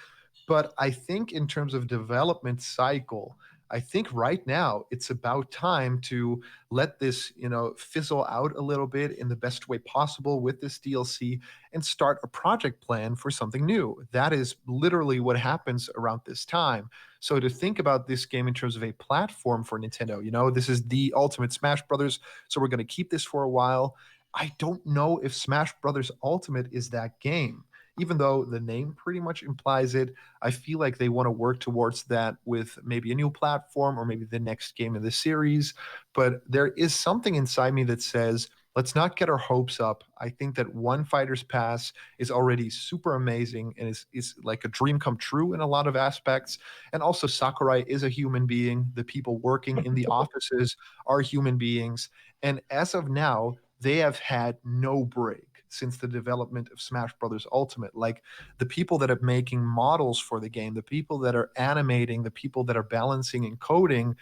But I think in terms of development cycle, I think right now it's about time to let this, fizzle out a little bit in the best way possible with this DLC and start a project plan for something new. That is literally what happens around this time. So to think about this game in terms of a platform for Nintendo, this is the ultimate Smash Brothers, so we're going to keep this for a while. I don't know if Smash Brothers Ultimate is that game. Even though the name pretty much implies it, I feel like they want to work towards that with maybe a new platform or maybe the next game in the series. But there is something inside me that says, let's not get our hopes up. I think that one Fighter's Pass is already super amazing and is like a dream come true in a lot of aspects. And also, Sakurai is a human being. The people working in the offices are human beings. And as of now, they have had no break since the development of Smash Brothers Ultimate. Like the people that are making models for the game, the people that are animating, the people that are balancing and coding,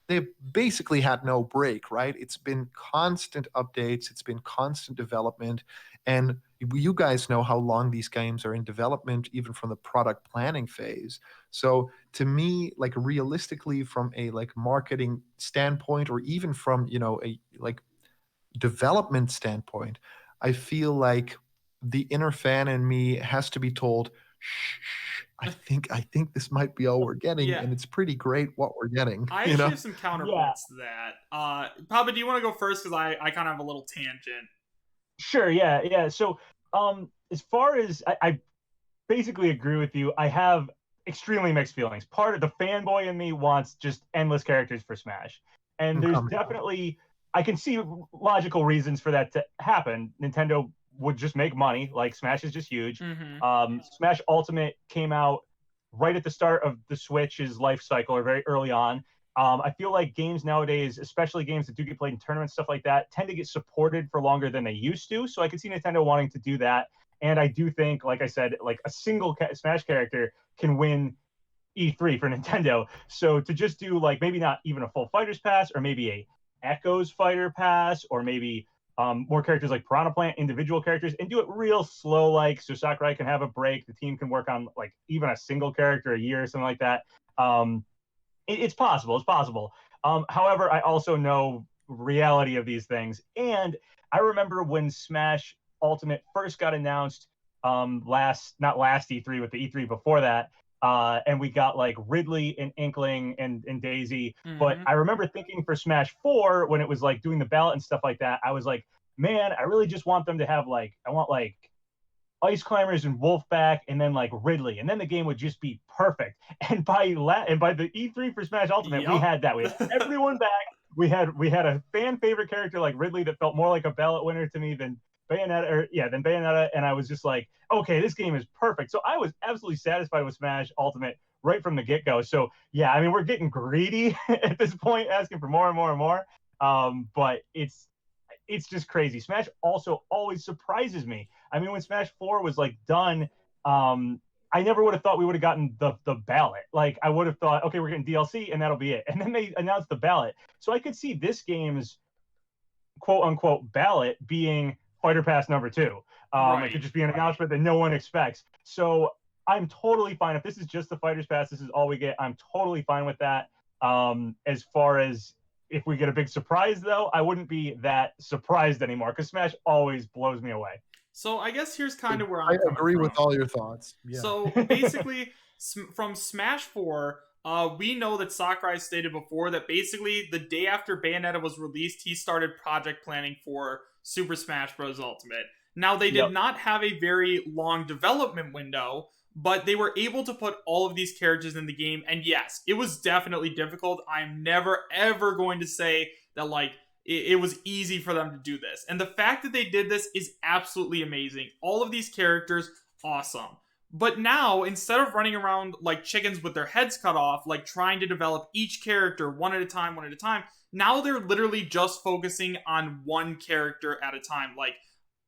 they've basically had no break, right? It's been constant updates, it's been constant development. And you guys know how long these games are in development, even from the product planning phase. So to me, like realistically, from a like marketing standpoint, or even from, a like development standpoint, I feel like the inner fan in me has to be told, shh, I think this might be all we're getting, Yeah. and it's pretty great what we're getting. I actually have some counterpoints to that. Papa, do you want to go first? Because I kind of have a little tangent. Sure. Yeah. So, as far as I basically agree with you, I have extremely mixed feelings. Part of the fanboy in me wants just endless characters for Smash, and there's definitely, I can see logical reasons for that to happen. Nintendo would just make money. Like Smash is just huge. Mm-hmm. Smash Ultimate came out right at the start of the Switch's life cycle, or very early on. I feel like games nowadays, especially games that do get played in tournaments, stuff like that, tend to get supported for longer than they used to. So I can see Nintendo wanting to do that. And I do think, like I said, like a single Smash character can win E3 for Nintendo. So to just do like maybe not even a full Fighters Pass, or maybe a Echoes Fighter Pass, or maybe more characters like Piranha Plant, individual characters, and do it real slow, like so Sakurai can have a break. The team can work on like even a single character a year or something like that. It's possible. It's possible. However, I also know reality of these things, and I remember when Smash Ultimate first got announced, not last E3, but the E3 before that, and we got like Ridley and Inkling and Daisy. Mm-hmm. But I remember thinking for Smash 4, when it was like doing the ballot and stuff like that, I was like, man, I really just want them to have like, I want like Ice Climbers and Wolfpack, and then like Ridley, and then the game would just be perfect. And by the E3 for Smash Ultimate, we had that. We had everyone back. We had a fan favorite character like Ridley that felt more like a ballot winner to me than Bayonetta, and I was just like, okay, this game is perfect. So I was absolutely satisfied with Smash Ultimate right from the get-go. So yeah, I mean, we're getting greedy at this point, asking for more and more and more. But it's just crazy. Smash also always surprises me. I mean, when Smash 4 was like done, I never would have thought we would have gotten the ballot. Like I would have thought, okay, we're getting DLC and that'll be it. And then they announced the ballot. So I could see this game's quote unquote ballot being Fighter Pass number 2. Right. It could just be an announcement that no one expects. So I'm totally fine. If this is just the Fighters Pass, this is all we get, I'm totally fine with that. As far as if we get a big surprise, though, I wouldn't be that surprised anymore, because Smash always blows me away. So I guess here's kind of where I I'm agree coming with from. all your thoughts. Yeah. So basically, from Smash 4, we know that Sakurai stated before that basically the day after Bayonetta was released, he started project planning for Super Smash Bros. Ultimate. Now, they did not have a very long development window, but they were able to put all of these characters in the game. And yes, it was definitely difficult. I'm never, ever going to say that, like, it was easy for them to do this. And the fact that they did this is absolutely amazing. All of these characters, awesome. But now, instead of running around like chickens with their heads cut off, like trying to develop each character one at a time, now they're literally just focusing on one character at a time. Like,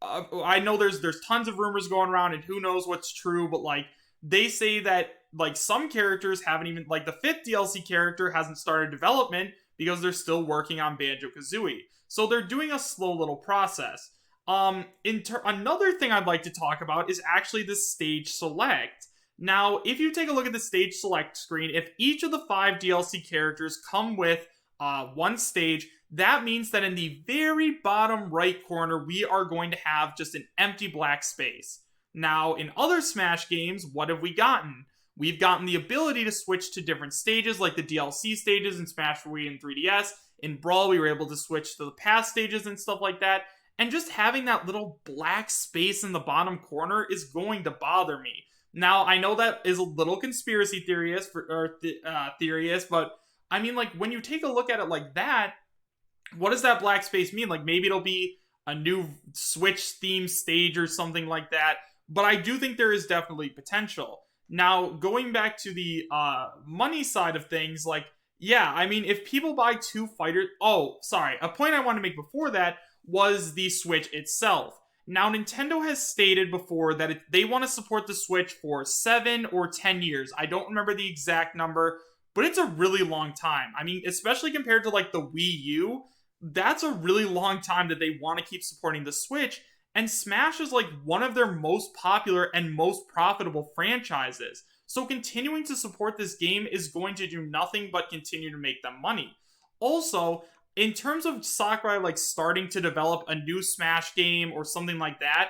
I know there's tons of rumors going around, and who knows what's true, but like, they say that like some characters haven't even, like the 5th DLC character hasn't started development because they're still working on Banjo-Kazooie. So they're doing a slow little process. Another thing I'd like to talk about is actually the stage select. Now, if you take a look at the stage select screen, if each of the 5 DLC characters come with one stage, that means that in the very bottom right corner, we are going to have just an empty black space. Now, in other Smash games, what have we gotten? We've gotten the ability to switch to different stages, like the DLC stages in Smash for Wii and 3DS. In Brawl, we were able to switch to the past stages and stuff like that. And just having that little black space in the bottom corner is going to bother me. Now, I know that is a little conspiracy theorist, but I mean, like, when you take a look at it like that, what does that black space mean? Like, maybe it'll be a new Switch themed stage or something like that. But I do think there is definitely potential. Now, going back to the money side of things, like, yeah, I mean, if people buy 2 fighters... Oh, sorry. A point I want to make before that was the Switch itself. Now, Nintendo has stated before that they want to support the Switch for 7 or 10 years. I don't remember the exact number, but it's a really long time. I mean, especially compared to, like, the Wii U, that's a really long time that they want to keep supporting the Switch. And Smash is, like, one of their most popular and most profitable franchises. So continuing to support this game is going to do nothing but continue to make them money. Also, in terms of Sakurai, like, starting to develop a new Smash game or something like that,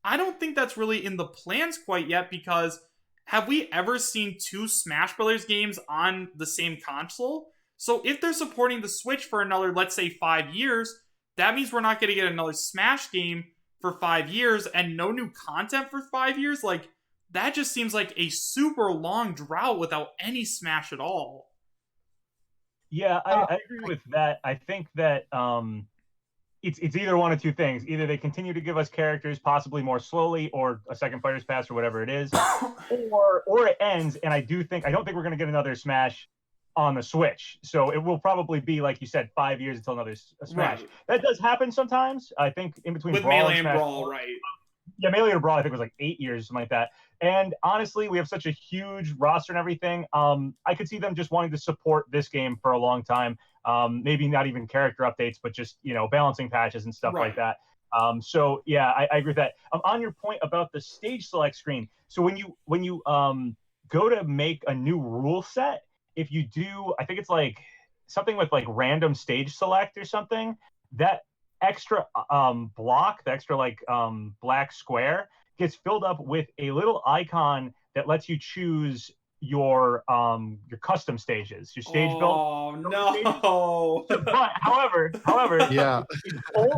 I don't think that's really in the plans quite yet, because have we ever seen 2 Smash Brothers games on the same console? So if they're supporting the Switch for another, let's say, 5 years, that means we're not going to get another Smash game for 5 years and no new content for 5 years. Like, that just seems like a super long drought without any Smash at all. Yeah, I agree with that. I think that it's either one of 2 things. Either they continue to give us characters possibly more slowly, or a second Fighter's Pass or whatever it is, or it ends. And I don't think we're going to get another Smash on the Switch. So it will probably be, like you said, 5 years until another Smash. Right. That does happen sometimes. I think in between with Brawl Melee and Brawl, right? Yeah, Melee and Brawl, I think it was like 8 years, something like that. And honestly, we have such a huge roster and everything. I could see them just wanting to support this game for a long time. Maybe not even character updates, but just, balancing patches and stuff like that. So yeah, I agree with that. On your point about the stage select screen, so when you go to make a new rule set, if you do, I think it's like something with like random stage select or something, that extra block, the extra like black square, gets filled up with a little icon that lets you choose your custom stages, your stage build. Oh no! But however, yeah,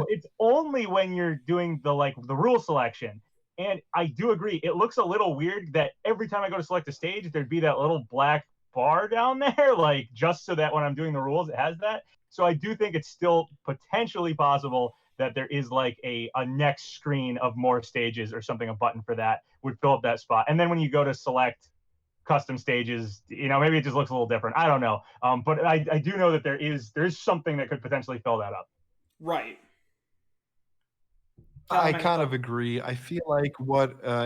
it's only when you're doing the rule selection. And I do agree, it looks a little weird that every time I go to select a stage, there'd be that little black bar down there, like, just so that when I'm doing the rules, it has that. So I do think it's still potentially possible that there is like a next screen of more stages or something, a button for that would fill up that spot. And then when you go to select custom stages, maybe it just looks a little different. I don't know. But I do know that there's something that could potentially fill that up. Right. I kind of agree. I feel like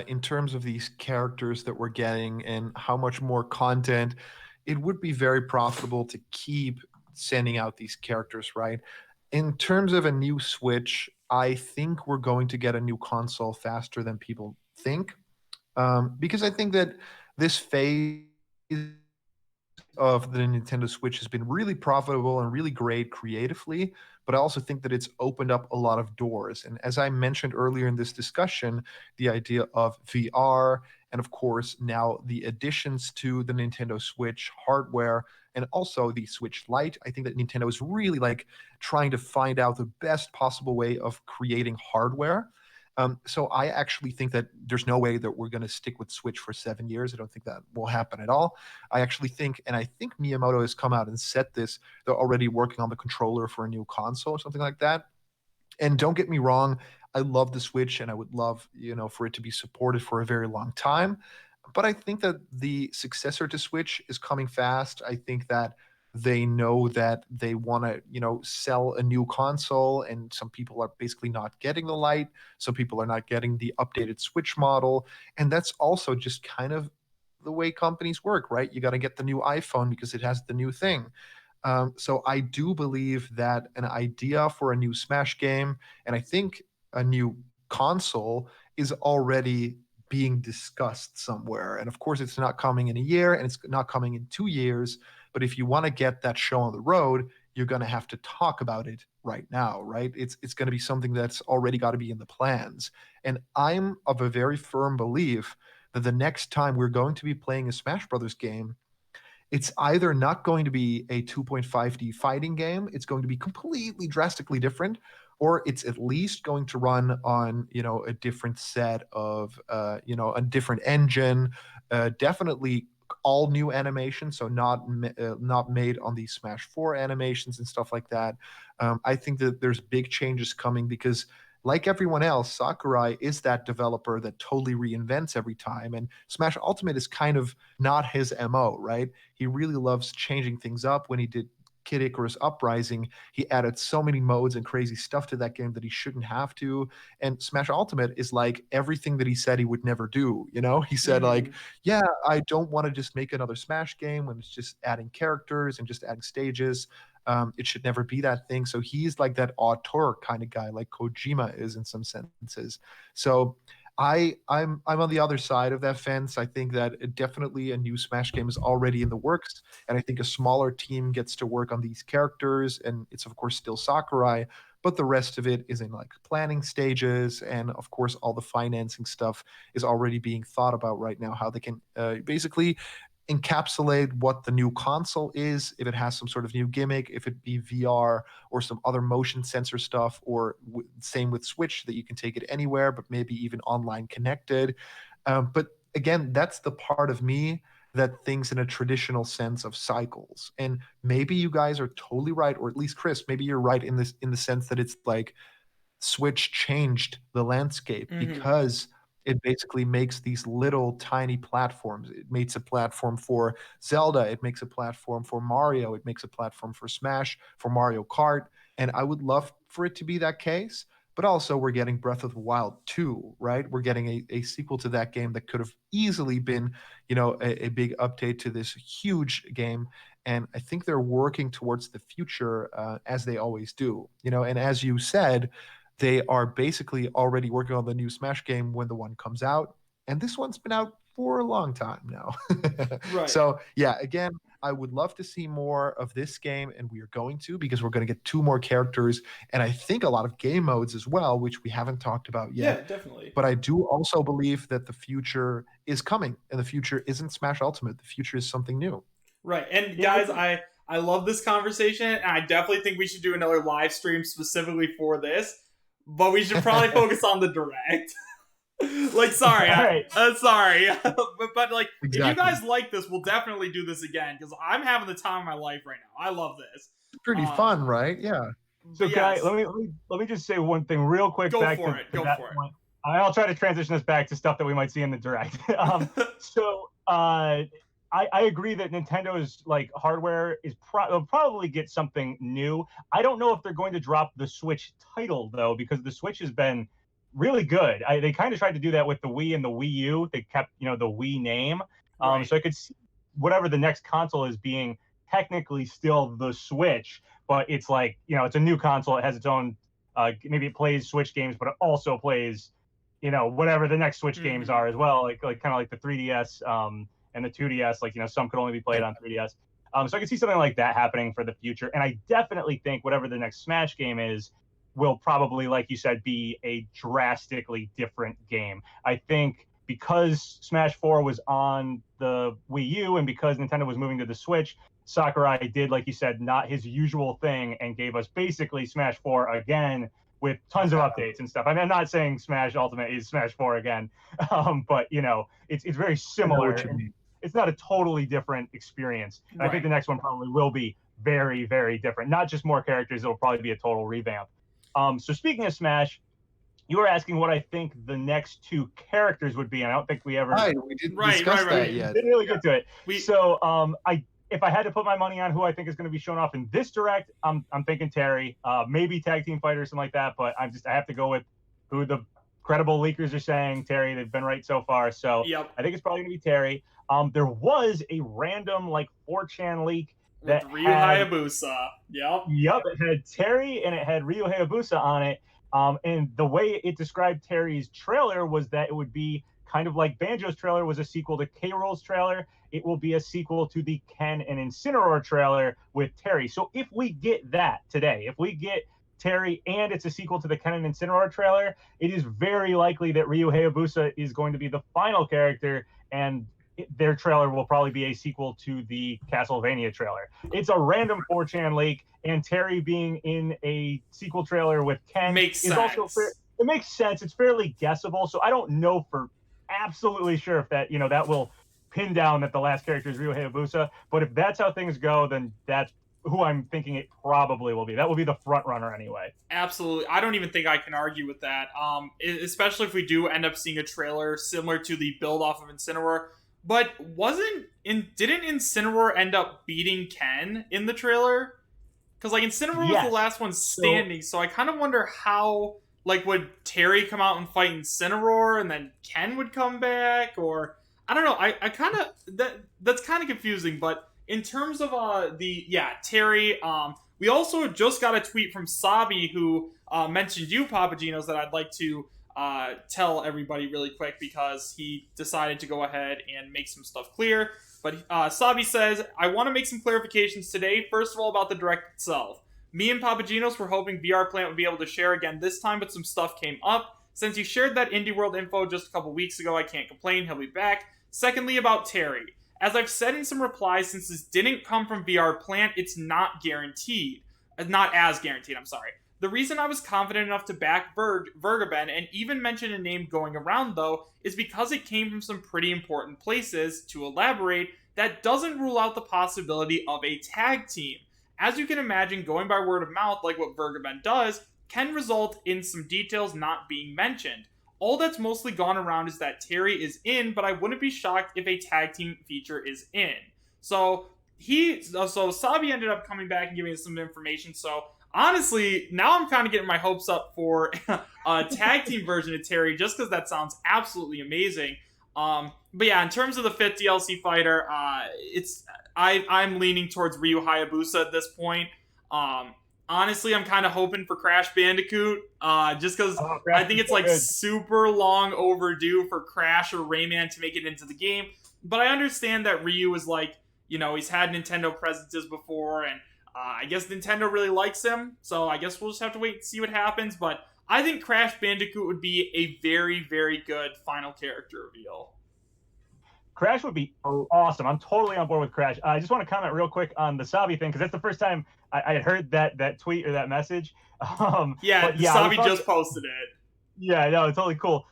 in terms of these characters that we're getting and how much more content, it would be very profitable to keep sending out these characters, right? In terms of a new Switch, I think we're going to get a new console faster than people think, because I think that this phase of the Nintendo Switch has been really profitable and really great creatively, but I also think that it's opened up a lot of doors. And as I mentioned earlier in this discussion, the idea of VR, and of course now the additions to the Nintendo Switch hardware, and also the Switch Lite, I think that Nintendo is really like trying to find out the best possible way of creating hardware. So I actually think that there's no way that we're going to stick with Switch for 7 years. I don't think that will happen at all. I actually think, and I think Miyamoto has come out and said this, they're already working on the controller for a new console or something like that. And don't get me wrong, I love the Switch and I would love, for it to be supported for a very long time. But I think that the successor to Switch is coming fast. I think that they know that they want to, sell a new console, and some people are basically not getting the Lite. Some people are not getting the updated Switch model. And that's also just kind of the way companies work, right? You got to get the new iPhone because it has the new thing. So I do believe that an idea for a new Smash game, and I think a new console is already being discussed somewhere. And of course, it's not coming in a year and it's not coming in 2 years. But if you want to get that show on the road, you're going to have to talk about it right now, right? It's going to be something that's already got to be in the plans. And I'm of a very firm belief that the next time we're going to be playing a Smash Brothers game, it's either not going to be a 2.5D fighting game, it's going to be completely drastically different, or it's at least going to run on, a different set of, a different engine, definitely all new animation, so not made on these Smash 4 animations and stuff like that. I think that there's big changes coming because, like everyone else, Sakurai is that developer that totally reinvents every time, and Smash Ultimate is kind of not his MO, right? He really loves changing things up. When he did Kid Icarus Uprising, he added so many modes and crazy stuff to that game that he shouldn't have to. And Smash Ultimate is like everything that he said he would never do. He said, like, yeah, I don't want to just make another Smash game when it's just adding characters and just adding stages. It should never be that thing. So he's like that auteur kind of guy, like Kojima is in some senses. So I'm on the other side of that fence. I think that definitely a new Smash game is already in the works, and I think a smaller team gets to work on these characters, and it's of course still Sakurai, but the rest of it is in like planning stages, and of course all the financing stuff is already being thought about right now. How they can basically encapsulate what the new console is, if it has some sort of new gimmick, if it be VR or some other motion sensor stuff, or same with Switch that you can take it anywhere, but maybe even online connected. But again, that's the part of me that thinks in a traditional sense of cycles. And maybe you guys are totally right, or at least Chris, maybe you're right in the sense that it's like Switch changed the landscape because it basically makes these little tiny platforms. It makes a platform for Zelda, it makes a platform for Mario, it makes a platform for Smash, for Mario Kart. And I would love for it to be that case. But also, we're getting Breath of the Wild 2, right? We're getting a sequel to that game that could have easily been, a big update to this huge game. And I think they're working towards the future as they always do. And as you said, they are basically already working on the new Smash game when the one comes out. And this one's been out for a long time now. Right. So, yeah, again, I would love to see more of this game, and we are going to, because we're going to get 2 more characters, and I think a lot of game modes as well, which we haven't talked about yet. Yeah, definitely. But I do also believe that the future is coming, and the future isn't Smash Ultimate. The future is something new. Right. And guys, I love this conversation, and I definitely think we should do another live stream specifically for this. But we should probably focus on the direct. Sorry, right. Sorry, but like, Exactly. If you guys like this, we'll definitely do this again because I'm having the time of my life right now. I love this. It's pretty fun, right? Yeah. So, yes. Let me just say one thing real quick. Go back for to it. Go that for it. point. I'll try to transition us back to stuff that we might see in the direct. I agree that Nintendo's like hardware is will probably get something new. I don't know if they're going to drop the Switch title though, because the Switch has been really good. They kind of tried to do that with the Wii and the Wii U. They kept the Wii name, Right. so I could see whatever the next console is being technically still the Switch, but it's like it's a new console. It has its own. Maybe it plays Switch games, but it also plays whatever the next Switch games are as well, like kind of like the 3DS. And the 2DS, like, some could only be played on 3DS. So I can see something like that happening for the future. And I definitely think whatever the next Smash game is will probably, like you said, be a drastically different game. I think because Smash 4 was on the Wii U and because Nintendo was moving to the Switch, Sakurai did, like you said, not his usual thing and gave us basically Smash 4 again with tons of updates and stuff. I mean, I'm not saying Smash Ultimate is Smash 4 again, but, it's very similar. It's not a totally different experience. Right. I think the next one probably will be very, very different. Not just more characters, it'll probably be a total revamp. So speaking of Smash, you were asking what I think the next 2 characters would be, and I don't think we ever we didn't discuss that yet. Didn't really get to it. If I had to put my money on who I think is going to be shown off in this direct, I'm thinking Terry, maybe Tag Team Fighter or something like that, but I have to go with who the credible leakers are saying. Terry, they've been right so far, so I think it's probably going to be Terry. There was a random 4chan leak that Ryu Hayabusa. Yep. It had Terry and it had Ryu Hayabusa on it. And the way it described Terry's trailer was that it would be kind of like Banjo's trailer was a sequel to K-Rool's trailer. It will be a sequel to the Ken and Incineroar trailer with Terry. So if we get that today, if we get Terry and it's a sequel to the Ken and Incineroar trailer, it is very likely that Ryu Hayabusa is going to be the final character, and their trailer will probably be a sequel to the Castlevania trailer. It's a random 4chan leak, and Terry being in a sequel trailer with Ken Makes is sense. also it makes sense. It's fairly guessable, so I don't know for absolutely sure if that that will pin down that the last character is Ryu Hayabusa. But if that's how things go, then that's who I'm thinking it probably will be. That will be the front runner anyway. Absolutely. I don't even think I can argue with that. Especially if we do end up seeing a trailer similar to the build off of Incineroar. But didn't Incineroar end up beating Ken in the trailer? Because like Incineroar was the last one standing, so I kind of wonder how, like, would Terry come out and fight Incineroar and then Ken would come back, or I don't know. I kind of that's kind of confusing. But in terms of Terry, we also just got a tweet from Sabi who mentioned you, PapaGenos, that I'd like to tell everybody really quick because he decided to go ahead and make some stuff clear. But Sabi says, I want to make some clarifications today. First of all, about the direct itself. Me and PapaGenos were hoping VR Plant would be able to share again this time, but some stuff came up. Since you shared that Indie World info just a couple weeks ago, I can't complain. He'll be back. Secondly, about Terry. As I've said in some replies, since this didn't come from VR Plant, it's not guaranteed. Not as guaranteed, I'm sorry. The reason I was confident enough to back Vergaben and even mention a name going around, though, is because it came from some pretty important places. To elaborate, that doesn't rule out the possibility of a tag team. As you can imagine, going by word of mouth, like what Vergaben does, can result in some details not being mentioned. All that's mostly gone around is that Terry is in, but I wouldn't be shocked if a tag team feature is in. So Sabi ended up coming back and giving us some information. So honestly, now I'm kind of getting my hopes up for a tag team version of Terry, just because that sounds absolutely amazing. But yeah, in terms of the 5th DLC fighter, I'm leaning towards Ryu Hayabusa at this point. Honestly, I'm kind of hoping for Crash Bandicoot, just because I think it's like super long overdue for Crash or Rayman to make it into the game. But I understand that Ryu is like, he's had Nintendo presences before, and I guess Nintendo really likes him, so I guess we'll just have to wait and see what happens. But I think Crash Bandicoot would be a very, very good final character reveal. Crash would be awesome. I'm totally on board with Crash. I just want to comment real quick on the Sabi thing, because that's the first time I had heard that tweet or that message. Sabi just posted it. Yeah, no, it's totally cool.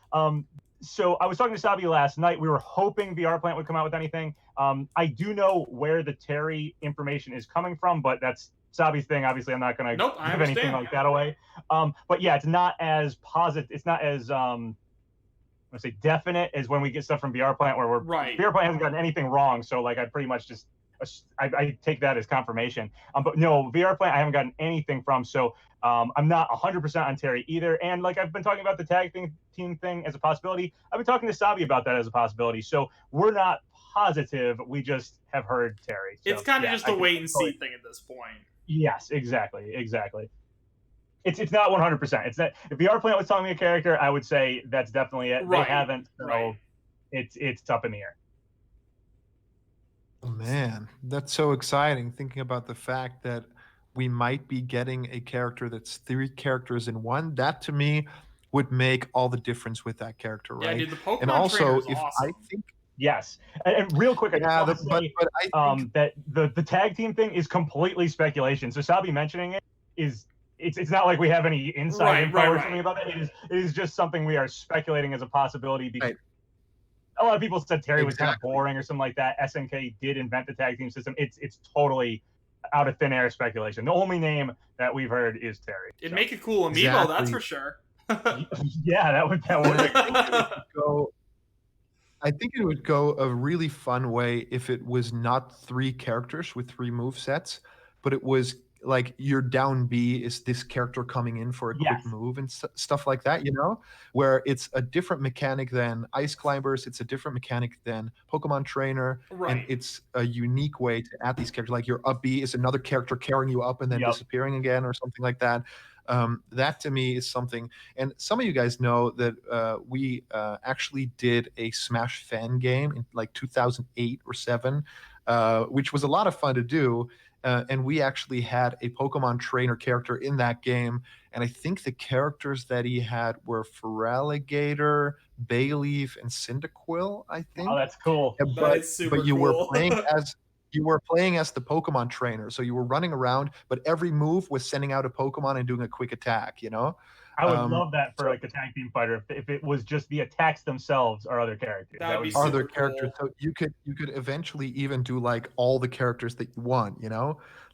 So I was talking to Sabi last night. We were hoping VR Plant would come out with anything. I do know where the Terry information is coming from, but that's Sabi's thing. Obviously, I'm not going to give anything like that away. But yeah, it's not as positive. It's not as I say definite as when we get stuff from VR Plant, where VR Plant hasn't gotten anything wrong. So like I pretty much just I take that as confirmation. But no, VR Plant I haven't gotten anything from. So I'm not 100% on Terry either. And like I've been talking about the tag team thing as a possibility. I've been talking to Sabi about that as a possibility. So we're not positive. We just have heard Terry. So, it's kind of just a wait and see thing at this point. Yes, exactly. It's not 100%. It's that if VR Plant was telling me a character, I would say that's definitely it. They haven't, so it's up in the air. Oh, man, that's so exciting. Thinking about the fact that we might be getting a character that's 3 characters in one. That to me would make all the difference with that character, right? Yeah, dude, the Pokemon and also, if awesome. I think. Yes, and real quick, I just want to say that the tag team thing is completely speculation. So Sabi mentioning it is. It's not like we have any inside info or something about that. It is just something we are speculating as a possibility, because a lot of people said Terry was kind of boring or something like that. SNK did invent the tag team system. It's totally out of thin air speculation. The only name that we've heard is Terry. It'd make a cool amiibo, that's for sure. Yeah, that would I think it would go a really fun way if it was not 3 characters with 3 movesets, but it was like your down B is this character coming in for a quick move and stuff like that, where it's a different mechanic than Ice Climbers, it's a different mechanic than Pokemon Trainer, and it's a unique way to add these characters. Like your up B is another character carrying you up and then disappearing again or something like that. That to me is something. And some of you guys know that we actually did a Smash fan game in like 2008 or 7, which was a lot of fun to do. And we actually had a Pokemon trainer character in that game. And I think the characters that he had were Feraligatr, Bayleaf, and Cyndaquil, I Oh, think. that's cool. Yeah, That is super you were cool. playing as the Pokemon trainer, so you were running around, but every move was sending out a Pokemon and doing a quick attack. I would love that for so like a tag team fighter if it was just the attacks themselves or other characters. That would be are super there characters, cool. so you could eventually even do like all the characters that you want.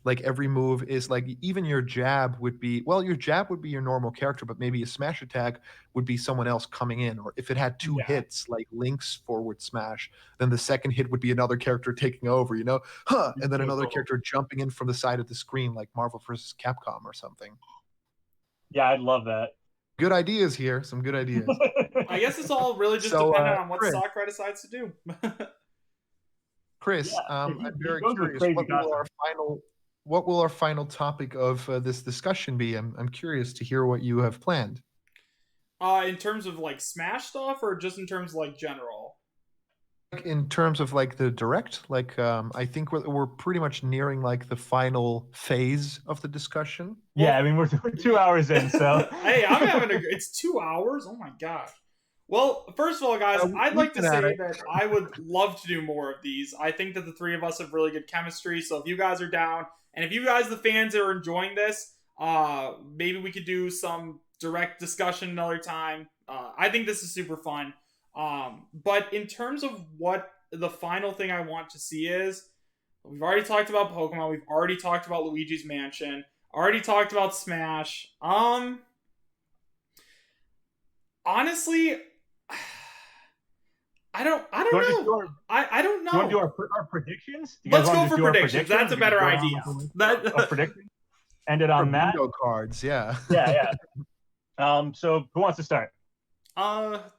Like every move is like, even your jab would be, well, your jab would be your normal character, but maybe a smash attack would be someone else coming in, or if it had two Yeah. hits like Link's forward smash, then the second hit would be another character taking over, and then So another cool. character jumping in from the side of the screen like Marvel vs. Capcom or something. Yeah, I'd love that. Good ideas here, some good ideas. I guess it's all really just So, dependent on what Chris. Sakurai decides to do. Chris, Yeah, I'm very goes with curious. crazy What will our final topic of this discussion be? I'm curious to hear what you have planned. In terms of like Smash stuff, or just in terms of like general? Like, in terms of like the direct, like I think we're pretty much nearing like the final phase of the discussion. Yeah, I mean we're 2 hours in, so Hey, I'm having it's 2 hours. Oh my gosh. Well, first of all, guys, I'd like to say that I would love to do more of these. I think that the three of us have really good chemistry. So if you guys are down, and if you guys, the fans, are enjoying this, maybe we could do some direct discussion another time. I think this is super fun. But in terms of what the final thing I want to see is, we've already talked about Pokemon. We've already talked about Luigi's Mansion. Already talked about Smash. Honestly, I don't know. I don't know. You want to do our predictions? Let's go for predictions. That's a better idea. Predictions. Ended on that. Bingo cards, yeah. Yeah. So who wants to start?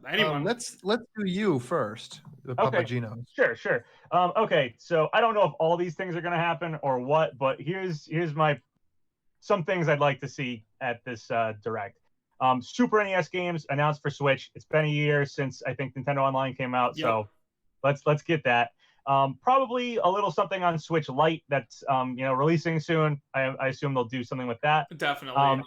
Anyone. Let's do you first, Okay. PapaGenos. Sure. Okay, so I don't know if all these things are going to happen or what, but here's some things I'd like to see at this direct. Super NES games announced for Switch. It's been a year since I think Nintendo Online came out, so let's get that. Probably a little something on Switch Lite that's releasing soon. I assume they'll do something with that. Definitely.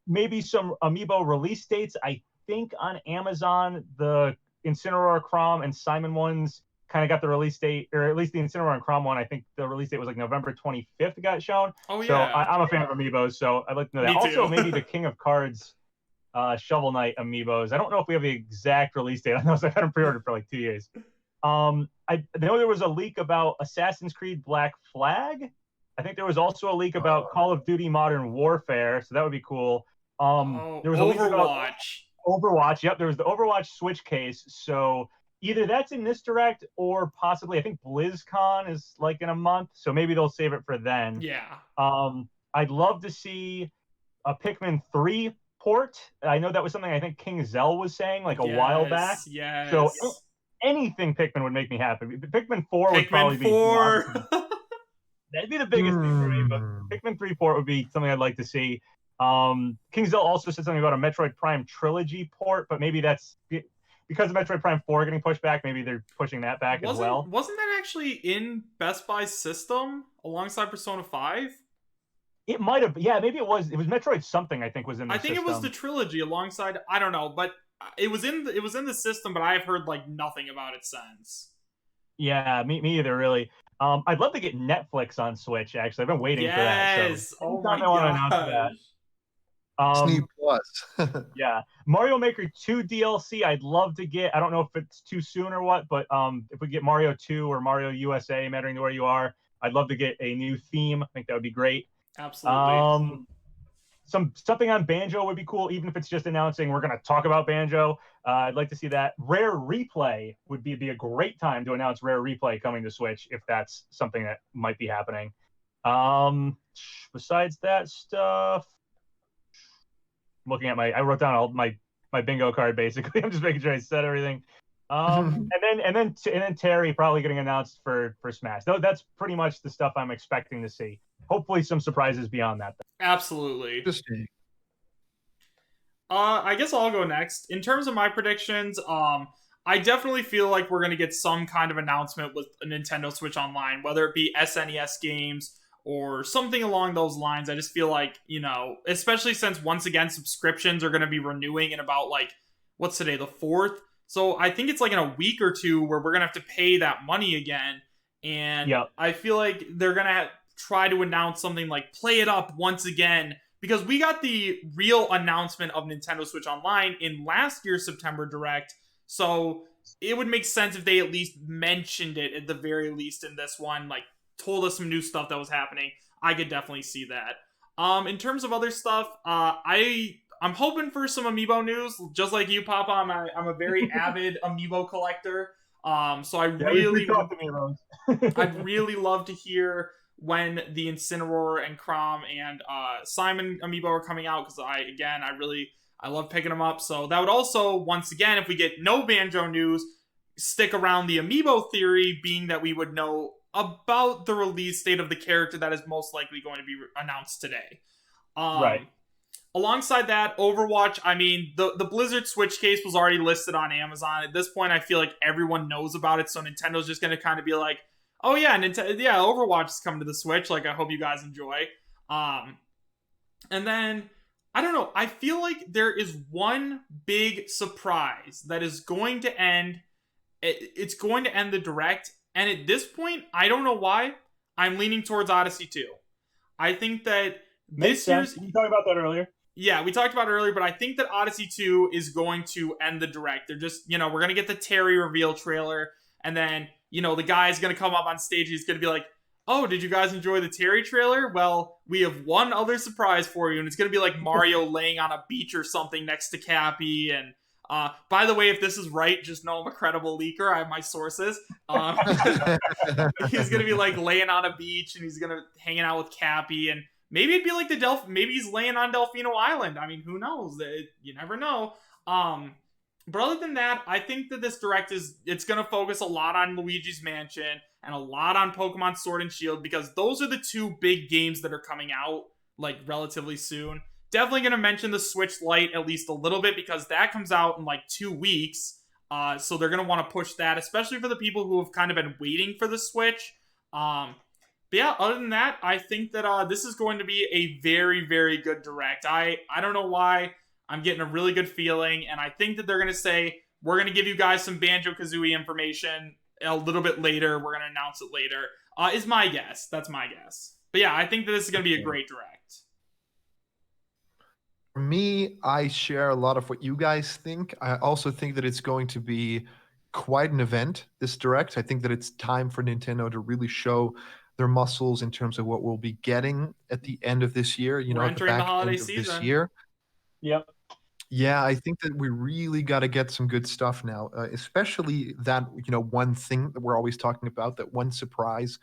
Maybe some Amiibo release dates. I think on Amazon the Incineroar, Chrom, and Simon ones kind of got the release date, or at least the Incineroar and Chrom one. I think the release date was like November 25th. It got shown. Oh yeah. So I'm a fan of Amiibos, so I'd like to know that. Me Also, too. maybe the King of Cards Shovel Knight Amiibos. I don't know if we have the exact release date on those. I've had them pre-ordered for like 2 years. I know there was a leak about Assassin's Creed Black Flag. I think there was also a leak about Call of Duty Modern Warfare, so that would be cool. There was a leak about Overwatch. Yep, there was the Overwatch Switch case. So either that's in this direct, or possibly I think BlizzCon is like in a month, so maybe they'll save it for then. Yeah. I'd love to see a Pikmin 3 port. I know that was something I think King Zell was saying like a while back. Yes. So anything Pikmin would make me happy. Pikmin 4 would probably be that'd be the biggest thing for me, but Pikmin 3 port would be something I'd like to see. King Zell also said something about a Metroid Prime trilogy port, but maybe that's because of Metroid Prime 4 getting pushed back. Maybe they're pushing that back as well. Wasn't that actually in Best Buy's system alongside Persona 5? It might have. Yeah, maybe it was. It was Metroid something. I think was in the system. I think it was the trilogy alongside. I don't know, but it was in the system. But I have heard like nothing about it since. Yeah, me either. Really. I'd love to get Netflix on Switch. Actually, I've been waiting for that. Yes. Oh my god. Disney Plus. Yeah, Mario Maker 2 DLC. I'd love to get. I don't know if it's too soon or what, but if we get Mario 2 or Mario USA, mattering to where you are, I'd love to get a new theme. I think that would be great. Absolutely. Something on Banjo would be cool, even if it's just announcing we're going to talk about Banjo. I'd like to see that. Rare Replay would be a great time to announce Rare Replay coming to Switch, if that's something that might be happening. Besides that stuff, I'm looking at I wrote down all my bingo card basically. I'm just making sure I said everything. And then Terry probably getting announced for Smash. Though that's pretty much the stuff I'm expecting to see. Hopefully some surprises beyond that. Absolutely. Interesting. I guess I'll go next. In terms of my predictions, I definitely feel like we're gonna get some kind of announcement with a Nintendo Switch Online, whether it be SNES games or something along those lines. I just feel like, especially since once again subscriptions are gonna be renewing in about like what's today, the 4th. So I think it's like in a week or two where we're gonna have to pay that money again, and Yep. I feel like they're gonna try to announce something like "Play it up" once again, because we got the real announcement of Nintendo Switch Online in last year's September Direct. So it would make sense if they at least mentioned it at the very least in this one, like told us some new stuff that was happening. I could definitely see that. In terms of other stuff, I'm hoping for some amiibo news, just like you, Papa. I'm a very avid amiibo collector. So Yeah, we talked to me about. I'd really love to hear when the Incineroar and Crom and Simon amiibo are coming out, because I love picking them up. So that would also, once again, if we get no Banjo news, stick around the amiibo theory, being that we would know about the release date of the character that is most likely going to be announced today. Right. Alongside that, Overwatch, I mean, the Blizzard Switch case was already listed on Amazon. At this point, I feel like everyone knows about it, so Nintendo's just going to kind of be like, oh yeah, Overwatch is coming to the Switch. Like, I hope you guys enjoy. And then, I don't know, I feel like there is one big surprise that is going to end. It's going to end the Direct, and at this point, I don't know why, I'm leaning towards Odyssey 2. I think that Makes sense. We talked about that earlier. Yeah, we talked about it earlier, but I think that Odyssey 2 is going to end the Direct. They're just, we're going to get the Terry reveal trailer, and then, the guy's going to come up on stage. He's going to be like, oh, did you guys enjoy the Terry trailer? Well, we have one other surprise for you, and it's going to be like Mario laying on a beach or something next to Cappy. And by the way, if this is right, just know I'm a credible leaker. I have my sources. He's going to be like laying on a beach, and he's going to hanging out with Cappy, and maybe it'd be like maybe he's laying on Delfino Island. I mean, who knows? You never know. But other than that, I think that this Direct it's going to focus a lot on Luigi's Mansion and a lot on Pokemon Sword and Shield, because those are the two big games that are coming out like relatively soon. Definitely going to mention the Switch Lite at least a little bit, because that comes out in like 2 weeks. So they're going to want to push that, especially for the people who have kind of been waiting for the Switch. But yeah, other than that, I think that this is going to be a very, very good Direct. I don't know why. I'm getting a really good feeling, and I think that they're going to say, we're going to give you guys some Banjo-Kazooie information a little bit later. We're going to announce it later, is my guess. That's my guess. But yeah, I think that this is going to be a great Direct. For me, I share a lot of what you guys think. I also think that it's going to be quite an event, this Direct. I think that it's time for Nintendo to really show their muscles in terms of what we'll be getting at the end of this year, We're at the entering the back holiday end of this season. year. Yep. Yeah, I think that we really got to get some good stuff now, especially that, one thing that we're always talking about, that one surprise.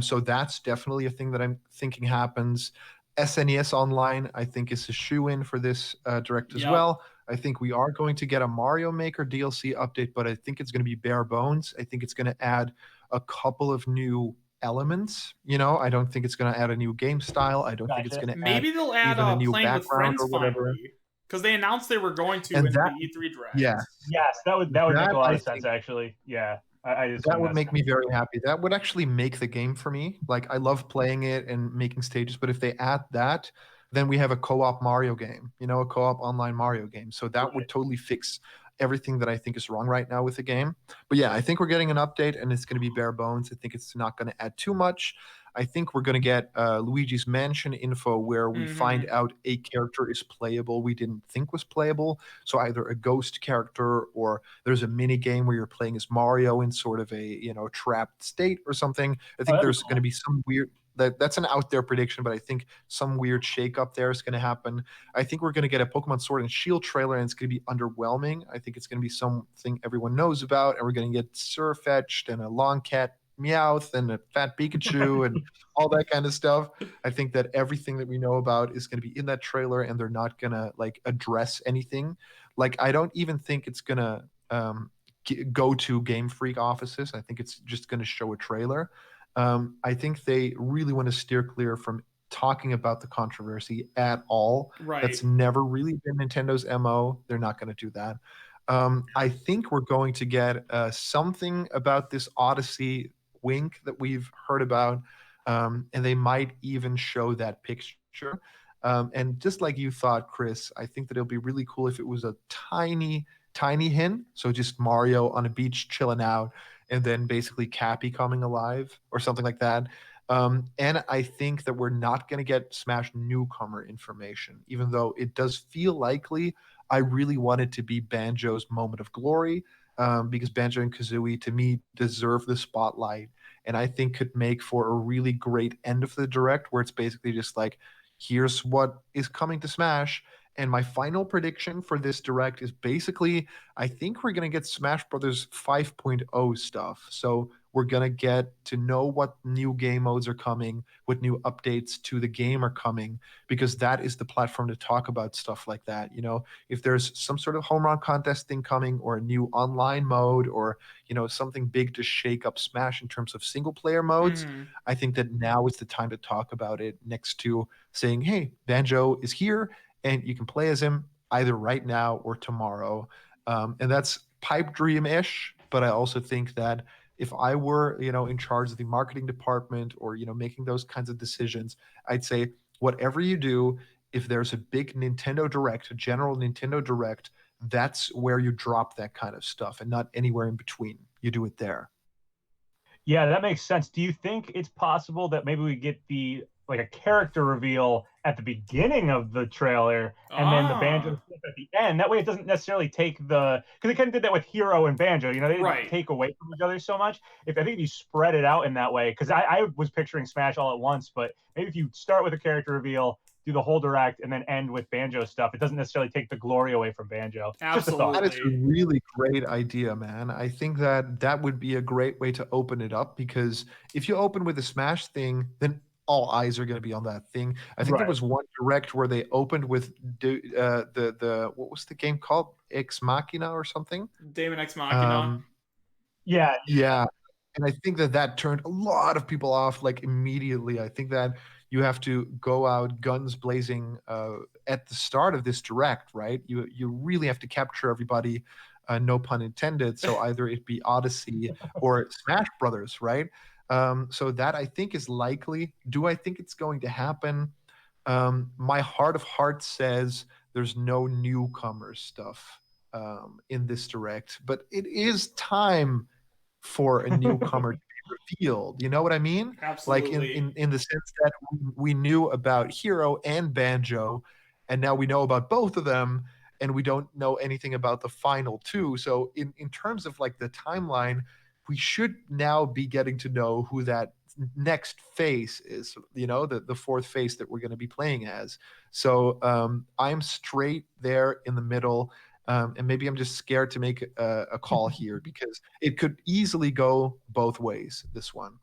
So that's definitely a thing that I'm thinking happens. SNES Online, I think, is a shoe-in for this Direct as Yep. well. I think we are going to get a Mario Maker DLC update, but I think it's going to be bare bones. I think it's going to add a couple of new elements. I don't think it's going to add a new game style. I don't think it's going to add Maybe they'll add even a new playing with background friends or whatever. finally, because they announced they were going to And in that, the E3 Direct. yeah, Yes, that would make a lot I of sense, think actually. Yeah. I just that would make me very happy. That would actually make the game for me. Like, I love playing it and making stages, but if they add that, then we have a co-op Mario game, a co-op online Mario game. So that would totally fix everything that I think is wrong right now with the game. But yeah, I think we're getting an update, and it's going to be bare bones. I think it's not going to add too much. I think we're going to get Luigi's Mansion info, where we find out a character is playable we didn't think was playable. So either a ghost character, or there's a mini game where you're playing as Mario in sort of a trapped state or something. I think there's going to be some weird. That's an out there prediction, but I think some weird shakeup there is going to happen. I think we're going to get a Pokemon Sword and Shield trailer, and it's going to be underwhelming. I think it's going to be something everyone knows about, and we're going to get Surfetched and a long cat Meowth and a fat Pikachu and all that kind of stuff. I think that everything that we know about is going to be in that trailer, and they're not going to address anything. I don't even think it's going to go to Game Freak offices. I think it's just going to show a trailer. I think they really want to steer clear from talking about the controversy at all. Right. That's never really been Nintendo's MO. They're not going to do that. I think we're going to get something about this Odyssey wink that we've heard about, and they might even show that picture. And just like you thought, Chris, I think that it'll be really cool if it was a tiny, tiny hint. So just Mario on a beach chilling out, and then basically Cappy coming alive or something like that. And I think that we're not going to get Smash newcomer information, even though it does feel likely. I really want it to be Banjo's moment of glory, because Banjo and Kazooie, to me, deserve the spotlight, and I think could make for a really great end of the direct, where it's basically just like, here's what is coming to Smash. And my final prediction for this direct is basically, I think we're going to get Smash Brothers 5.0 stuff. So we're going to get to know what new game modes are coming, what new updates to the game are coming, because that is the platform to talk about stuff like that. You know, if there's some sort of home run contest thing coming, or a new online mode, or, you know, something big to shake up Smash in terms of single player modes, I think that now is the time to talk about it, next to saying, hey, Banjo is here and you can play as him either right now or tomorrow. And that's pipe dream-ish, but I also think that if I were, you know, in charge of the marketing department, or, you know, making those kinds of decisions, I'd say, whatever you do, if there's a big Nintendo Direct, a general Nintendo Direct, that's where you drop that kind of stuff, and not anywhere in between. You do it there. Yeah, that makes sense. Do you think it's possible that maybe we get a character reveal at the beginning of the trailer, and then the Banjo stuff at the end? That way it doesn't necessarily take because they kind of did that with Hero and Banjo. You know, they didn't take away from each other so much. I think if you spread it out in that way, because I was picturing Smash all at once, but maybe if you start with a character reveal, do the whole direct, and then end with Banjo stuff, it doesn't necessarily take the glory away from Banjo. Absolutely. That is a really great idea, man. I think that that would be a great way to open it up, because if you open with a Smash thing, then all eyes are going to be on that thing. I think there was one direct where they opened with the what was the game called? Ex Machina or something? Daemon Ex Machina. Yeah. And I think that that turned a lot of people off, like, immediately. I think that you have to go out guns blazing at the start of this direct, right? You really have to capture everybody, no pun intended. So either it be Odyssey or Smash Brothers, right? So that, I think, is likely. Do I think it's going to happen? My heart of hearts says there's no newcomer stuff in this direct, but it is time for a newcomer to be revealed. You know what I mean? Absolutely. Like in the sense that we knew about Hero and Banjo, and now we know about both of them, and we don't know anything about the final two. So in terms of like the timeline, we should now be getting to know who that next face is, you know, the fourth face that we're going to be playing as. So I'm straight there in the middle. And maybe I'm just scared to make a call here, because it could easily go both ways, this one.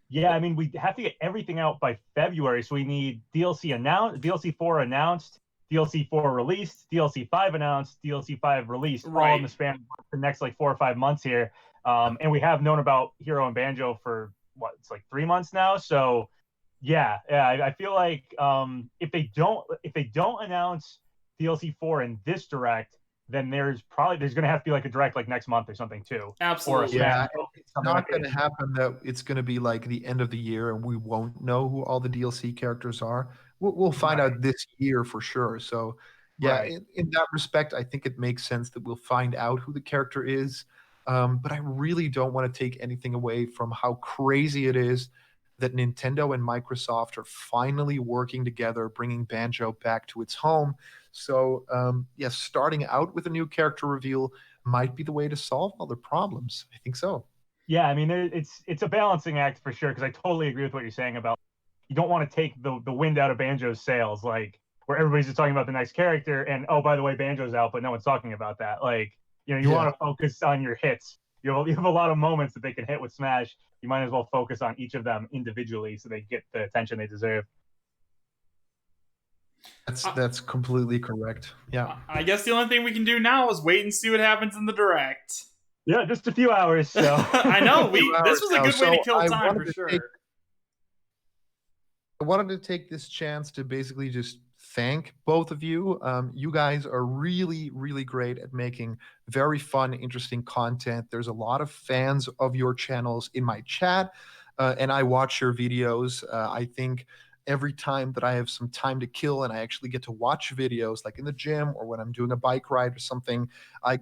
Yeah, I mean, we have to get everything out by February, so we need DLC announced, DLC 4 announced, DLC 4 released, DLC 5 announced, DLC 5 released, all in the span of the next like 4 or 5 months here. And we have known about Hero and Banjo for it's like 3 months now. So yeah, I feel like if they don't announce DLC 4 in this direct, then there's going to have to be like a direct like next month or something too. Absolutely. Yeah, it's not going to happen that it's going to be like the end of the year and we won't know who all the DLC characters are. We'll find out this year for sure. So yeah, in that respect, I think it makes sense that we'll find out who the character is. But I really don't want to take anything away from how crazy it is that Nintendo and Microsoft are finally working together, bringing Banjo back to its home. So, starting out with a new character reveal might be the way to solve all the problems. I think so. Yeah, I mean, it's a balancing act for sure, because I totally agree with what you're saying about you don't want to take the wind out of Banjo's sails, like where everybody's just talking about the next character, and oh, by the way, Banjo's out, but no one's talking about that. Like, you know, you want to focus on your hits. You have a lot of moments that they can hit with Smash. You might as well focus on each of them individually so they get the attention they deserve. That's completely correct. Yeah. I guess the only thing we can do now is wait and see what happens in the direct. Yeah, just a few hours. So I know this was a good way to kill time for sure. I wanted to take this chance to basically just thank both of you. You guys are really, really great at making very fun, interesting content. There's a lot of fans of your channels in my chat, and I watch your videos. I think every time that I have some time to kill and I actually get to watch videos, like in the gym or when I'm doing a bike ride or something, I,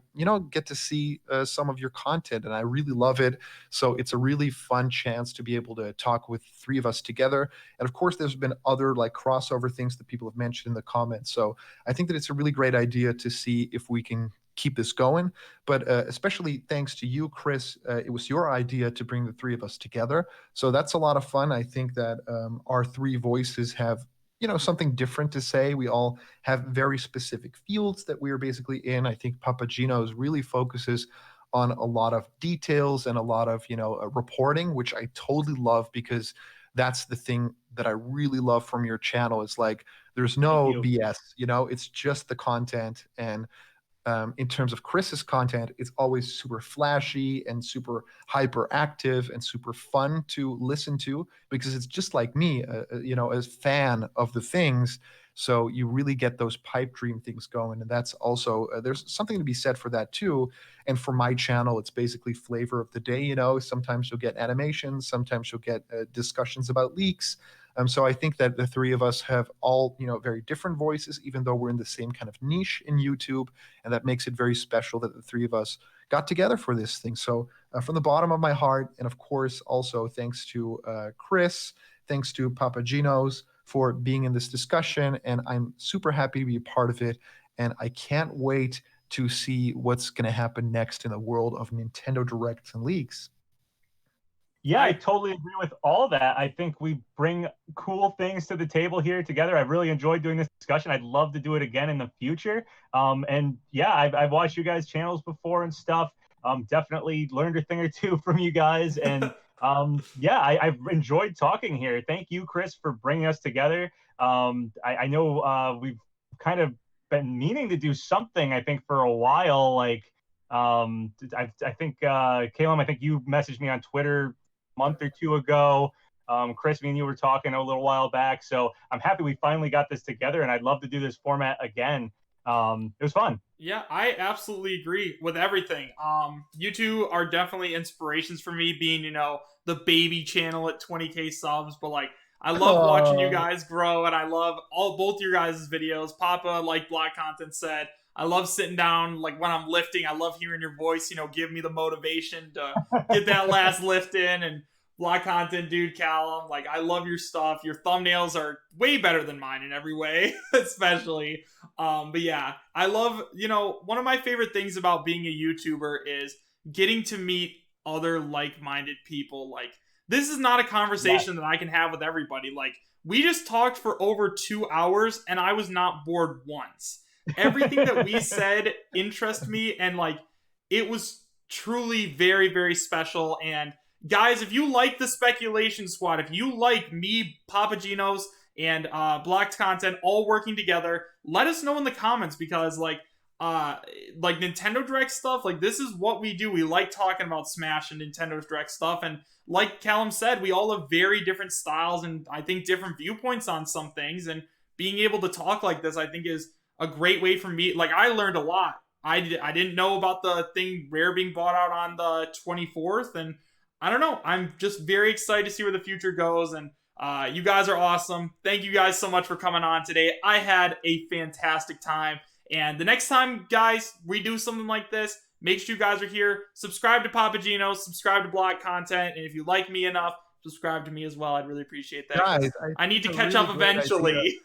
get to see some of your content, and I really love it. So it's a really fun chance to be able to talk with three of us together. And of course, there's been other like crossover things that people have mentioned in the comments. So I think that it's a really great idea to see if we can keep this going. But especially thanks to you, Chris, it was your idea to bring the three of us together. So that's a lot of fun. I think that our three voices have something different to say. We all have very specific fields that we are basically in. I think PapaGenos really focuses on a lot of details and a lot of reporting, which I totally love, because that's the thing that I really love from your channel. It's like there's no BS, it's just the content. And in terms of Chris's content, it's always super flashy and super hyperactive and super fun to listen to, because it's just like me, as fan of the things. So you really get those pipe dream things going, and that's also there's something to be said for that too. And for my channel, it's basically flavor of the day. Sometimes you'll get animations, sometimes you'll get discussions about leaks. So I think that the three of us have all very different voices, even though we're in the same kind of niche in YouTube, and that makes it very special that the three of us got together for this thing. So from the bottom of my heart, and of course also thanks to Chris, thanks to PapaGenos for being in this discussion, and I'm super happy to be a part of it, and I can't wait to see what's going to happen next in the world of Nintendo Directs and leaks. Yeah, I totally agree with all that. I think we bring cool things to the table here together. I really enjoyed doing this discussion. I'd love to do it again in the future. And yeah, I've watched you guys' channels before and stuff. Definitely learned a thing or two from you guys. And yeah, I've enjoyed talking here. Thank you, Chris, for bringing us together. I know we've kind of been meaning to do something, I think, for a while. Like, I think, Caleb, I think you messaged me on Twitter month or two ago. Chris, me and you were talking a little while back. So I'm happy we finally got this together, and I'd love to do this format again. It was fun. Yeah, I absolutely agree with everything. You two are definitely inspirations for me, being, the baby channel at 20K subs, but like, I love watching you guys grow, and I love both your guys' videos. Papa, like Black Content said, I love sitting down, like when I'm lifting, I love hearing your voice, give me the motivation to get that last lift in. And Black Content, dude, Callum, like, I love your stuff. Your thumbnails are way better than mine in every way, especially. But yeah, I love, one of my favorite things about being a YouTuber is getting to meet other like-minded people. Like, this is not a conversation that I can have with everybody. Like, we just talked for over 2 hours, and I was not bored once. Everything that we said interested me, and like, it was truly very, very special. And guys, if you like the Speculation Squad, if you like me, PapaGenos, and Black Content all working together, let us know in the comments, because like Nintendo Direct stuff, like, this is what we do. We like talking about Smash and Nintendo Direct stuff, and like Callum said, we all have very different styles and I think different viewpoints on some things, and being able to talk like this, I think, is a great way for me. Like, I learned a lot. I didn't know about the thing Rare being bought out on the 24th, and I don't know. I'm just very excited to see where the future goes, and you guys are awesome. Thank you guys so much for coming on today. I had a fantastic time, and the next time, guys, we do something like this, make sure you guys are here. Subscribe to PapaGenos, subscribe to Black Content, and if you like me enough, subscribe to me as well. I'd really appreciate that. Guys, I need to catch up eventually.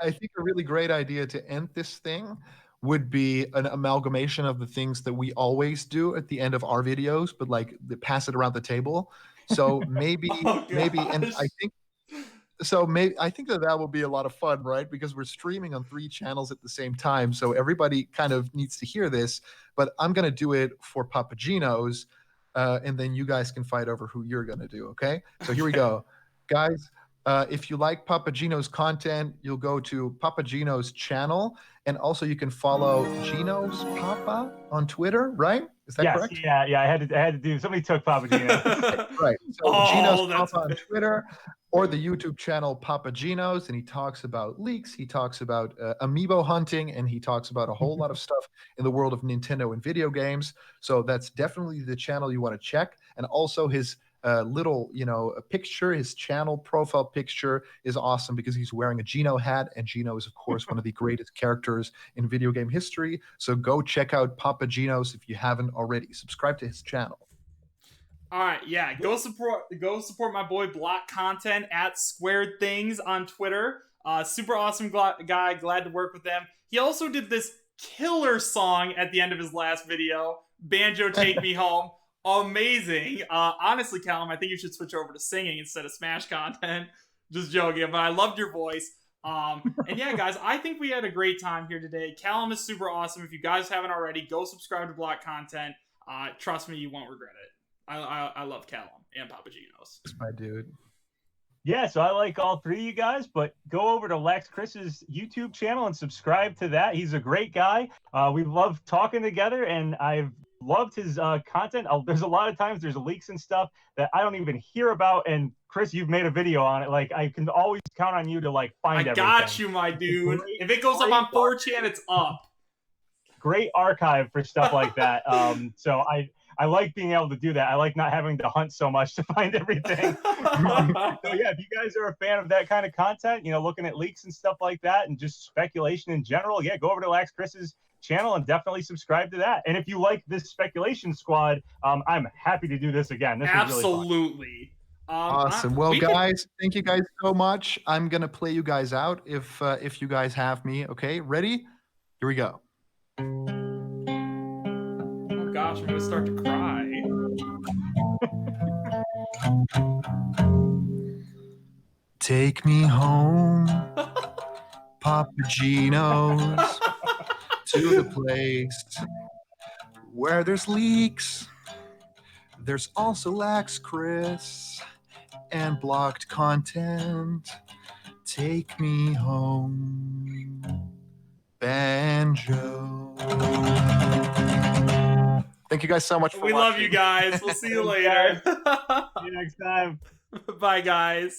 I think a really great idea to end this thing would be an amalgamation of the things that we always do at the end of our videos, but like pass it around the table. So maybe, and I think that will be a lot of fun, right? Because we're streaming on 3 channels at the same time, so everybody kind of needs to hear this. But I'm gonna do it for PapaGenos, and then you guys can fight over who you're gonna do. Okay? So here we go, guys. If you like PapaGenos content, you'll go to PapaGenos channel, and also you can follow Genos Papa on Twitter, right? Is that correct? Yeah. I had to do. Somebody took PapaGenos. Right. So Genos Papa on Twitter. or the YouTube channel PapaGenos, and he talks about leaks, he talks about amiibo hunting, and he talks about a whole lot of stuff in the world of Nintendo and video games. So that's definitely the channel you want to check. And also his little, a picture, his channel profile picture is awesome because he's wearing a Geno hat, and Geno is, of course, one of the greatest characters in video game history. So go check out PapaGenos if you haven't already. Subscribe to his channel. All right, yeah, go support my boy Block Content at Squared Things on Twitter. Super awesome guy, glad to work with them. He also did this killer song at the end of his last video, Banjo Take Me Home. Amazing. Honestly, Callum, I think you should switch over to singing instead of Smash content. Just joking, but I loved your voice. And yeah, guys, I think we had a great time here today. Callum is super awesome. If you guys haven't already, go subscribe to Block Content. Trust me, you won't regret it. I love Callum and PapaGenos. That's my dude. Yeah, so I like all three of you guys, but go over to LaxChris's YouTube channel and subscribe to that. He's a great guy. We love talking together, and I've loved his content. There's a lot of times there's leaks and stuff that I don't even hear about, and Chris, you've made a video on it. Like, I can always count on you to find everything. I got you, my dude. If it goes up on 4chan, it's up. Great archive for stuff like that. So I like being able to do that. I like not having to hunt so much to find everything. So yeah, if you guys are a fan of that kind of content, looking at leaks and stuff like that and just speculation in general, yeah, go over to LaxChris's channel and definitely subscribe to that. And if you like this speculation squad, I'm happy to do this again. This Absolutely. Was really fun. Awesome. Well, guys, thank you guys so much. I'm going to play you guys out if you guys have me. Okay, ready? Here we go. Gosh, I'm gonna start to cry. Take me home, PapaGenos, to the place where there's leaks. There's also LaxChris and blocked content. Take me home, Banjo. Thank you guys so much for watching. We love you guys. We'll see you later. See you next time. Bye, guys.